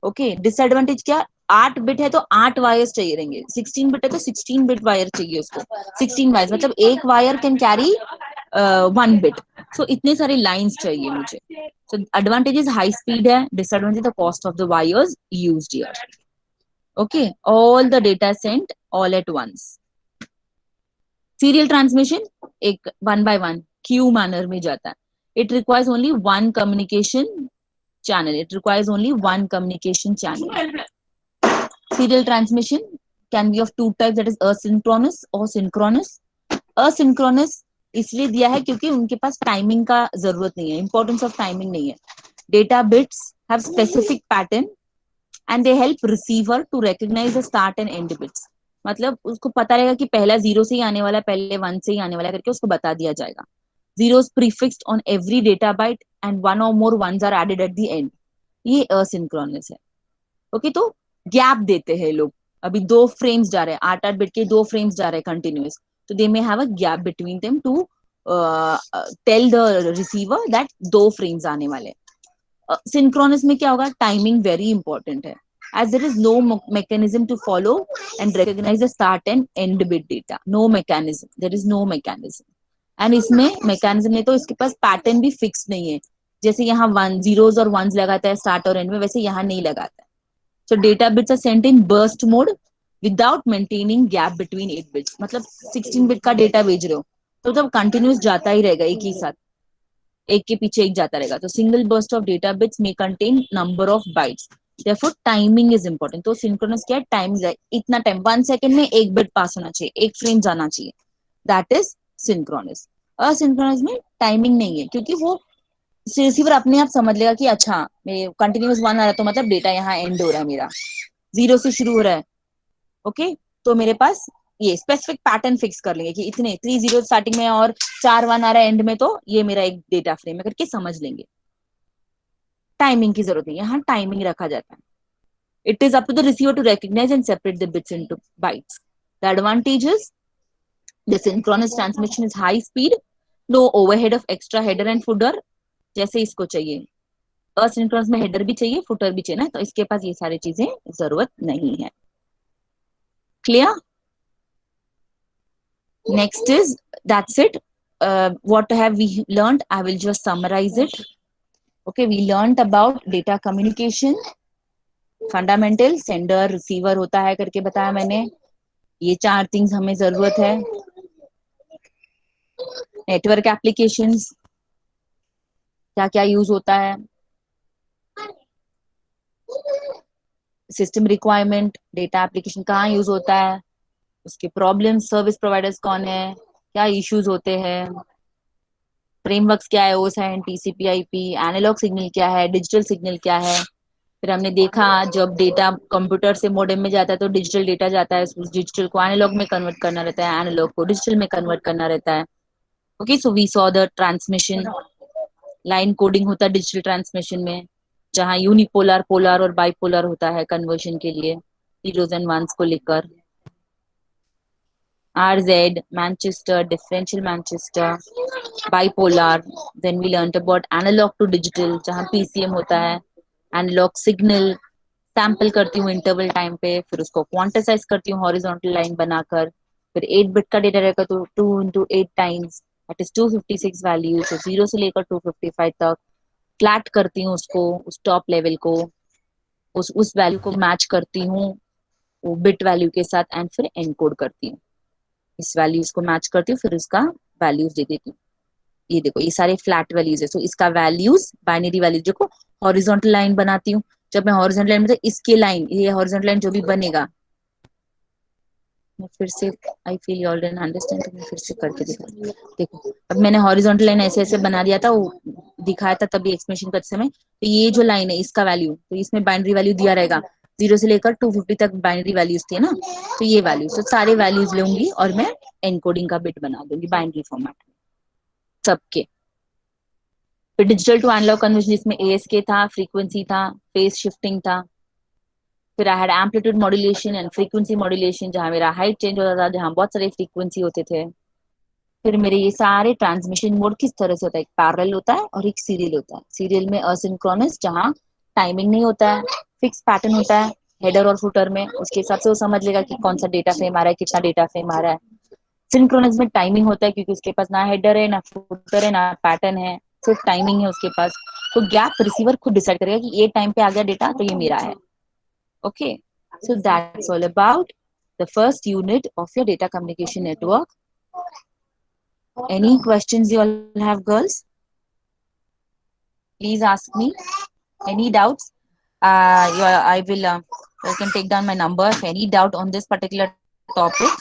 Speaker 1: ओके, डिसएडवांटेज क्या, 8 बिट है तो 8 वायर्स चाहिए रहेंगे. 16 बिट है तो 16 बिट वायर चाहिए उसको. 16 वायर्स मतलब एक wire can carry 1 bit. So इतने सारे लाइंस चाहिए मुझे. सो एडवांटेज हाई स्पीड है, disadvantage the cost of the wires used here. Okay, all the data sent all at once. Serial transmission एक 1 by 1 क्यू मैनर में जाता है. It requires only one communication channel. It requires only one communication channel. Serial transmission can be of two types, that is asynchronous or synchronous. Asynchronous इसलिए दिया है क्योंकि उनके पास timing का जरूरत नहीं है, इंपॉर्टेंस ऑफ टाइमिंग नहीं है. Data bits have specific pattern and they help receiver to recognize the start and end bits. मतलब उसको पता रहेगा कि पहला 0 से ही आने वाला है, पहले 1 से ही आने वाला है करके उसको बता दिया जाएगा. Zeros prefixed on every data byte and one or more ones are added at the end. ये asynchronous है. ओके, तो गैप देते हैं लोग. अभी 2 फ्रेम्स जा रहे हैं, 8 बिट के 2 फ्रेम्स जा रहे हैं कंटिन्यूअस, तो they may have a gap between them to tell the receiver that 2 frames आने वाले. सिंक्रोनस में क्या होगा, टाइमिंग वेरी इंपॉर्टेंट है, as there is no mechanism to follow and recognize the start and end bit data. No mechanism, there is no mechanism. And इसमें mechanism में तो इसके पास पैटर्न भी फिक्स नहीं है. जैसे यहाँ 1 zeros और 1s लगाता है स्टार्ट और एंड में, वैसे यहाँ नहीं लगाता है. So data bits are sent in burst mode without maintaining gap between 8 bits. मतलब 16 बिट का डेटा भेज रहे हो तो तब कंटिन्यूस जाता ही रहेगा, एक ही साथ, एक के पीछे एक जाता रहेगा. तो single burst of data bits may contain number of bytes, therefore timing is important. तो सिंक्रोनस क्या है, टाइम, इतना टाइम 1 सेकंड में एक बिट पास होना चाहिए, एक फ्रेम जाना चाहिए, दैट इज सिंक्रोनस. असिंक्रोनस में टाइमिंग नहीं है, क्योंकि वो रिसीवर अपने आप समझ लेगा कि अच्छा मेरे कंटिन्यूअस 1 आ रहा है तो मतलब डेटा यहाँ एंड हो रहा है, मेरा 0 से शुरू हो रहा है. ओके, तो मेरे पास ये स्पेसिफिक पैटर्न फिक्स कर लेंगे कि इतने 3 0 स्टार्टिंग में और 4 1 आ रहा है एंड में, तो ये मेरा एक डेटा फ्रेम है करके समझ लेंगे. टाइमिंग की जरूरत नहीं, यहाँ टाइमिंग रखा जाता है. It is up to the receiver to recognise and separate the bits into bytes. The advantages, the synchronous transmission is high speed, no overhead of extra header and footer. जैसे इसको चाहिए, asynchronous में header भी चाहिए, footer भी चाहिए ना, तो इसके पास ये सारी चीजें जरूरत नहीं है. Clear? Next is, that's it. What have we learned? I will just summarize it. Okay, we learned about data communication, fundamental, sender receiver होता है करके बताया मैंने. ये 4 थिंग्स हमें जरूरत है. नेटवर्क एप्लीकेशंस क्या क्या यूज होता है, सिस्टम रिक्वायरमेंट, डेटा एप्लीकेशन कहाँ यूज होता है, उसके प्रॉब्लम, सर्विस प्रोवाइडर्स कौन है, क्या इश्यूज होते हैं, फ्रेमवर्क्स क्या है, OSINT, TCP IP, analogue signal क्या है, डिजिटल सिग्नल क्या है. फिर हमने देखा जब डेटा कंप्यूटर से मॉडेम में जाता है तो डिजिटल डेटा जाता है, उस डिजिटल को एनालॉग में कन्वर्ट करना रहता है, एनालॉग को डिजिटल में कन्वर्ट करना रहता है. Okay, so we saw the transmission, line coding होता है डिजिटल ट्रांसमिशन में, जहाँ यूनिपोलर, पोलर और बाइपोलर होता है कन्वर्जन के लिए, zeros and ones को लेकर. RZ, Manchester, differential Manchester, bipolar. Then we learnt about analog to digital, जहाँ PCM होता है, analog signal सैम्पल करती हूँ इंटरवल टाइम पे, फिर उसको क्वांटिसाइज करती हूँ हॉरिजॉन्टल लाइन बनाकर. फिर 8 बिट का डेटा रहेगा तो 2 into 8 times, that is 256 value. तो 0 से लेकर 255 तक फ्लैट करती हूँ उसको, उस टॉप लेवल को, उस वैल्यू को मैच करती हूँ वो बिट वैल्यू के साथ, एंड फिर एनकोड करती हूँ. इस वैल्यूज को मैच करती हूँ, फिर उसका वैल्यूज दे देती हूँ. ये देखो ये सारे फ्लैट वैल्यूज है. सो इसका वैल्यूज, बाइनरी वैल्यूज देखो, हॉरिजॉन्टल लाइन बनाती हूँ. जब मैं हॉरिजॉन्टल लाइन में, तो इसके लाइन, ये हॉरिजॉन्टल लाइन जो भी बनेगा, मैं फिर से, I feel you already understand, तो मैं फिर से करके दिखा. देखो अब मैंने हॉरिजॉन्टल लाइन ऐसे ऐसे बना दिया था, वो दिखाया था तभी एक्सप्लेनेशन करते समय. तो ये जो लाइन है इसका वैल्यू, तो इसमें बाइनरी वैल्यू दिया रहेगा, 0 से लेकर 250 तक बाइनरी वैल्यूज थी ना, तो ये वैल्यूज, तो सारे वैल्यूज लूंगी और मैं एनकोडिंग का बिट बना दूंगी बाइनरी फॉर्मेट में सबके. फिर डिजिटल टू एनालॉग कन्वर्जन, जिसमें ASK था, फ्रीक्वेंसी था, फेज शिफ्टिंग था. फिर I had amplitude modulation and frequency modulation, जहां मेरा हाइट चेंज होता था, जहां बहुत सारे फ्रीक्वेंसी होते थे. फिर मेरे ये सारे ट्रांसमिशन मोड किस तरह से होता है, एक पैरेलल होता है और एक सीरियल होता है. सीरियल में असिंक्रोनस, जहां टाइमिंग नहीं होता है, फिक्स पैटर्न होता है हेडर और फुटर में, उसके हिसाब से वो समझ लेगा कि कौन सा डेटा फ्रेम आ रहा है, कितना डेटा फ्रेम आ रहा है. सिंक्रोनस में टाइमिंग होता है, क्योंकि उसके पास ना हेडर है, ना फुटर है, ना पैटर्न है, सिर्फ टाइमिंग है उसके पास. तो गैप रिसीवर खुद डिसाइड करेगा कि ये टाइम पे आ गया डेटा तो ये मेरा है. Okay, so that's all about the first unit of your data communication network. Any questions you all have, girls? Please ask me. Any doubts? I will. You can take down my number. If any doubt on this particular topic,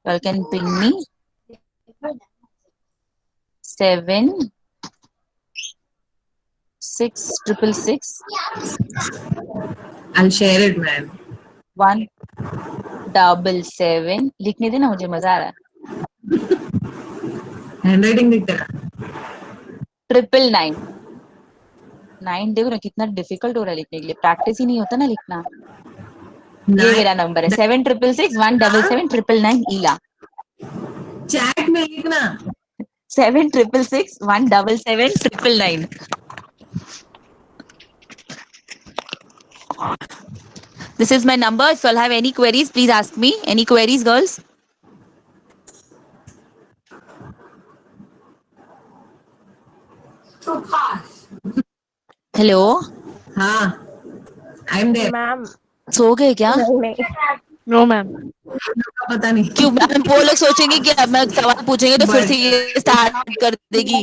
Speaker 1: you can ping me. 76666.
Speaker 4: I'll share it, man.
Speaker 1: 1 777 लिखने देना, मुझे मजा आ रहा है।
Speaker 4: Handwriting दिख रहा है।
Speaker 1: 999 9 देखो ना कितना डिफिकल्ट हो रहा है लिखने के लिए, प्रैक्टिस ही नहीं होता ना लिखना। ये मेरा नंबर है 76661777 999
Speaker 4: चैट में लिखना।
Speaker 1: 76661777 This is my number. If you all have any queries, please ask me. Any queries, girls? Hello.
Speaker 4: हाँ, I'm there.
Speaker 3: मैम
Speaker 1: सो गए क्या?
Speaker 3: नहीं
Speaker 2: नो मैम।
Speaker 4: पता नहीं
Speaker 1: क्यों मैम, वो लोग सोचेंगे कि अब मैं सवाल पूछेंगे तो फिर से ये स्टार्ट कर देगी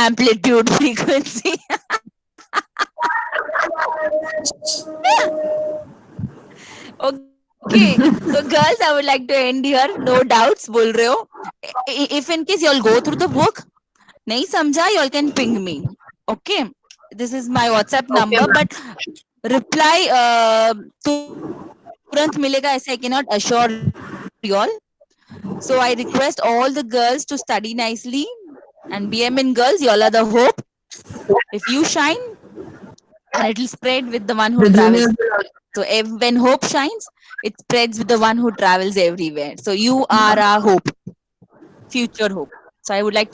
Speaker 1: amplitude frequency. Okay, so girls, I would like to end here. No doubts, बोल रहे हो? If in case you all go through the book, नहीं समझा, you all can ping me. Okay, this is my WhatsApp number, but reply तुरंत मिलेगा ऐसा I cannot assure you all. So I request all the girls to study nicely, and BMN girls, you all are the hope. If you shine, and it will spread with the one who
Speaker 4: The
Speaker 1: travels.
Speaker 4: juniors.
Speaker 1: So when hope shines, it spreads with the one who travels everywhere. So you are our hope, future hope. So I would like to